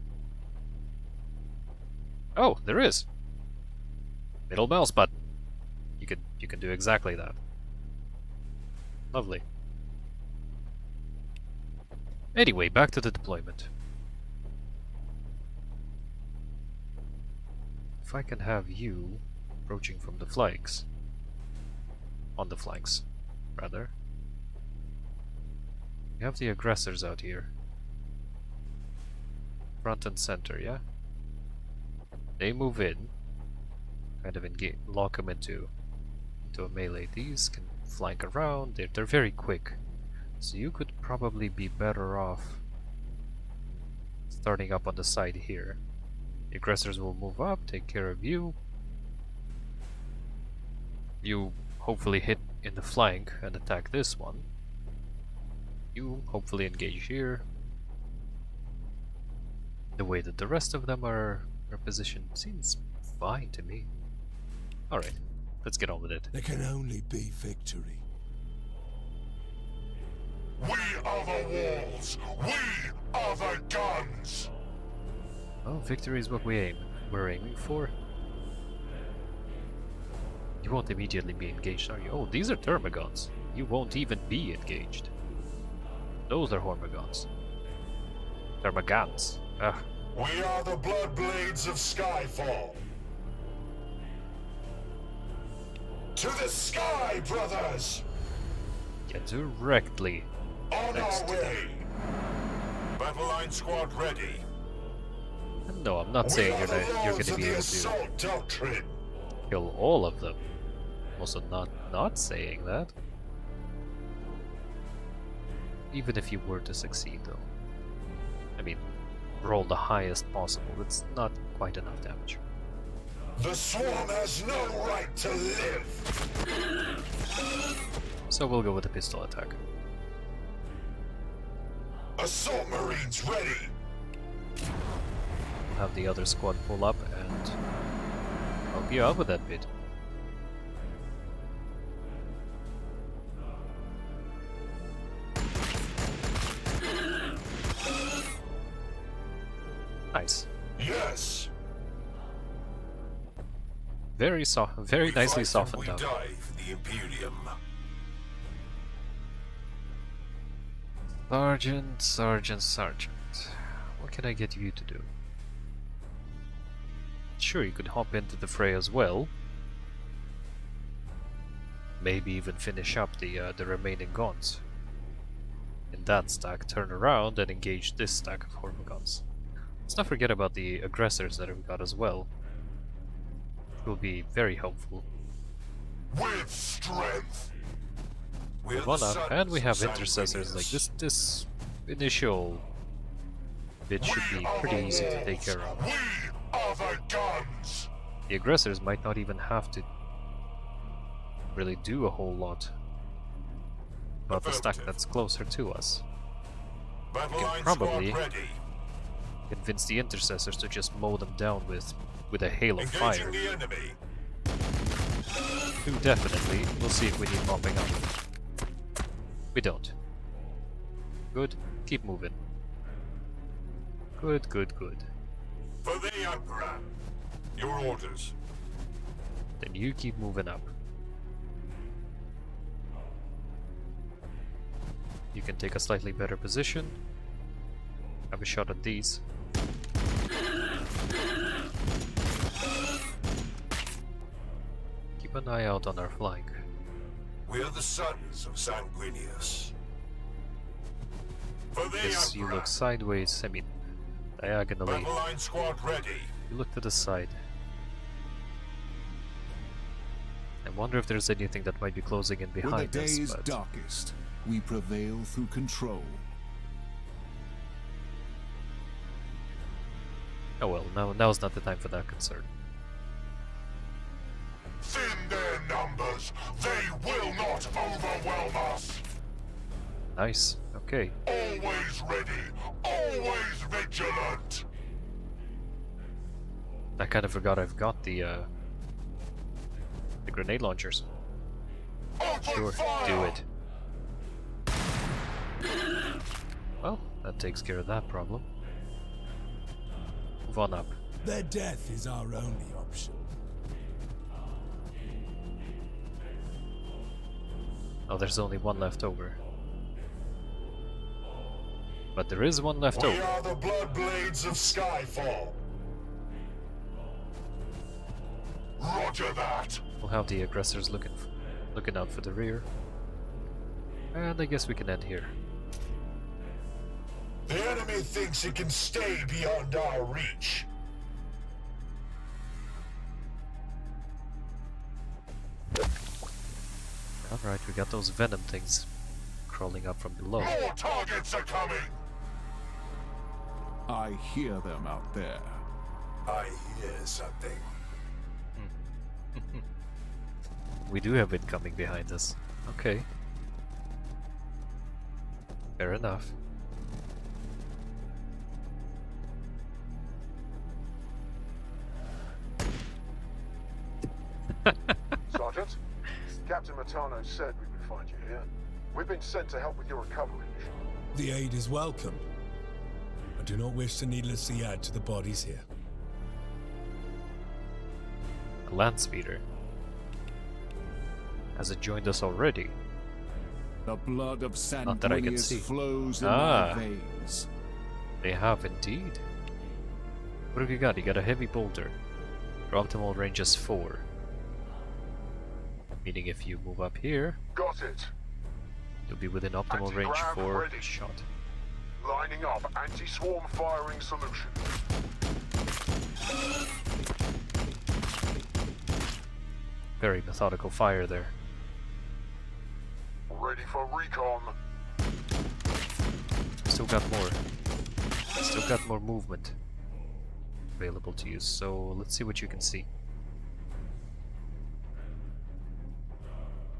Oh, there is! Middle mouse button. You can do exactly that. Lovely. Anyway, back to the deployment. If I can have you approaching from the flanks. On the flanks, rather. We have the aggressors out here. Front and center, yeah? They move in, kind of engage, lock them into a melee. These can flank around. They're very quick. So you could probably be better off starting up on the side here. The aggressors will move up, take care of you. You hopefully hit in the flank and attack this one. You hopefully engage here. The way that the rest of them are positioned seems fine to me. Alright, let's get on with it. There can only be victory. We are the walls! We are the guns! Well, victory is what we're aiming for. You won't immediately be engaged, are you? Oh, these are Thermagons. You won't even be engaged. Those are Hormagons. Thermagants. Ugh. We are the Bloodblades of Skyfall. To the sky, brothers! Get directly On next our to way! Battle line squad ready. them. No, I'm not saying you're gonna be able to Doctrine. kill all of them. Also not saying that. Even if you were to succeed though. I mean, roll the highest possible. It's not quite enough damage. The swarm has no right to live. So we'll go with the pistol attack. Assault Marines ready. We'll have the other squad pull up and help you out with that bit. Nice. Yes. Very nicely softened We up. die for the Imperium. Sergeant. What can I get you to do? Sure, you could hop into the fray as well. Maybe even finish up the remaining guns. In that stack, turn around and engage this stack of Hormagons. Let's not forget about the aggressors that we've got as well. It will be very helpful. With strength. Move on up, and we have intercessors like this. This initial bit should be pretty easy to take care of. We are the guns. The aggressors might not even have to really do a whole lot about the stack that's closer to us. Battle can line probably squad ready. Convince the intercessors to just mow them down with a hail of fire. Engaging the enemy. Two definitely. We'll see if we need mopping up. We don't. Good. Keep moving. Good. For the Emperor. Your orders. Then you keep moving up. You can take a slightly better position. Have a shot at these. Keep an eye out on our flank. We are the sons of Sanguinius. For the Yes, you Emperor. look sideways, I mean, diagonally. Battle line squad ready. You look to the side. I wonder if there's anything that might be closing in When the behind day us, is but darkest, we prevail through control. oh well, now's not the time for that concern. Thin their numbers. They will not overwhelm us. Nice. Okay. Always ready. Always vigilant. I kind of forgot I've got the grenade launchers. Open Sure, fire. do it. Well, that takes care of that problem. Move on up. Their death is our only option. Oh, there's only one left over. But there is one left We over. are the Bloodblades of Skyfall. Roger that. We'll have the aggressors looking out for the rear. And I guess we can end here. The enemy thinks it can stay beyond our reach. Alright, we got those venom things crawling up from below. More targets are coming! I hear them out there. I hear something. We do have incoming behind us. Okay. Fair enough. Sergeant, Captain Matano said we would find you here. We've been sent to help with your recovery mission. The aid is welcome. I do not wish to needlessly add to the bodies here. A land speeder. Has it joined us already? The blood of Not that I can Sanguinius see. flows in Ah. my veins. They have indeed. What have you got? You got a heavy boulder. Your optimal range is 4. Meaning if you move up here, Got it. you'll be within optimal range Anti-grav for ready. shot. Lining up anti-swarm firing solution. Very methodical fire there. Ready for recon. Still got more. Still got more movement available to you, so let's see what you can see.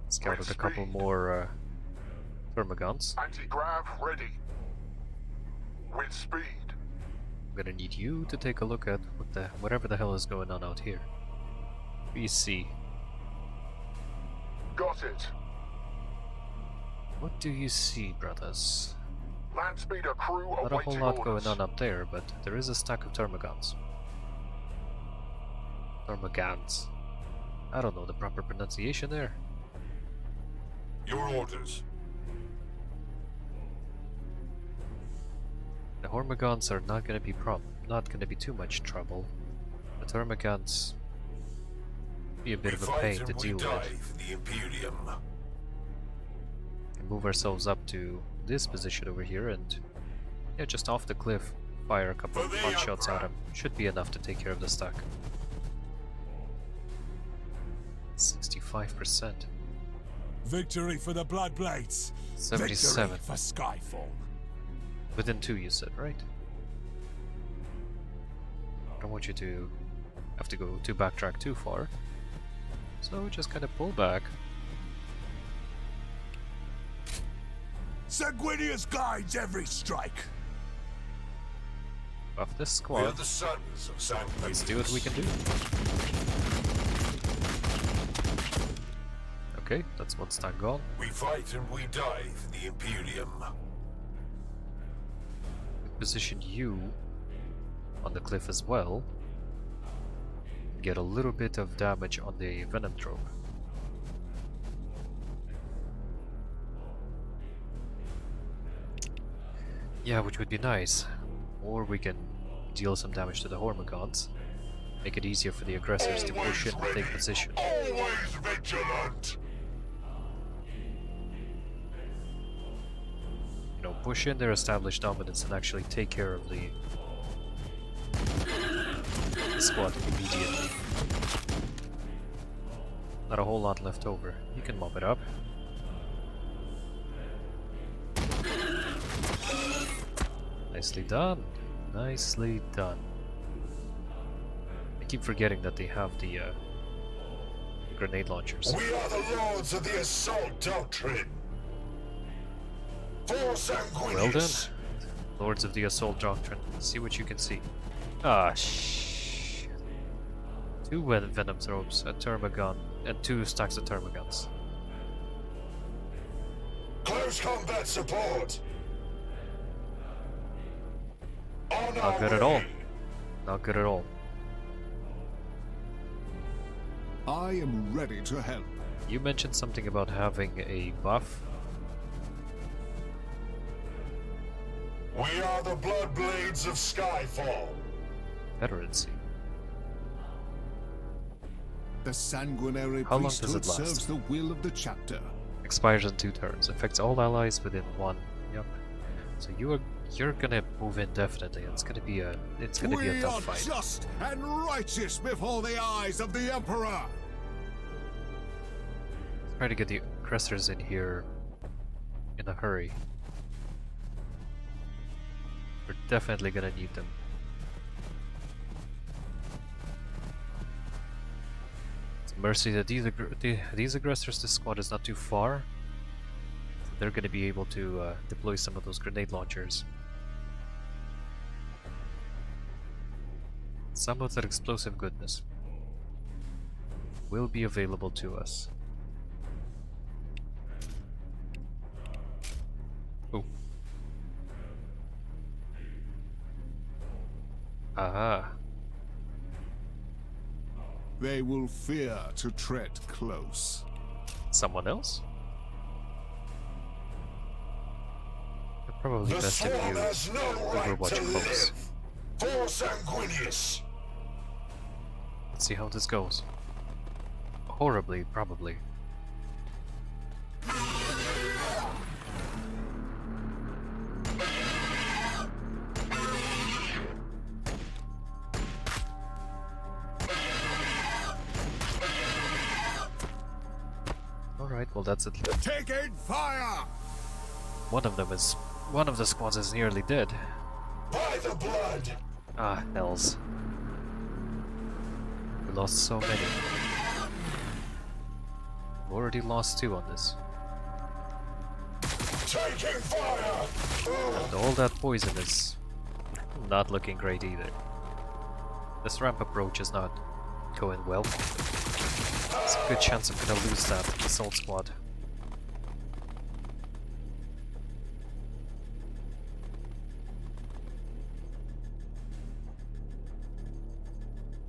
Scouted a couple more thermoguns. Anti-grav ready. With speed. I'm gonna need you to take a look at whatever the hell is going on out here. BC. Got it. What do you see, brothers? Land speeder crew Not a whole awaiting lot orders. going on up there, but there is a stack of thermoguns. Thermogans. I don't know the proper pronunciation there. Your orders. The Hormigons are not gonna be too much trouble. The Thermogans be a bit of a pain to deal with. The Imperium. And move ourselves up to this position over here and yeah, just off the cliff, fire a couple of pot shots at him. Should be enough to take care of the stack. 65%. Victory for the Bloodblades. 77. Victory for Skyfall. Within 2 you said, right? I don't want you to have to go to backtrack too far. So just kind of pull back. Sanguinius guides every strike. Buff this We are squad. the sons of Sanguinius. Let's do what we can do. Okay, that's one stack gone. We fight and we die for the Imperium. Position you on the cliff as well. Get a little bit of damage on the venom trope. Yeah, which would be nice. Or we can deal some damage to the Hormigons. Make it easier for the aggressors to push in and take position. Always vigilant. You know, push in their established dominance and actually take care of the squad immediately. Not a whole lot left over. You can mop it up. Nicely done. Nicely done. I keep forgetting that they have the grenade launchers. We are the lords of the assault doctrine. For Sanguinius. Well done. Lords of the Assault Doctrine. See what you can see. Ah, shh. 2 venom throbes, a thermogun, and 2 stacks of thermoguns. Close combat support. On Not our good at all. way. Not good at all. I am ready to help. You mentioned something about having a buff. We are the Bloodblades of Skyfall. Veterancy. The sanguinary How long does priesthood it last? serves the will of the chapter. Expires in 2 turns. Affects all allies within 1. Yep. So you're gonna move in definitely. It's gonna be a We tough are fight. just and righteous before the eyes of the Emperor. Try to get the aggressors in here in a hurry. We're definitely gonna need them. It's a mercy that these aggressors, this squad is not too far. So they're gonna be able to deploy some of those grenade launchers. Some of that explosive goodness will be available to us. Oh. Aha. They will fear to tread close. Someone else? They're probably best if you overwatch close. For Sanguinius! Let's see how this goes. Horribly, probably. Alright, well that's it. Taking fire! One of the squads is nearly dead. By the blood! Ah, hells. We lost so many. We've already lost 2 on this. Taking fire! And all that poison is not looking great either. This ramp approach is not going well. There's a good chance I'm gonna lose that assault squad.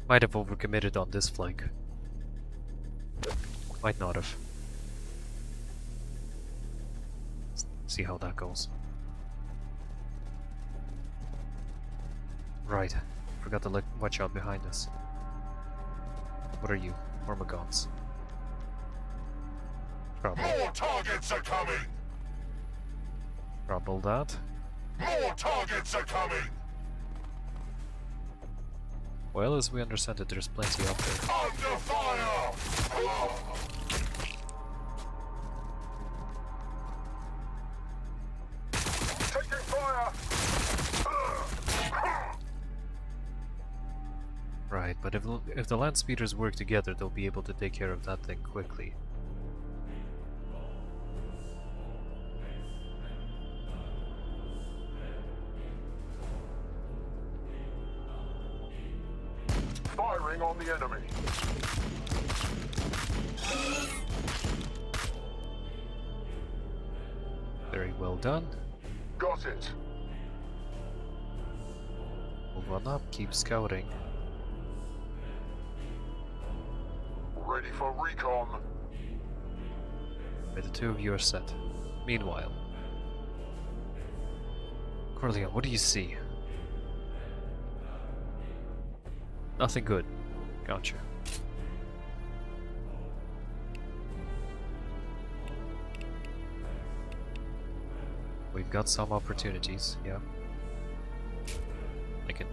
Might have overcommitted on this flank. Might not have. Let's see how that goes. Right. Forgot to watch out behind us. What are you? Ormagons. Trouble. More targets are coming! Trouble that. More targets are coming! Well, as we understand it, there's plenty up there. Under fire! Taking fire! Right, but if the land speeders work together, they'll be able to take care of that thing quickly. Firing on the enemy. Very well done. Got it. Move on up, keep scouting. Ready for recon. Right, the 2 of you are set. Meanwhile, Corleone, what do you see? Nothing good. Gotcha. We've got some opportunities, yeah. I can,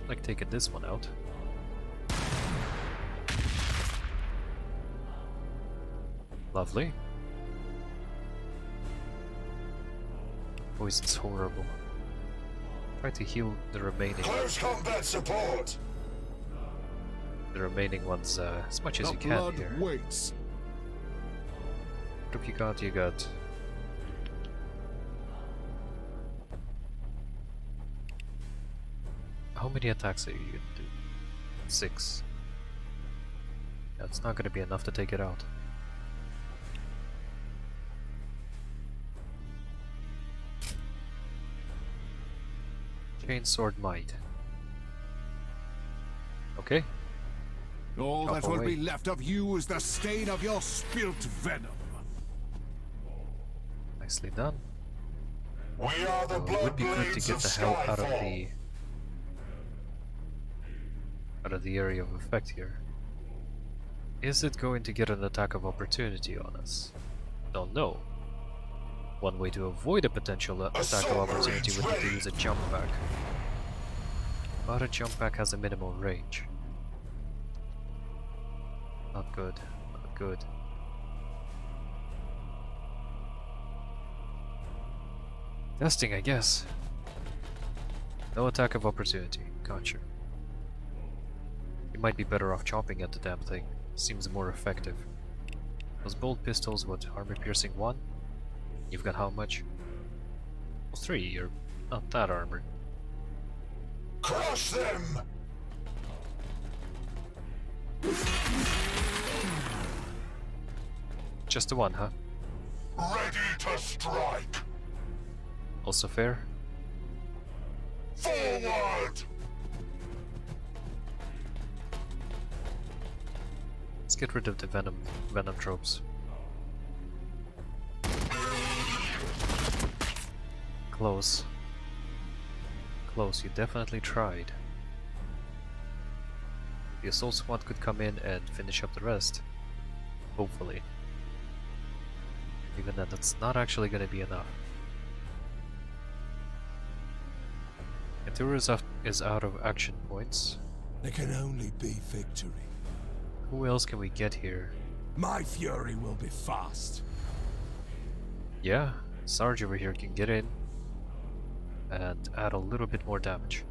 like, taking this one out. Lovely. Poison's horrible. Try to heal the remaining. Close combat support! The remaining ones as much as The you can blood here. waits. What have you got? You got... How many attacks are you gonna do? 6. That's not gonna be enough to take it out. Chainsword Might. Okay. All Chop that will away. be left of you is the stain of your spilt venom. Nicely done. We are the It would be good to Bloodblades get of the hell out of Skyfall. the area of effect here. Is it going to get an attack of opportunity on us? Don't know. One way to avoid a potential attack of opportunity would be to use a jump pack. But a jump pack has a minimal range. Not good. Not good. Testing, I guess. No attack of opportunity. Gotcha. You might be better off chomping at the damn thing. Seems more effective. Those bolt pistols, what, armor piercing 1? You've got how much? Well, 3, you're not that armored. Crush them! Just the 1, huh? Ready to strike! Also fair? Forward! Let's get rid of the venom tropes. Close. Close, you definitely tried. The assault squad could come in and finish up the rest. Hopefully. Even then, that's not actually gonna be enough. Entura is out of action points. There can only be victory. Who else can we get here? My fury will be fast. Yeah, Sarge over here can get in and add a little bit more damage.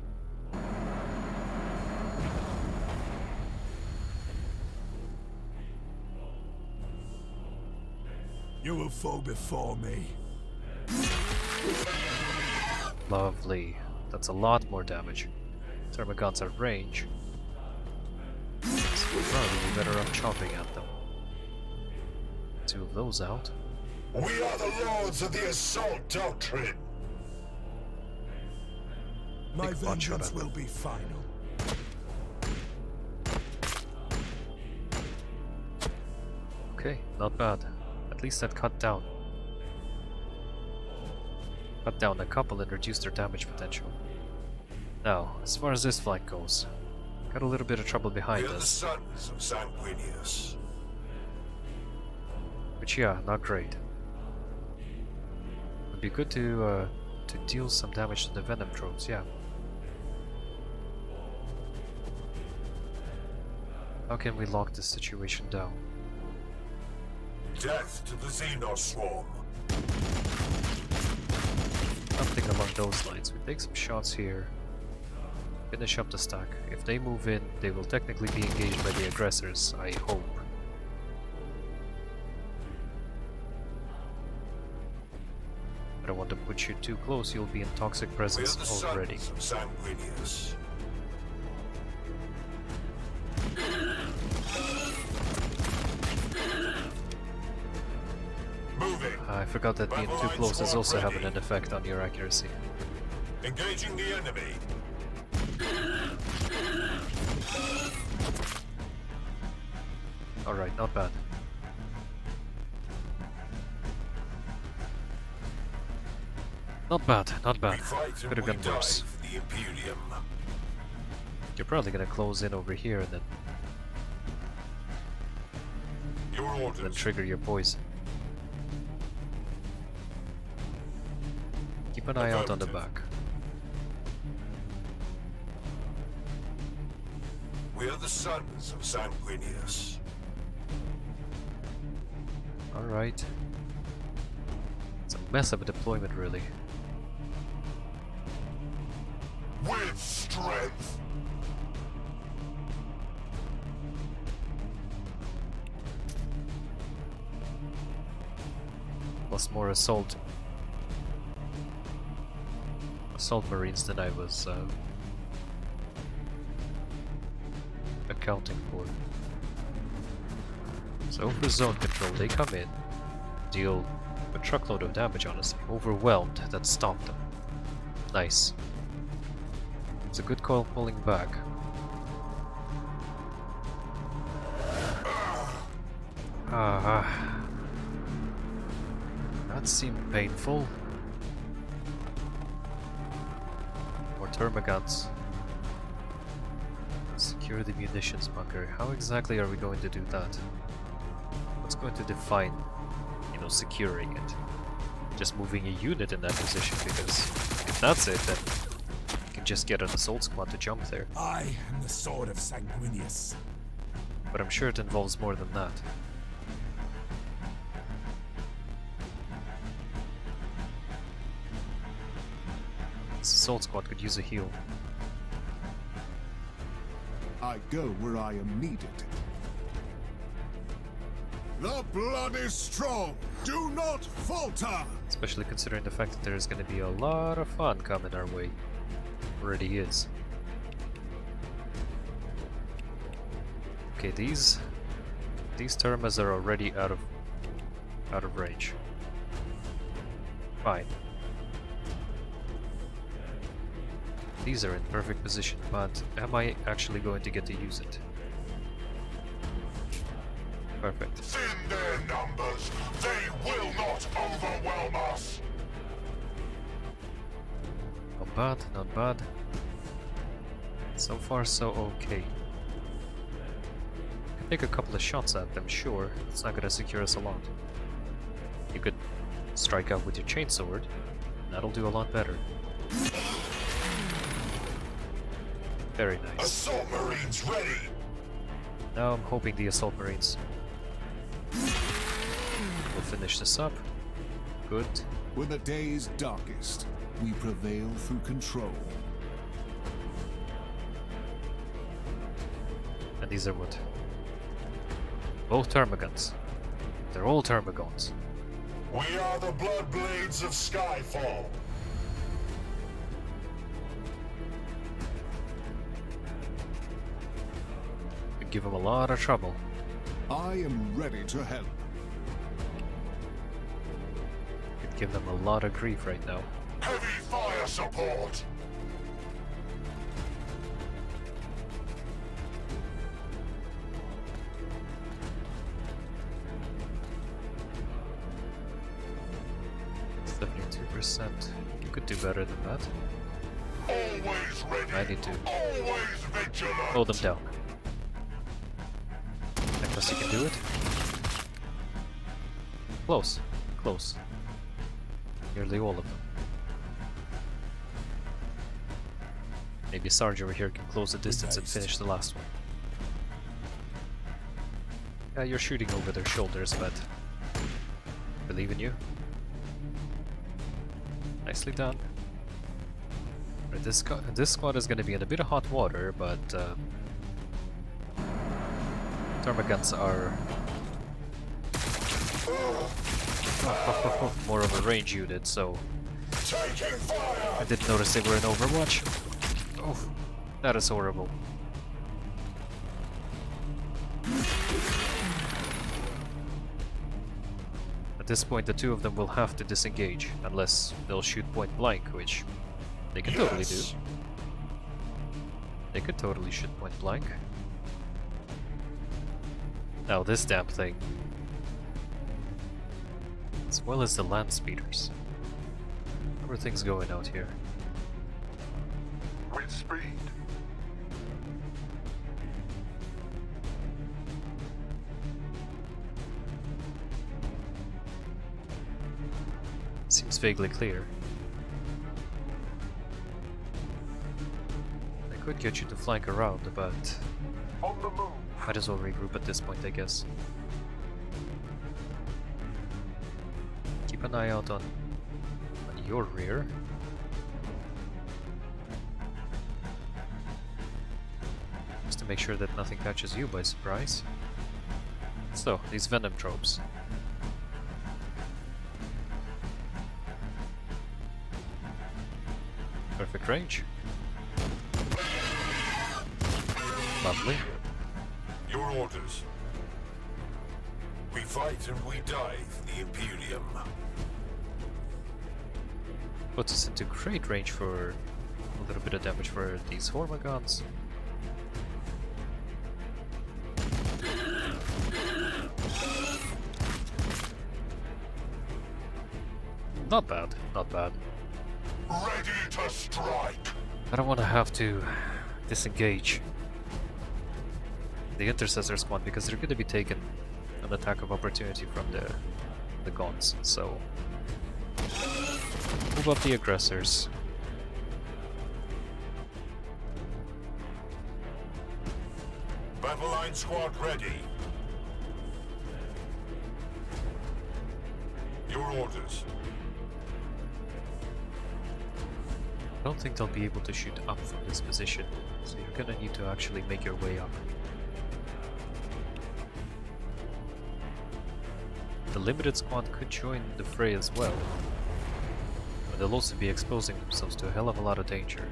You will fall before me. Lovely. That's a lot more damage. Thermagon's at range. So we'd probably be better off chopping at them. 2 of those out. We are the lords of the assault doctrine! My Big pot shot vengeance at will be final. Okay, not bad. At least that cut down. Cut down a couple and reduced their damage potential. Now, as far as this flank goes, got a little bit of trouble behind We are the us. sons of Sanguinius. Which, yeah, not great. Would be good to deal some damage to the venom tropes, yeah. How can we lock this situation down? Death to the Xenos swarm. Something along those lines. We take some shots here. Finish up the stack. If they move in, they will technically be engaged by the aggressors, I hope. I don't want to put you too close, you'll be in toxic We are presence the already. sons of Sanguinius. Moving. I forgot that being too close is also having an effect on your accuracy. Engaging the enemy. Alright, not bad. Not bad, not We bad. fight and Could have we gone die worse. for the Imperium. You're probably gonna close in over here and then Your orders. trigger your poison. Keep an eye out on the back. We are the sons of Sanguinius. Alright. It's a mess of a deployment, really. With strength. Plus more assault marines than I was accounting for. So for zone control, they come in, deal a truckload of damage, honestly. Overwhelmed, that stopped them. Nice. It's a good call pulling back. That seemed painful. More termagants. Secure the munitions bunker. How exactly are we going to do that? What's going to define, you know, securing it? Just moving a unit in that position, because if that's it, then you can just get an assault squad to jump there. I am the sword of Sanguinius. But I'm sure it involves more than that. This assault squad could use a heal. I go where I am needed. The blood is strong. Do not falter. Especially considering the fact that there's going to be a lot of fun coming our way. Already is. Okay, these termas are already out of range. Fine. These are in perfect position, but am I actually going to get to use it? Perfect. In their numbers, they will not overwhelm us. Not bad, not bad. So far, so okay. Could take a couple of shots at them, sure. It's not gonna secure us a lot. You could strike out with your chainsword. That'll do a lot better. Very nice. Assault Marines ready. Now I'm hoping the Assault Marines will finish this up. Good. When the day is darkest, we prevail through control. And these are what? Both Termagants. They're all Termagants. We are the Bloodblades of Skyfall. Could give them a lot of trouble. I am ready to help. Could give them a lot of grief right now. Heavy fire support. It's 72%. You could do better than that. Always ready. I need to Always vigilant. slow them down. Unless you can do it. Close. Close. Nearly all of them. Maybe Sarge over here can close the distance and finish the last one. Yeah, you're shooting over their shoulders, but I believe in you. Nicely done. Right, this squad is going to be in a bit of hot water, but Termagants are more of a range unit, so Taking fire. I didn't notice they were in Overwatch. Oh, that is horrible. At this point, the two of them will have to disengage, unless they'll shoot point blank, which they can totally do. They could totally shoot point blank. Now this damn thing, as well as the land speeders. How are things going out here? With speed. Seems vaguely clear. I could get you to flank around, but On the move. might as well regroup at this point, I guess. Keep an eye out on your rear. Just to make sure that nothing catches you by surprise. So, these venom tropes. Perfect range. Lovely. Your orders. We fight and we die for the Imperium. Puts us into great range for a little bit of damage for these Hormagons. Not bad, not bad. Ready to strike. I don't want to have to disengage the Intercessor squad because they're going to be taking an attack of opportunity from the Gons, so move up the aggressors. Battle line squad ready. Your orders. don't think they'll be able to shoot up from this position, so you're gonna need to actually make your way up. The limited squad could join the fray as well, but they'll also be exposing themselves to a hell of a lot of danger.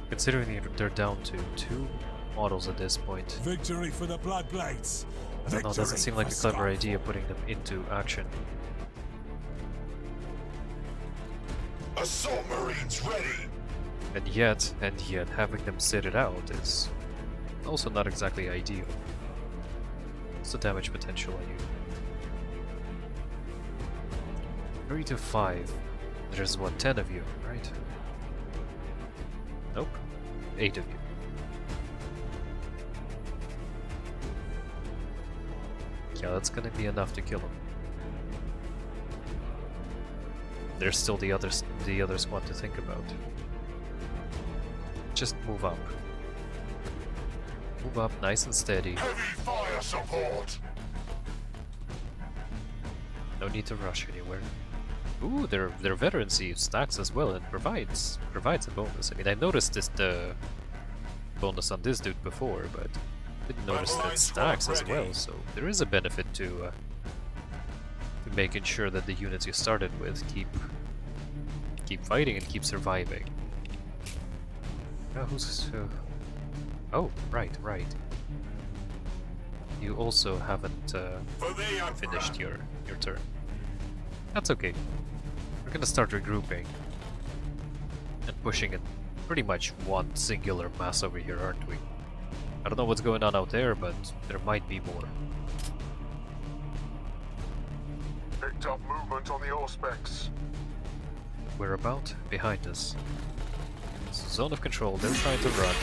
Considering they're down to 2 models at this point, Victory for the Bloodblades! I don't know, it doesn't seem like a clever idea putting them into action. Assault Marines ready! And yet, having them sit it out is also not exactly ideal. What's the damage potential on you? 3 to 5. There's what, 10 of you, right? Nope. 8 of you. Yeah, that's gonna be enough to kill him. There's still the other squad to think about. Just move up. Move up nice and steady. Heavy fire support! No need to rush anywhere. Ooh, their veterancy stacks as well and provides a bonus. I mean, I noticed this bonus on this dude before, but didn't notice that it stacks as well. So there is a benefit to making sure that the units you started with keep fighting and keep surviving. Oh, right. You also haven't finished your turn. That's okay. We're gonna start regrouping and pushing it pretty much one singular mass over here, aren't we? I don't know what's going on out there, but there might be more. Picked up movement on the Auspex. We're about behind us. Zone of control, they're trying to run.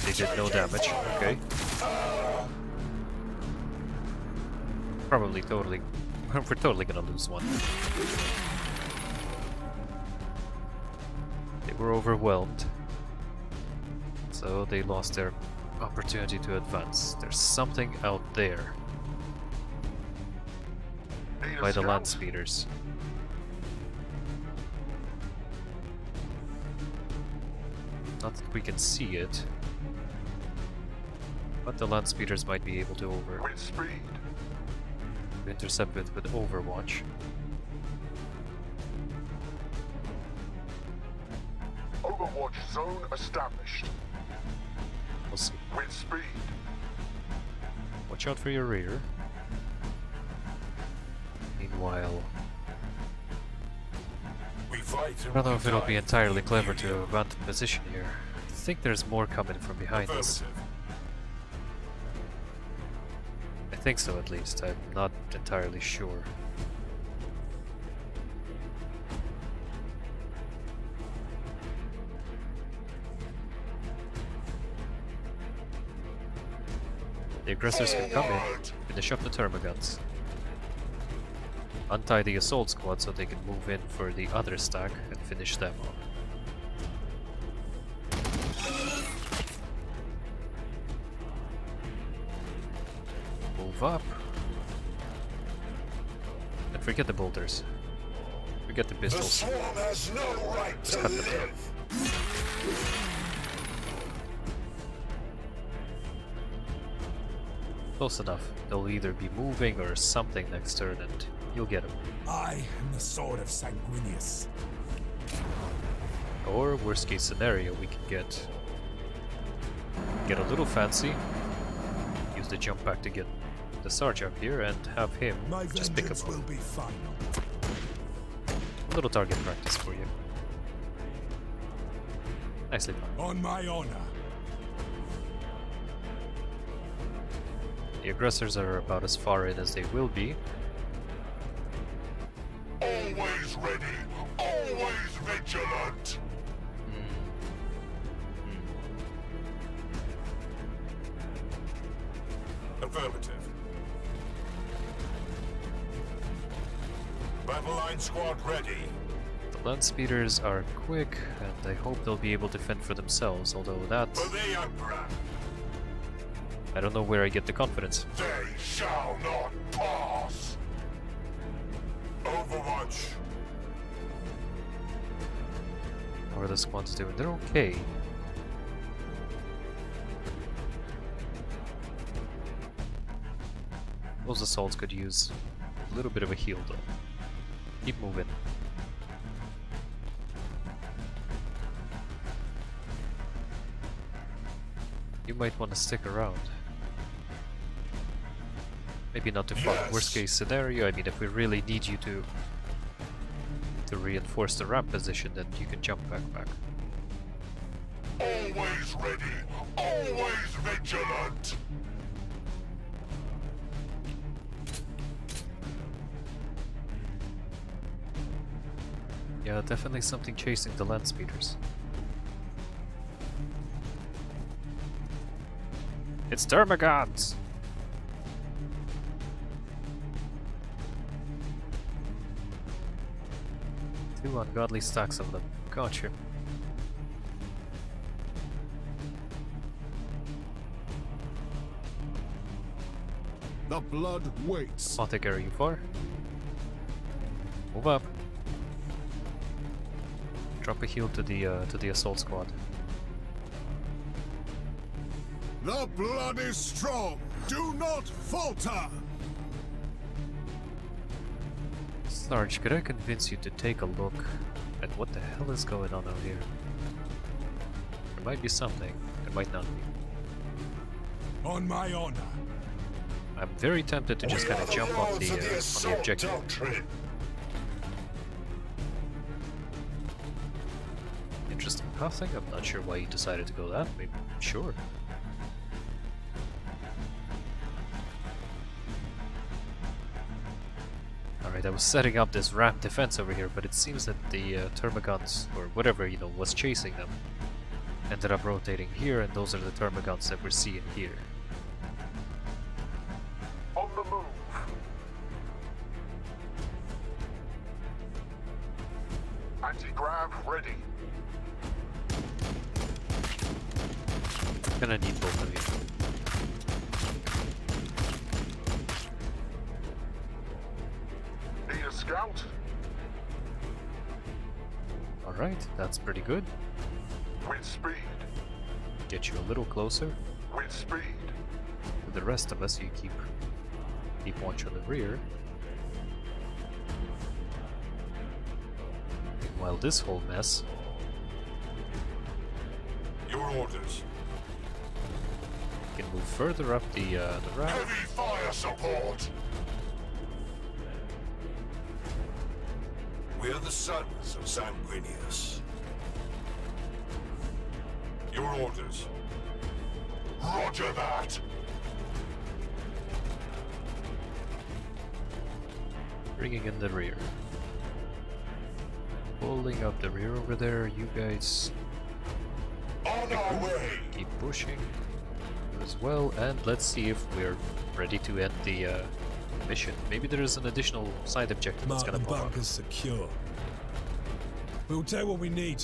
They did no damage, okay. Probably we're totally gonna lose one. They were overwhelmed, so they lost their opportunity to advance. There's something out there by the land speeders. Not that we can see it, but the land speeders might be able to With speed. intercept it with Overwatch. Overwatch zone established. We'll see. With speed. Watch out for your rear. Meanwhile, We fight I don't know if it'll be entirely clever to abandon position here. I think there's more coming from behind us. I think so, at least. I'm not entirely sure. The aggressors can come in, finish up the termagants, untie the assault squad so they can move in for the other stack and finish them off. Move up. And forget the bolters. Forget the pistols. swarm has no right Just cut them down. Close enough. They'll either be moving or something next turn and you'll get them. I am the sword of Sanguinius. Or worst case scenario, we can get a little fancy, use the jump pack to get the Sarge up here and have him My just pick him vengeance will up. be final. A little target practice for you. Nicely done. On my honor. The aggressors are about as far in as they will be. Always ready, always vigilant. Affirmative. Battle line squad ready. The land speeders are quick, and I hope they'll be able to fend for themselves, although that... For the Emperor, I don't know where I get the confidence. they shall not pass. Overwatch Overwatch! How are the squads doing? They're okay. Those assaults could use a little bit of a heal though. Keep moving. You might want to stick around. Maybe not too far. Yes. Worst case scenario, I mean, if we really need you to reinforce the ramp position, then you can jump back. Always ready, always vigilant! Yeah, definitely something chasing the land speeders. It's Termagants! Two ungodly stacks of them. Gotcha. The blood waits. I'll take care of you far. Move up. Drop a heal to the assault squad. The blood is strong. Do not falter. Sarge, could I convince you to take a look at what the hell is going on out here? There might be something, there might not be. On my honor. I'm very tempted to just kind of jump on the objective. Doctrine. Interesting pathing. I'm not sure why you decided to go that. Maybe sure. Alright, I was setting up this ramp defense over here, but it seems that the Termagants, or whatever, you know, was chasing them, ended up rotating here, and those are the Termagants that we're seeing here. On the move. Anti-grav ready. Gonna need both of you. Need a scout? Alright, that's pretty good. With speed. Get you a little closer. With speed. With the rest of us, you keep watch on the rear. Meanwhile, this whole mess. Your orders. Can move further up the ramp. Heavy fire support. We are the sons of Sanguinius. Your orders. Roger that. Bringing in the rear. Pulling up the rear over there. You guys On our way. keep pushing as well, and let's see if we're ready to end the mission. Maybe there is an additional side objective that's gonna Martin pop up. bunker's secure. We'll take what we need.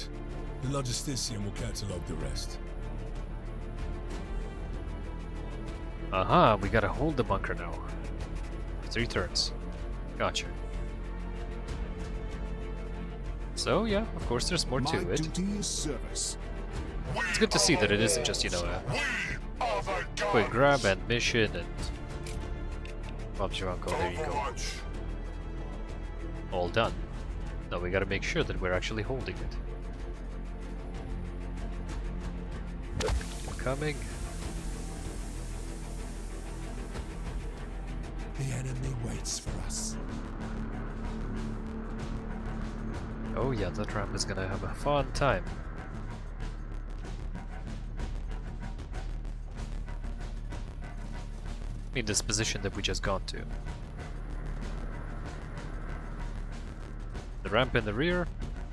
The logistician will catalogue the rest. Aha, we gotta hold the bunker now. 3 turns. Gotcha. So yeah, of course there's more My to it. duty is service. It's good to see that it isn't just, you know, a We are the quick guns. grab and mission and Bob's your uncle, there you go. Overwatch. All done. Now we gotta make sure that we're actually holding it. Coming. The enemy waits for us. Oh yeah, that ramp is gonna have a fun time. I mean, this position that we just got to. The ramp in the rear,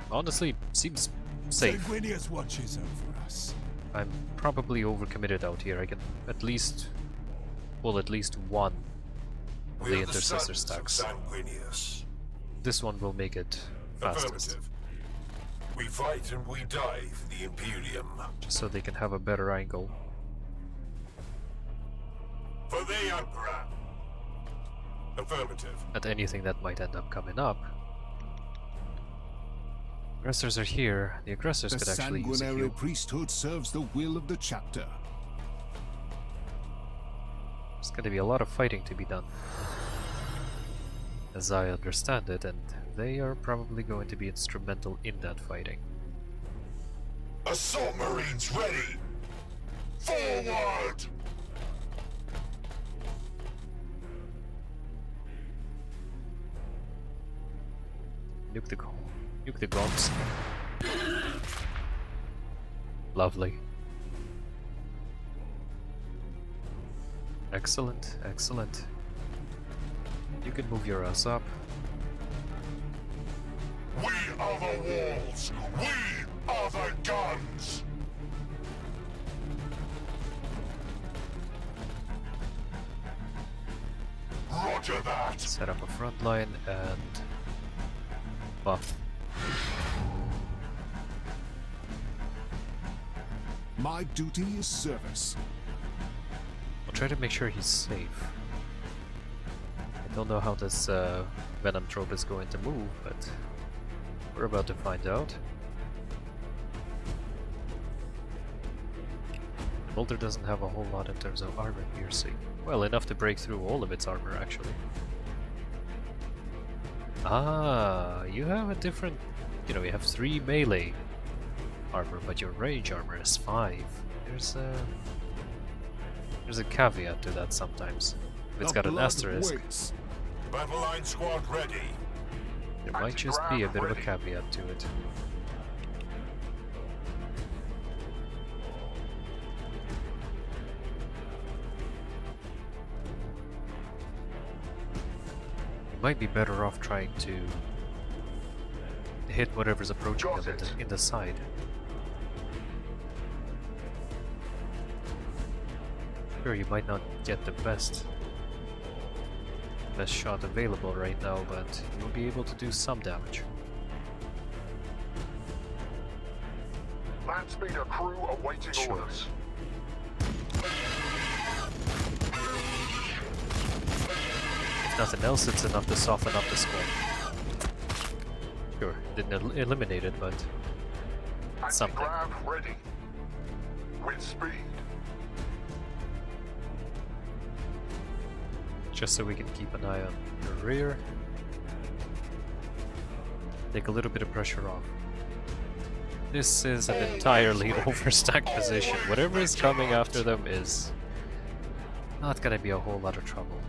honestly, seems safe. Sanguinius watches over us. I'm probably overcommitted out here. I can at least pull at least one of We the are intercessor sons of stacks. Sanguinius. This one will make it fastest, Affirmative. We fight and we die for the Imperium. just so they can have a better angle. For the Emperor. Affirmative. At anything that might end up coming up. Aggressors are here. The aggressors The could actually use a sanguinary few. priesthood serves the will of the chapter. There's gonna be a lot of fighting to be done, as I understand it, and they are probably going to be instrumental in that fighting. Assault Marines ready! Forward! Nuke the gongs. Lovely. Excellent, excellent. You can move your ass up. We are the walls! We are the guns! Roger that! Set up a front line and buff. My duty is service. I'll try to make sure he's safe. I don't know how this Venom trope is going to move, but we're about to find out. Boulder doesn't have a whole lot in terms of armor piercing. Well, enough to break through all of its armor, actually. Ah, you have a different... You know, you have 3 melee armor, but your range armor is 5. There's a caveat to that sometimes. If it's The got an blood asterisk, waits. Battle line squad ready! there might just be a bit of a caveat to it. You might be better off trying to hit whatever's approaching them in the side. Sure, you might not get the best shot available right now, but you'll be able to do some damage. Land speeder crew awaiting Sure. orders. If nothing else, it's enough to soften up the squad. Sure, didn't eliminate it, but something. Anti-grav ready. With speed. Just so we can keep an eye on the rear. Take a little bit of pressure off. This is an entirely overstacked position. Whatever is coming after them is not gonna be a whole lot of trouble.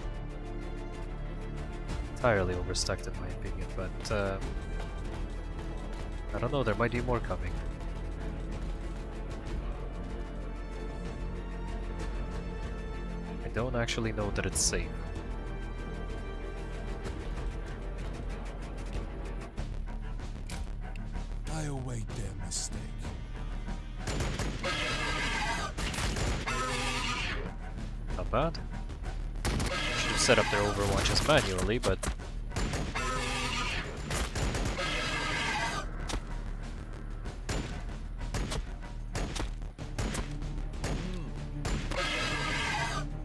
Entirely overstacked in my opinion, but I don't know, there might be more coming. I don't actually know that it's safe. I await their mistake. Not bad. Should have set up their overwatches manually, but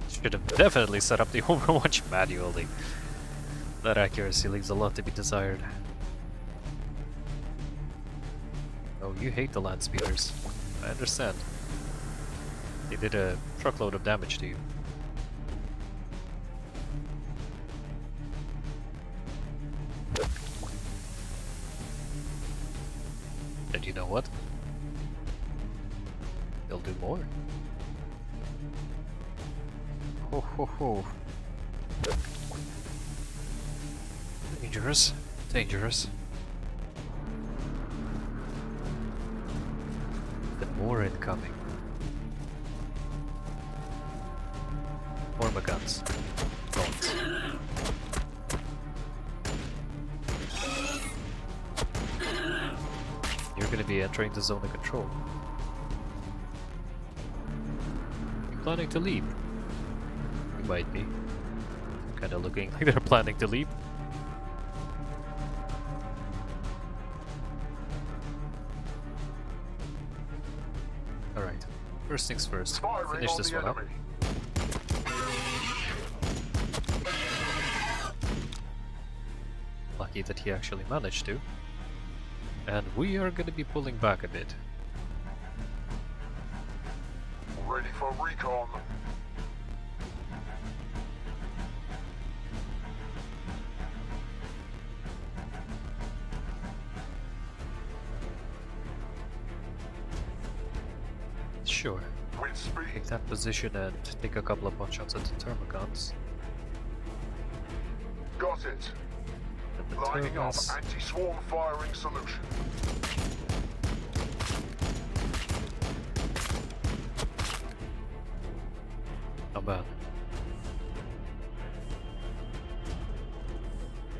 should have definitely set up the overwatch manually. That accuracy leaves a lot to be desired. Oh, you hate the land speeders. I understand. They did a truckload of damage to you. And you know what? They'll do more. Ho ho ho. Dangerous. Dangerous. More incoming. More guns. Guns. You're gonna be entering the zone of control. You planning to leap? You might be. Kinda looking like they're planning to leap. Alright, first things first, finish this one up. Lucky that he actually managed to. And we are gonna be pulling back a bit. Ready for recon. Sure. With speed. Take that position and take a couple of pot shots at the thermogons. Got it. And the Lining up thermos. anti-swarm firing solution. Not bad.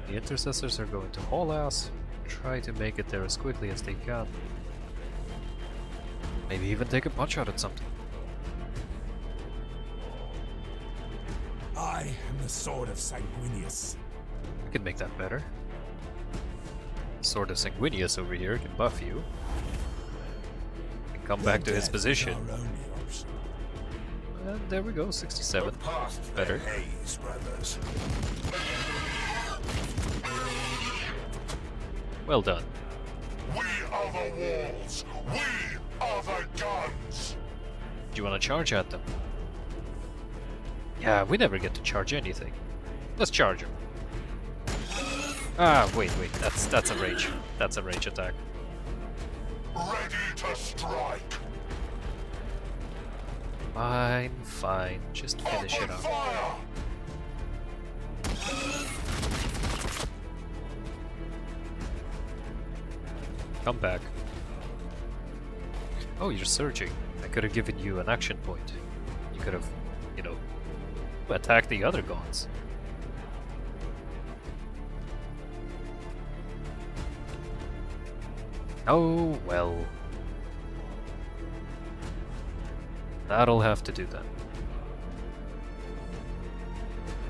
The intercessors are going to haul ass. Try to make it there as quickly as they can. Maybe even take a pot shot at something. I am the sword of Sanguinius. We can make that better. Sword of Sanguinius over here can buff you. And come back to his position. Our only option. And there we go, 67. Better. Haze, brothers. Well done. We are the walls. We are the guns. Do you want to charge at them? Yeah, we never get to charge anything. Let's charge them. Ah, wait, that's a rage. That's a rage attack. Ready to strike. Fine, just finish it Open off. fire. Come back. Oh, you're surging. I could have given you an action point. You could have, you know, attacked the other gods. Oh, well. That'll have to do then.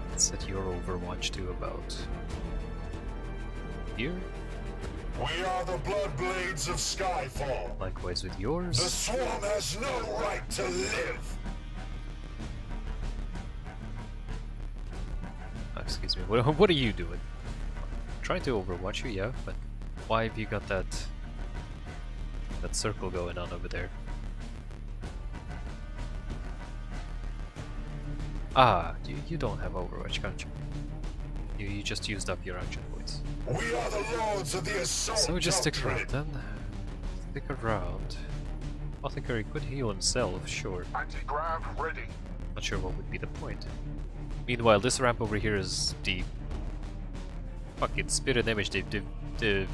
Let's set your Overwatch to about here. We are the Bloodblades of Skyfall. Likewise with The yours. Swarm has no right to live. Excuse me, what are you doing? Trying to Overwatch you, yeah, but why have you got that circle going on over there? Ah, you don't have Overwatch, can't you? You just used up your action points. We are the lords of the assault. So just stick around doctrine. then. Stick around. Apothecary could heal himself, sure. Anti-grav ready. Not sure what would be the point. Meanwhile, this ramp over here is the fucking spirit image, the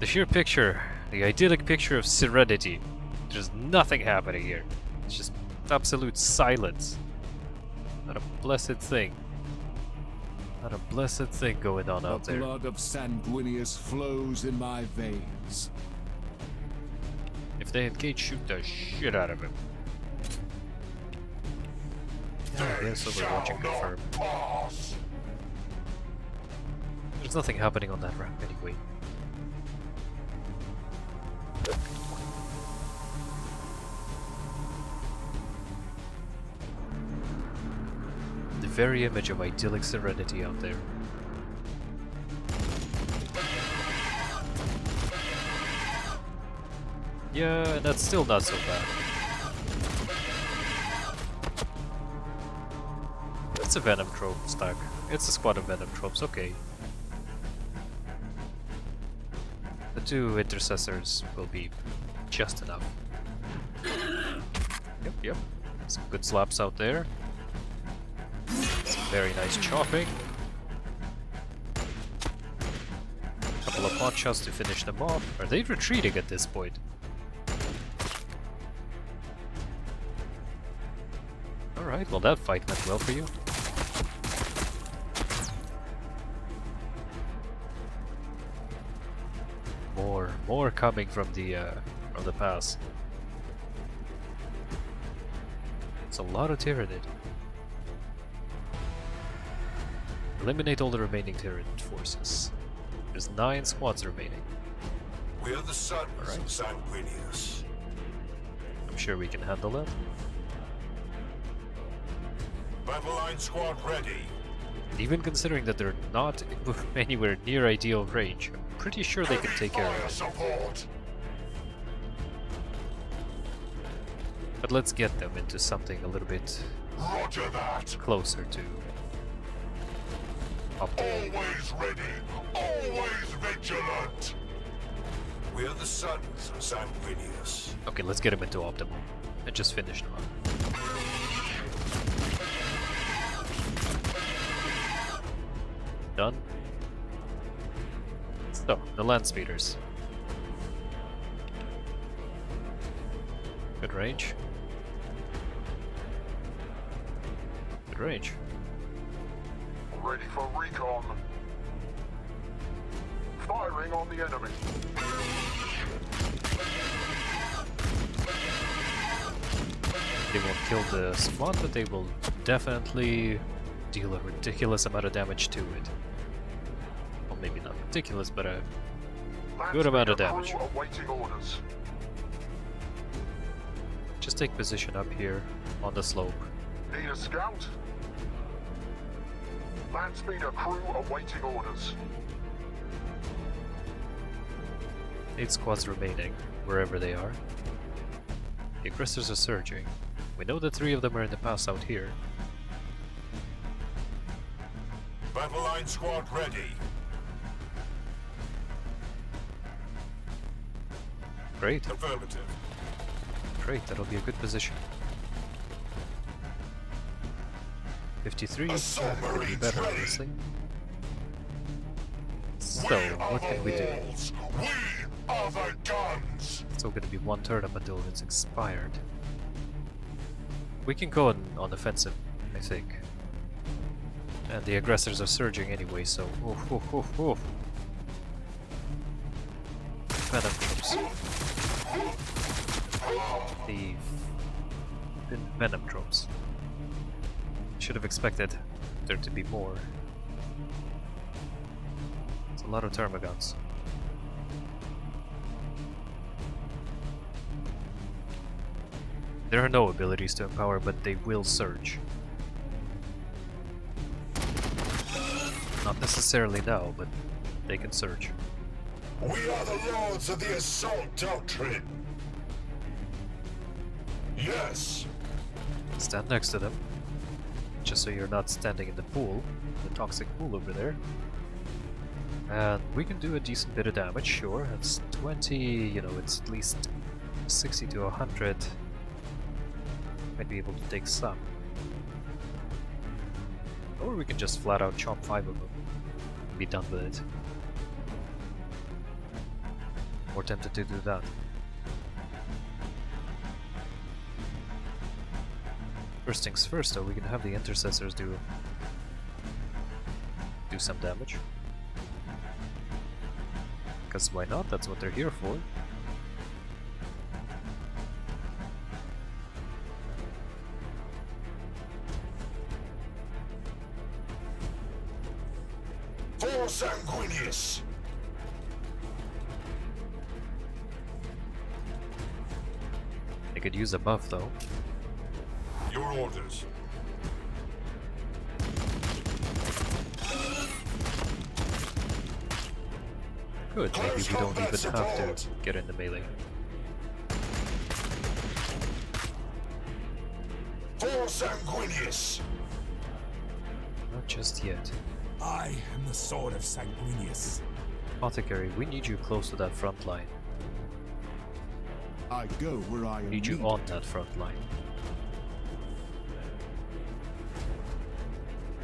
sheer picture, the idyllic picture of serenity. There's nothing happening here. It's just absolute silence. Not a blessed thing. Not a blessed thing going on out The there. blood of Sanguinius flows in my veins. If they engage, shoot the shit out of him. Yeah, I guess Overwatching confirmed. Pass. There's nothing happening on that ramp anyway. The very image of idyllic serenity out there. Yeah, and that's still not so bad. It's a Venom trope stack. It's a squad of Venom tropes, okay. The two intercessors will be just enough. Yep. Some good slaps out there. Some very nice chopping. Couple of pot shots to finish them off. Are they retreating at this point? Alright, well that fight went well for you. More coming from the pass. It's a lot of Tyranid. Eliminate all the remaining Tyranid forces. There's 9 squads remaining. We are the sons Alright. of Sanguinius. I'm sure we can handle that. Battle line squad ready. Even considering that they're not anywhere near ideal range, I'm pretty sure they can take care of it. Support. But let's get them into something a little bit Roger that. closer to optimal. Always ready. Always vigilant. We are the sons of Sanguinius. Okay, let's get them into optimal and just finish them up. Done. So, the land speeders. Good range. Good range. Ready for recon. Firing on the enemy. They won't kill the squad, but they will definitely deal a ridiculous amount of damage to it. Well, maybe not ridiculous, but a good amount of damage. Crew awaiting orders. Just take position up here on the slope. Need a scout? Land speeder crew awaiting orders. 8 squads remaining, wherever they are. The aggressors are surging. We know that 3 of them are in the pass out here. Battle line squad ready. Great, Affirmative. great, that'll be a good position. 53 Assault could be Marines better, ready. honestly. So, what can we do? We are the guns. Still gonna be 1 turn up until it's expired. We can go on offensive, I think. And the aggressors are surging anyway, so oof, oof, oof, oof. Venom troops. The Venom troops. Should have expected there to be more. It's a lot of termagants. There are no abilities to empower, but they will surge. Not necessarily now, but they can surge. We are the lords of the assault doctrine. Yes. Stand next to them. Just so you're not standing in the pool, the toxic pool over there. And we can do a decent bit of damage, sure. It's 20, you know, it's at least 60 to 100. Might be able to take some. Or we can just flat out chop 5 of them and be done with it. More tempted to do that. First things first, though, we can have the intercessors do some damage. Because why not? That's what they're here for. For Sanguinius. They could use a buff, though. Your orders. Good, maybe we don't even have to get in the melee. For Sanguinius. Not just yet. I am the sword of Sanguinius. Apothecary, we need you close to that front line. I go where I We am need you needed. on that front line.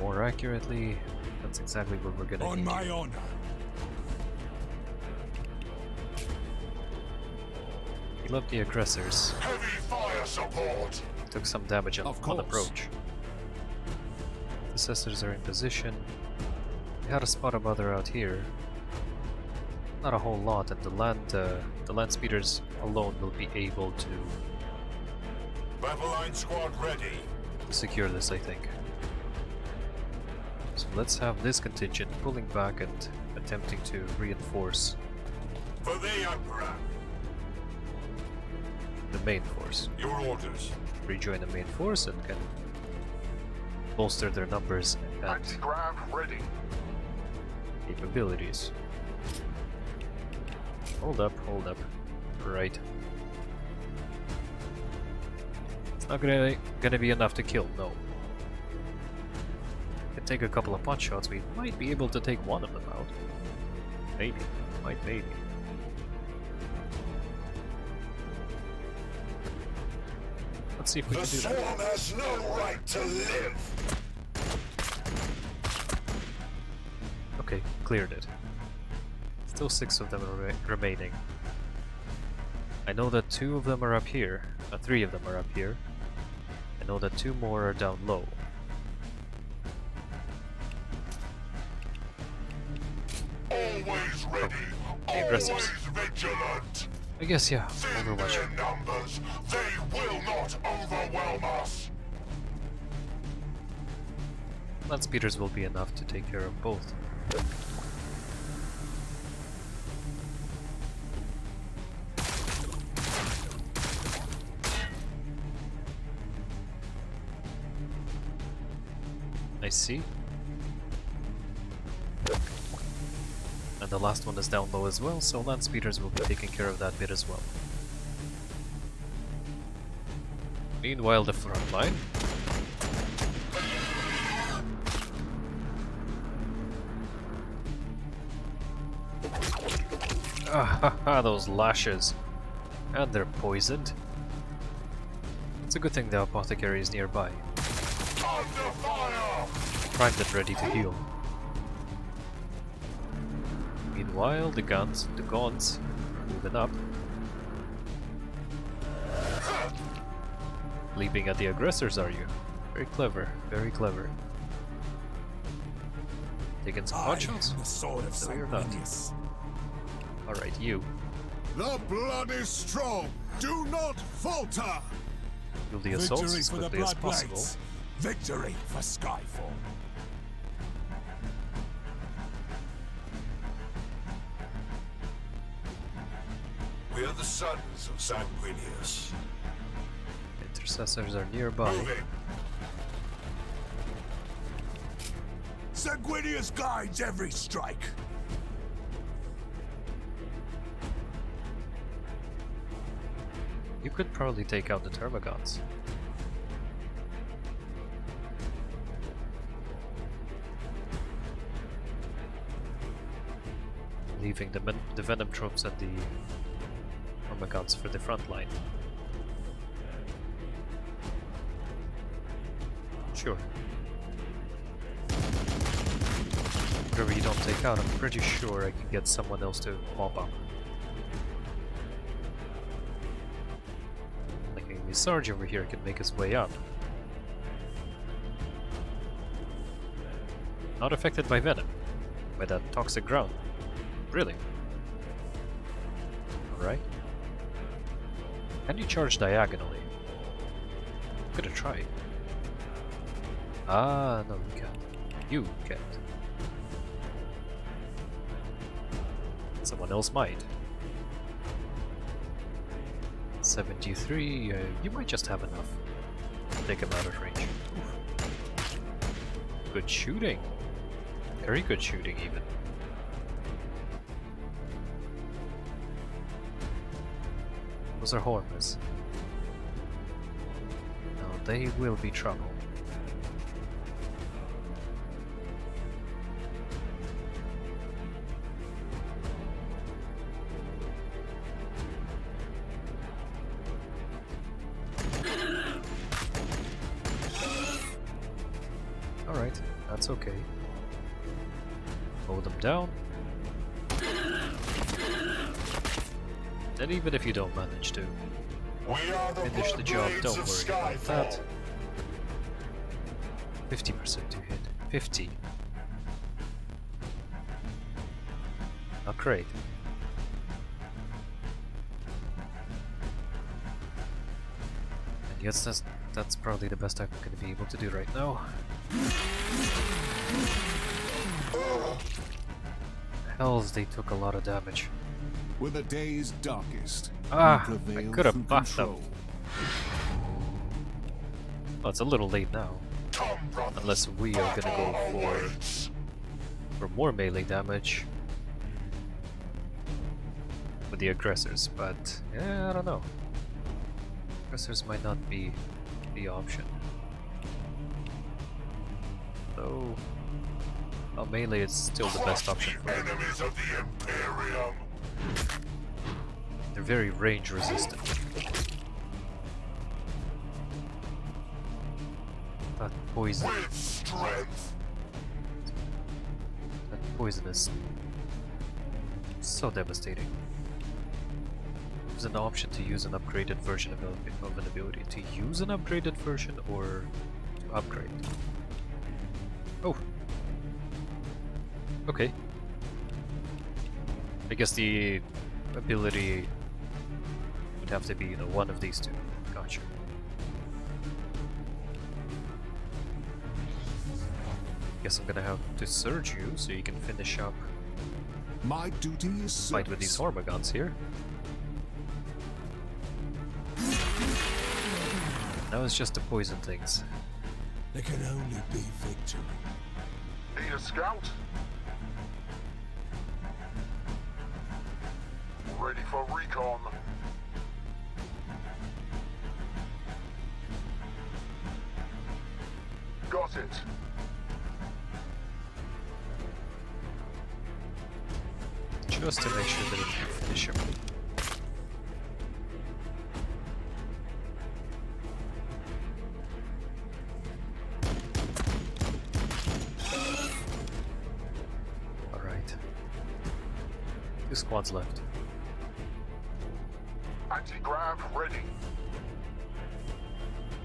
More accurately, that's exactly what we're gonna On need. my honor. We love the aggressors. Heavy fire support. Took some damage on Of course. approach. The Sisters are in position. We had a spot of other out here. Not a whole lot, and the land speeders alone will be able to Battle line squad ready. secure this, I think. So let's have this contingent pulling back and attempting to reinforce For the Emperor. the main force. Your orders. Rejoin the main force and can bolster their numbers and Anti-grav ready. capabilities. Hold up, hold up. Right. It's not gonna be enough to kill, no. Could take a couple of punch shots, we might be able to take one of them out. Maybe. Maybe. Let's see if we can do that. The Swarm has no right to live! Okay, cleared it. Still 6 of them remaining. I know that 2 of them are up here. 3 of them are up here. I know that 2 more are down low. Always ready, aggressive. always vigilant. I guess, yeah, Thin Overwatch. their numbers, they will not overwhelm us. Land speeders will be enough to take care of both. I see. And the last one is down low as well, so land speeders will be taking care of that bit as well. Meanwhile, the front line. Ah, haha, those lashes. And they're poisoned. It's a good thing the apothecary is nearby. Under fire! Primed and ready to heal. Meanwhile, the gaunts moving up. Leaping at the aggressors, are you? Very clever, very clever. Taking some punch shots? The sword of No, you're not. Sanguinius. Alright, you. The blood is strong. Do not falter. Do the assaults Victory as for the quickly as Blood possible. Blades. Victory for Skyfall. We are the sons of Sanguinius. Intercessors are nearby. Moving. Sanguinius guides every strike. You could probably take out the Termagants. Leaving the Venom Tropes and the Termagants for the front line. Sure. Whatever you don't take out, I'm pretty sure I can get someone else to mop up. Like maybe Sarge over here can make his way up. Not affected by Venom. By that toxic ground. Really? Alright. Can you charge diagonally? I'm gonna try. Ah, no, you can't. You can't. Someone else might. 73, you might just have enough. Take him out of range. Oof. Good shooting. Very good shooting, even. Those are Horners. Now they will be trouble. Alright, that's okay. Hold them down. And even if you don't manage to We are the finish the job, Bloodblades don't of worry about Skyfall. that. 50% to hit. 50. Not great. And yes, that's probably the best I'm going to be able to do right now. Hells, they took a lot of damage. When the day is darkest, Ah, you I prevail could have through buffed them. control. Well, it's a little late now. Come, brothers. Unless we are gonna go Battle for awaits. more melee damage. With the aggressors, but yeah, I don't know. Aggressors might not be the option. Though, well, melee is still the best option for them. Enemies of the Imperium. They're very range resistant. That poison. With strength. That poison is so devastating. There's an option to use an upgraded version of an ability. To use an upgraded version or to upgrade? Oh. Okay. I guess the ability would have to be, you know, one of these two. Gotcha. Guess I'm gonna have to surge you so you can finish up My duty is fight with these service. Hormagaunts here. Now it's just the poison things. There can only be victory. Need a scout? Ready for recon. Got it. Just to make sure that it can finish him. Alright. 2 squads left. Anti-grav ready.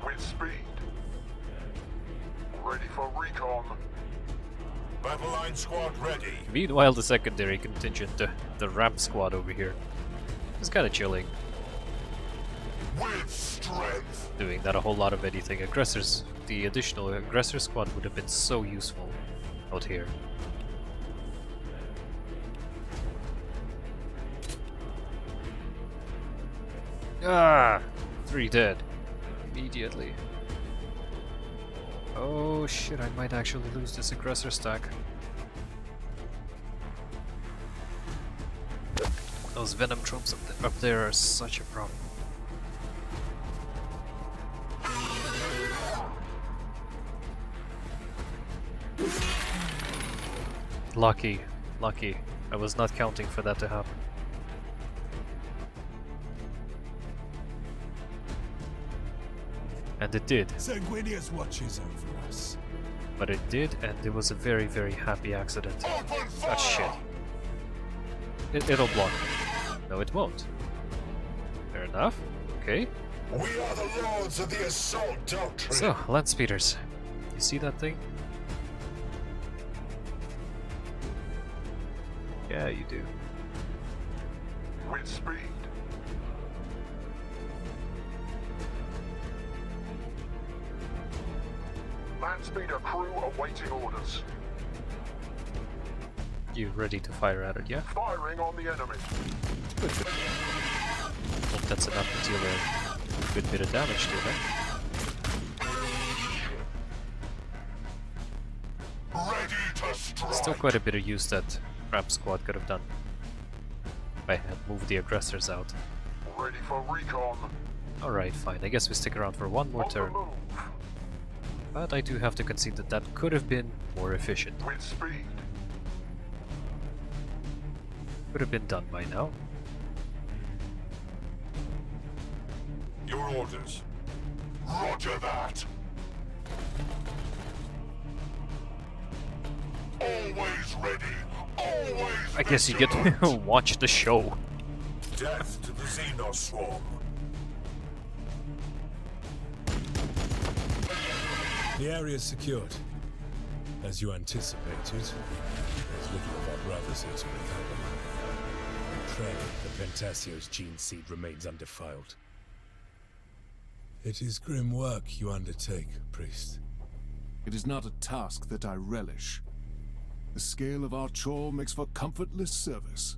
With speed. Ready for recon. Battle line squad ready. Meanwhile, the secondary contingent, the ramp squad over here, is kinda chilling. With strength. Doing not a whole lot of anything. Aggressors, the additional aggressor squad would have been so useful out here. Ah! 3 dead. Immediately. Oh shit, I might actually lose this aggressor stack. Those venom tropes up there are such a problem. Lucky, lucky. I was not counting for that to happen. And it did. Sanguinius watches over us. But it did, and it was a very, very happy accident. Open fire. Ah, shit. It'll block. No, it won't. Fair enough. Okay. We are the lords of the assault doctrine. So, land speeders. You see that thing? Yeah, you do. With speed. Land speeder crew awaiting orders. You ready to fire at it, yeah? Firing on the enemy. Good, good. Hope that's enough to deal a good bit of damage to them. Ready to strike. Still quite a bit of use that ramp squad could have done. If I had moved the aggressors out. Ready for recon. Alright, fine. I guess we stick around for one more On the turn. move. But I do have to concede that that could have been more efficient. With speed. Could have been done by now. Your orders. Roger that. Always ready. Always. I guess you get to watch the show. Death to the Xenoswarm. The area is secured. As you anticipated, there's little of our brothers here to recover. Pray the Pentasio's gene seed remains undefiled. It is grim work you undertake, priest. It is not a task that I relish. The scale of our chore makes for comfortless service.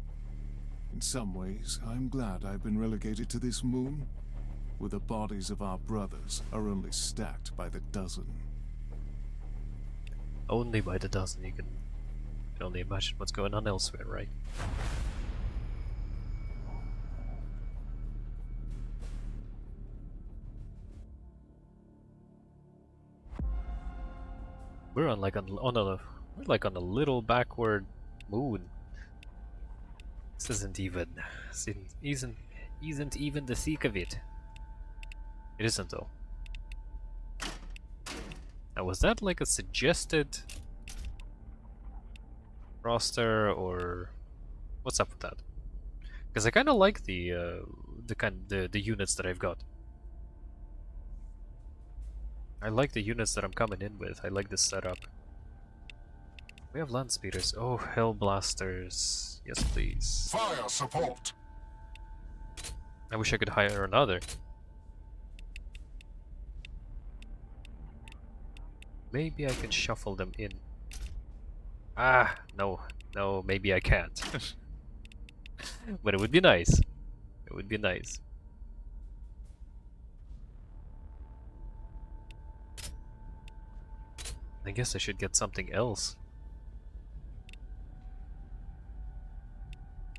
In some ways, I'm glad I've been relegated to this moon, where the bodies of our brothers are only stacked by the dozen. Only by the dozen. You can only imagine what's going on elsewhere, right? We're on we're like on a little backward moon. This isn't even the thick of it. It isn't though. Now was that like a suggested roster or what's up with that? Because I kind of like the units that I've got. I like the units that I'm coming in with. I like this setup. We have land speeders. Oh, hell blasters. Yes, please. Fire support! I wish I could hire another. Maybe I can shuffle them in. Ah, no. No, maybe I can't. But it would be nice. It would be nice. I guess I should get something else.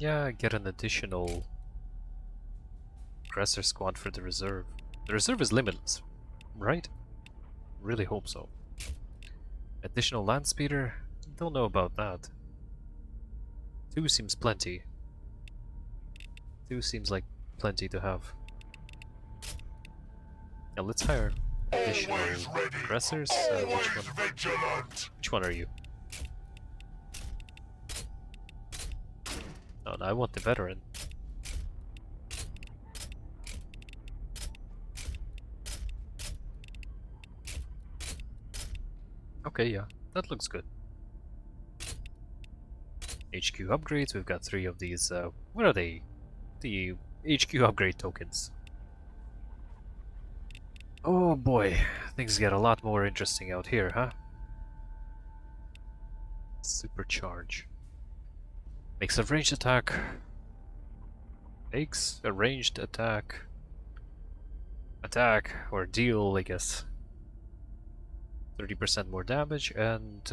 Yeah, get an additional aggressor squad for the reserve. The reserve is limitless, right? Really hope so. Additional land speeder? Don't know about that. 2 seems plenty. 2 seems like plenty to have. Now let's hire additional aggressors. Which one are you? Oh, no, I want the veteran. Okay, yeah, that looks good. HQ upgrades, we've got 3 of these, what are they? The HQ upgrade tokens. Oh boy, things get a lot more interesting out here, huh? Supercharge. Makes a ranged attack. Makes a ranged attack. Attack, or deal, I guess. 30% more damage and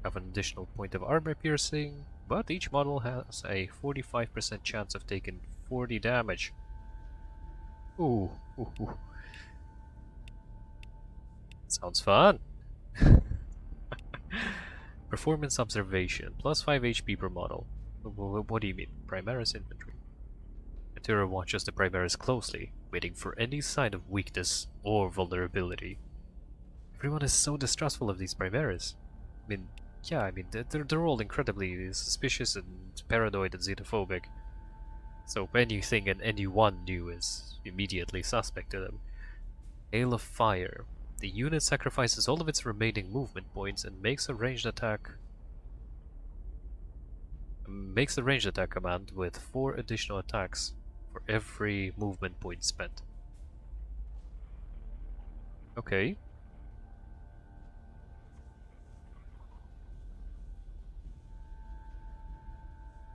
have an additional point of armor piercing, but each model has a 45% chance of taking 40 damage. Ooh, ooh, ooh. Sounds fun. Performance observation, plus 5 HP per model. What do you mean? Primaris infantry. Atira watches the Primaris closely, waiting for any sign of weakness or vulnerability. Everyone is so distrustful of these Primaris. I mean, yeah, I mean, they're all incredibly suspicious and paranoid and xenophobic. So anything and anyone new is immediately suspect to them. Hail of Fire. The unit sacrifices all of its remaining movement points and makes a ranged attack. Makes a ranged attack command with 4 additional attacks for every movement point spent. Okay.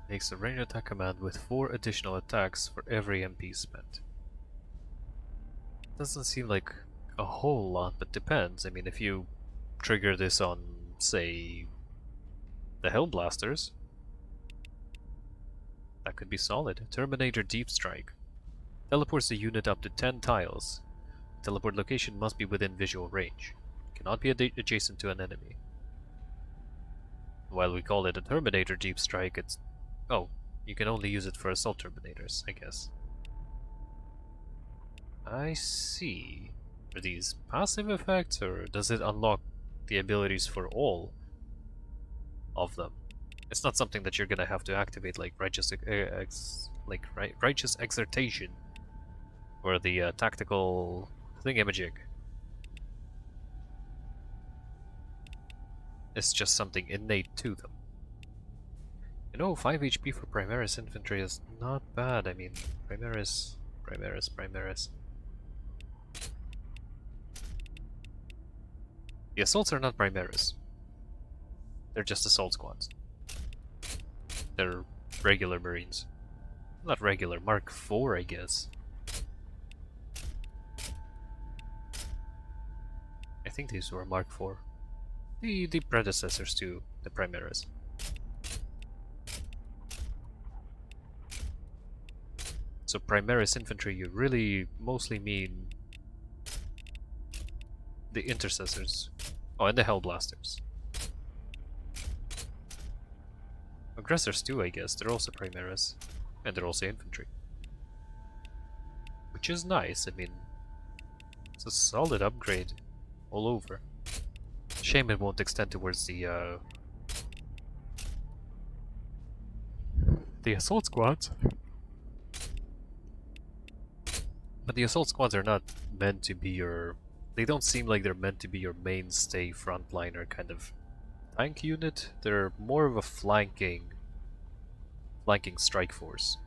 Makes a ranged attack command with 4 additional attacks for every MP spent. Doesn't seem like a whole lot, but depends. I mean, if you trigger this on, say, the Hellblasters, that could be solid. Terminator Deep Strike. Teleports the unit up to 10 tiles. Teleport location must be within visual range. Cannot be adjacent to an enemy. While we call it a Terminator Deep Strike, it's... oh, you can only use it for Assault Terminators, I guess. I see. Are these passive effects, or does it unlock the abilities for all of them? It's not something that you're gonna have to activate like Righteous Exhortation or the tactical thingamajig. It's just something innate to them. You know, 5 HP for Primaris infantry is not bad. I mean, Primaris. The assaults are not Primaris. They're just assault squads. They're regular Marines. Not regular, Mark IV, I guess. I think these were Mark IV. The predecessors to the Primaris. So Primaris infantry, you really mostly mean the intercessors. Oh, and the hellblasters. Aggressors too, I guess. They're also primaris. And they're also infantry. Which is nice. I mean, it's a solid upgrade all over. Shame it won't extend towards the assault squads. But the assault squads are not meant to be your... They don't seem like they're meant to be your mainstay frontliner kind of tank unit. They're more of a flanking strike force.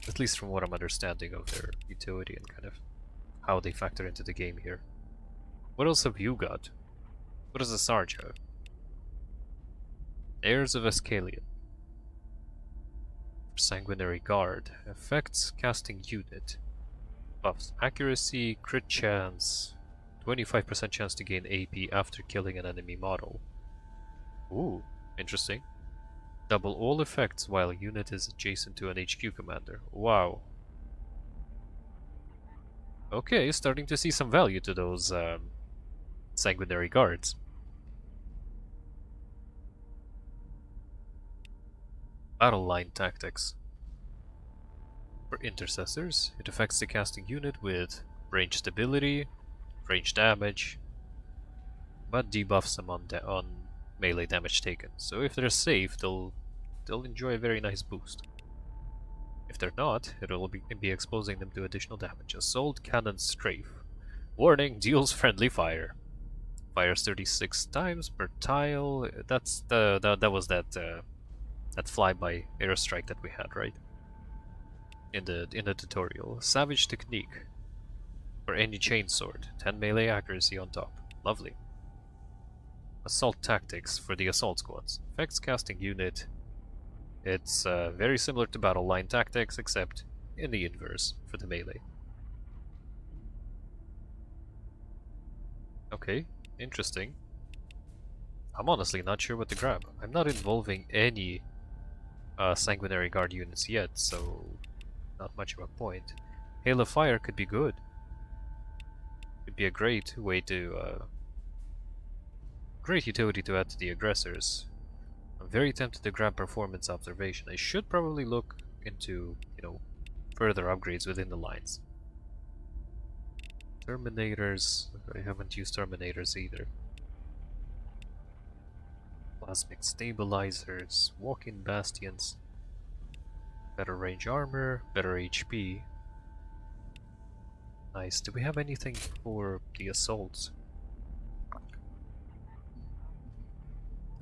At least from what I'm understanding of their utility and kind of how they factor into the game here. What else have you got? What does the Sarge have? Heirs of Escalion. Sanguinary Guard. Effects casting unit. Buffs. Accuracy, crit chance. 25% chance to gain AP after killing an enemy model. Ooh, interesting. Double all effects while a unit is adjacent to an HQ commander. Wow. Okay, starting to see some value to those Sanguinary Guards. Battle line tactics. For intercessors, it affects the casting unit with range stability, range damage, but debuffs them on melee damage taken. So if they're safe, they'll enjoy a very nice boost. If they're not, it'll be exposing them to additional damage. Assault Cannon Strafe. Warning, deals friendly fire. Fires 36 times per tile. That's that was that flyby airstrike that we had, right? In the tutorial. Savage Technique. For any chainsword. 10 melee accuracy on top. Lovely. Assault Tactics for the assault squads. Effects casting unit. It's very similar to Battle Line Tactics, except in the inverse for the melee. Okay, interesting. I'm honestly not sure what to grab. I'm not involving any Sanguinary Guard units yet, so not much of a point. Hail of Fire could be good. Could be a great way to... great utility to add to the aggressors. I'm very tempted to grab Performance Observation. I should probably look into, you know, further upgrades within the lines. Terminators. I haven't used Terminators either. Plasmic Stabilizers. Walk-in Bastions. Better range armor. Better HP. Nice. Do we have anything for the assaults?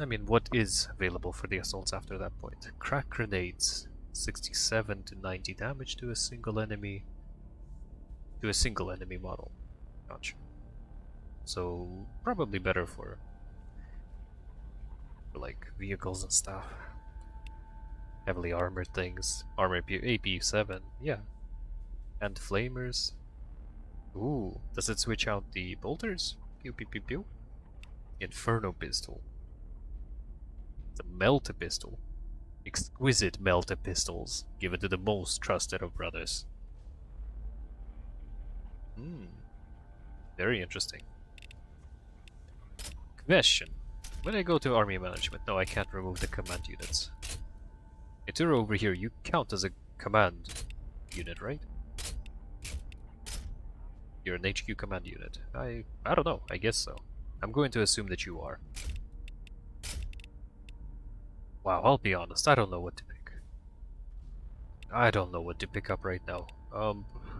I mean, what is available for the assaults after that point? Crack grenades, 67 to 90 damage to a single enemy. To a single enemy model. Gotcha. So probably better for like vehicles and stuff. Heavily armored things. Armor AP 7, yeah. And flamers. Ooh, does it switch out the bolters? Pew pew pew pew. Inferno pistol. The Melt Pistol. Exquisite Melt Pistols, given to the most trusted of brothers. Very interesting. Question. When I go to army management, no, I can't remove the command units. Ituro over here, you count as a command unit, right? You're an HQ command unit. I don't know, I guess so. I'm going to assume that you are. Wow, I'll be honest, I don't know what to pick. I don't know what to pick up right now.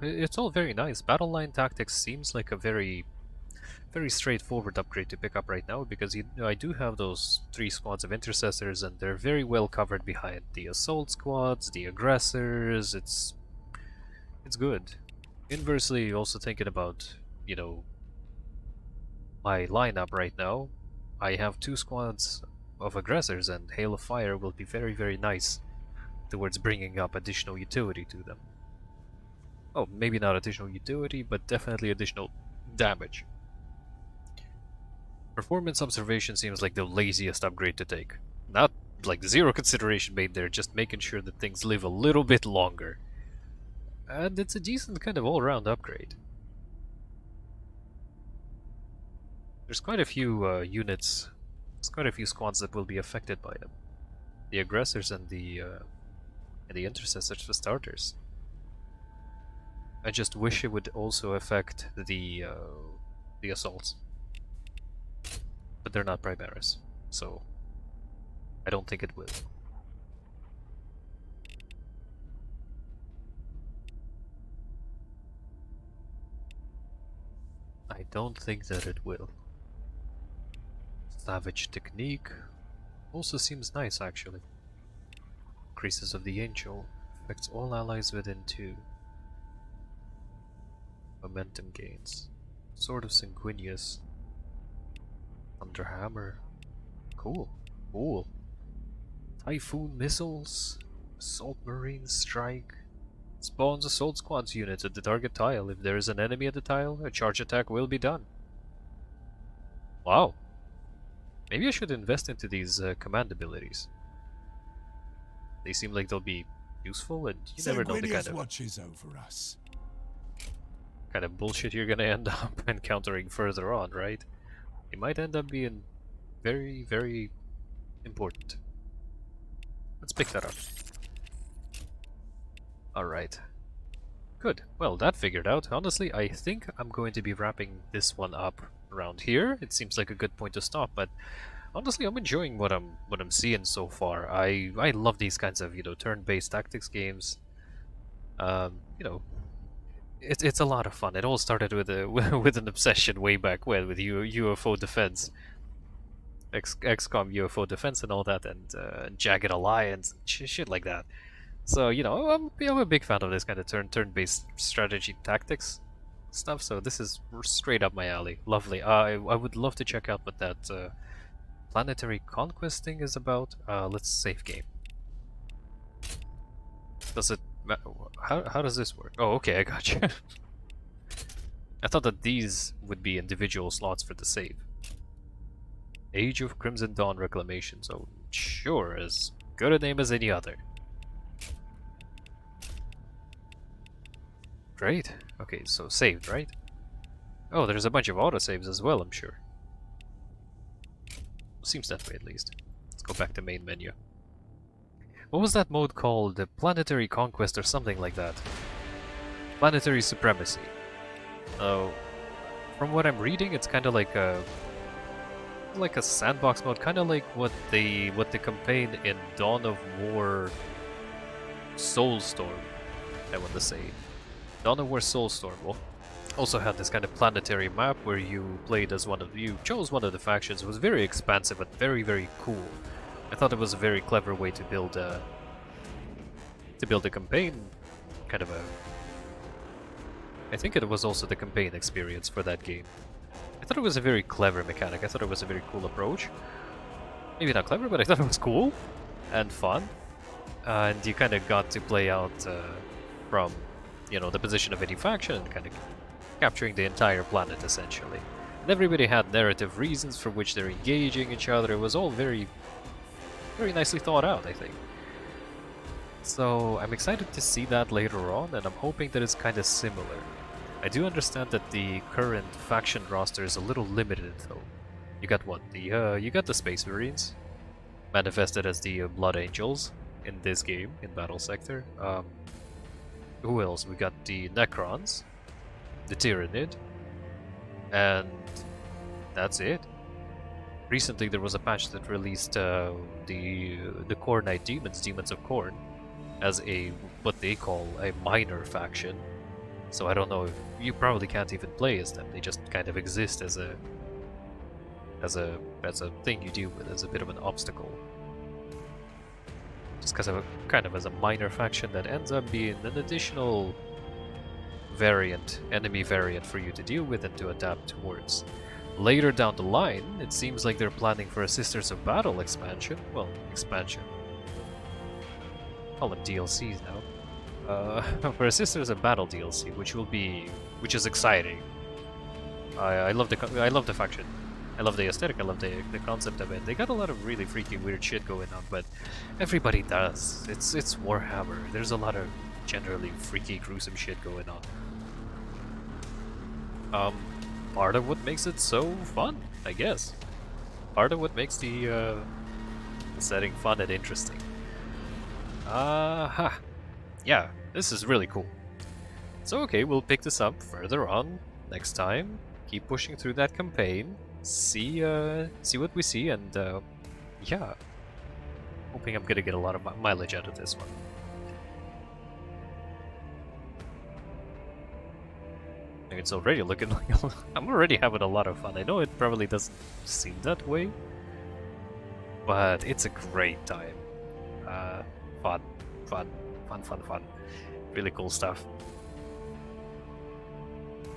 It's all very nice. Battle Line Tactics seems like a very straightforward upgrade to pick up right now, because I do have those 3 squads of intercessors, and they're very well covered behind the assault squads, the aggressors. It's good. Inversely, also thinking about, you know, my lineup right now, I have 2 squads of aggressors, and Hail of Fire will be very nice towards bringing up additional utility to them. Oh, maybe not additional utility, but definitely additional damage. Performance Observation seems like the laziest upgrade to take. Not like zero consideration made there, just making sure that things live a little bit longer. And it's a decent kind of all-round upgrade. There's quite a few units, there's quite a few squads that will be affected by them. The aggressors and the intercessors for starters. I just wish it would also affect the assaults, but they're not Primaris, so I don't think it will. I don't think that it will. Savage technique also seems nice, actually. Increases of the angel affects all allies within 2. Momentum gains. Sword of Sanguinius. Thunderhammer. Cool. Cool. Typhoon missiles. Assault Marine strike. Spawns assault squads units at the target tile. If there is an enemy at the tile, a charge attack will be done. Wow. Maybe I should invest into these command abilities. They seem like they'll be useful, and you never know the watches over us. kind of bullshit you're gonna end up encountering further on, right? It might end up being very, very important. Let's pick that up. Alright. Good. Well, that figured out. Honestly, I think I'm going to be wrapping this one up around here. It seems like a good point to stop, but honestly, I'm enjoying what I'm seeing so far. I love these kinds of, turn-based tactics games. It's a lot of fun. It all started with with an obsession way back when with UFO defense, XCOM UFO defense and all that, and Jagged Alliance, shit like that. So I'm a big fan of this kind of turn-based strategy tactics stuff. So this is straight up my alley. Lovely. I would love to check out what that planetary conquest thing is about. Let's save game. Does it? How does this work? Oh, okay, I got you. I thought that these would be individual slots for the save. Age of Crimson Dawn Reclamation. So sure, as good a name as any other. Great. Okay, so saved, right? Oh, there's a bunch of autosaves as well, I'm sure. Seems that way, at least. Let's go back to main menu. What was that mode called? The Planetary Conquest or something like that? Planetary Supremacy. Oh, from what I'm reading, it's kind of like a sandbox mode, kind of like what the campaign in Dawn of War Soulstorm, I want to say. Dawn of War Soulstorm also had this kind of planetary map where you played as you chose one of the factions. It was very expansive and very, very cool. I thought it was a very clever way to build a campaign, kind of a. I think it was also the campaign experience for that game. I thought it was a very clever mechanic. I thought it was a very cool approach. Maybe not clever, but I thought it was cool and fun. And you kind of got to play out from, the position of any faction and kind of capturing the entire planet, essentially. And everybody had narrative reasons for which they're engaging each other. It was all very, very nicely thought out, I think. So I'm excited to see that later on, and I'm hoping that it's kind of similar. I do understand that the current faction roster is a little limited, though. You got what? You got the Space Marines, manifested as the Blood Angels in this game, in Battlesector. Who else? We got the Necrons, the Tyranid, and that's it. Recently there was a patch that released the Khorne Knight Demons, Demons of Khorne, as what they call a minor faction. So I don't know, if you probably can't even play as them. They just kind of exist as a thing you deal with, as a bit of an obstacle. Just kind of as a minor faction that ends up being an additional enemy variant for you to deal with and to adapt towards. Later down the line, it seems like they're planning for a Sisters of Battle expansion. Well, expansion. Call them DLCs now. For a Sisters of Battle DLC, which is exciting. I love the faction. I love the aesthetic, I love the concept of it. They got a lot of really freaky, weird shit going on, but everybody does. It's Warhammer. There's a lot of generally freaky, gruesome shit going on. part of what makes it so fun, I guess. Part of what makes the setting fun and interesting. Yeah, this is really cool. So okay, we'll pick this up further on next time. Keep pushing through that campaign. See what we see, and yeah, hoping I'm gonna get a lot of mileage out of this one. And it's already looking like I'm already having a lot of fun. I know it probably doesn't seem that way, but it's a great time. Fun. Really cool stuff.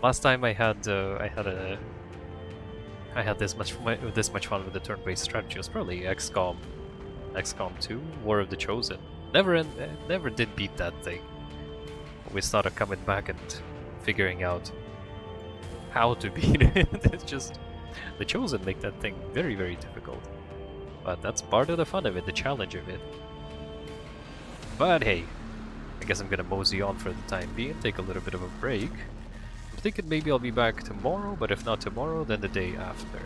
Last time I had this much fun with the turn-based strategy was probably XCOM 2, War of the Chosen. Never did beat that thing. Always thought of coming back and figuring out how to beat it. It's just the Chosen make that thing very, very difficult. But that's part of the fun of it, the challenge of it. But hey, I guess I'm gonna mosey on for the time being, take a little bit of a break. I'm thinking maybe I'll be back tomorrow, but if not tomorrow, then the day after.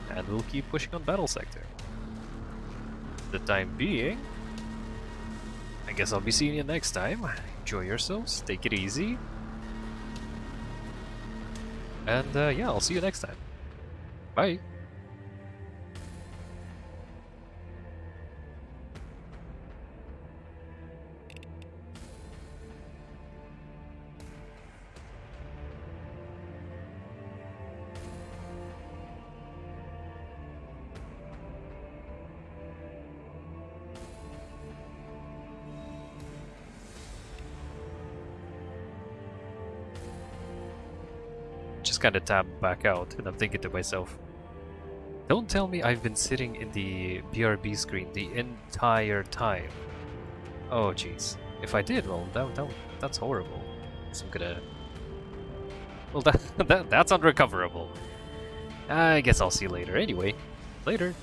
And we'll keep pushing on Battlesector. For the time being, I guess I'll be seeing you next time. Enjoy yourselves, take it easy. And yeah, I'll see you next time. Bye! Just kind of tabbed back out, and I'm thinking to myself, don't tell me I've been sitting in the BRB screen the entire time. Oh jeez. If I did, well, that's horrible. So I'm gonna... Well, that's unrecoverable. I guess I'll see you later. Anyway, later.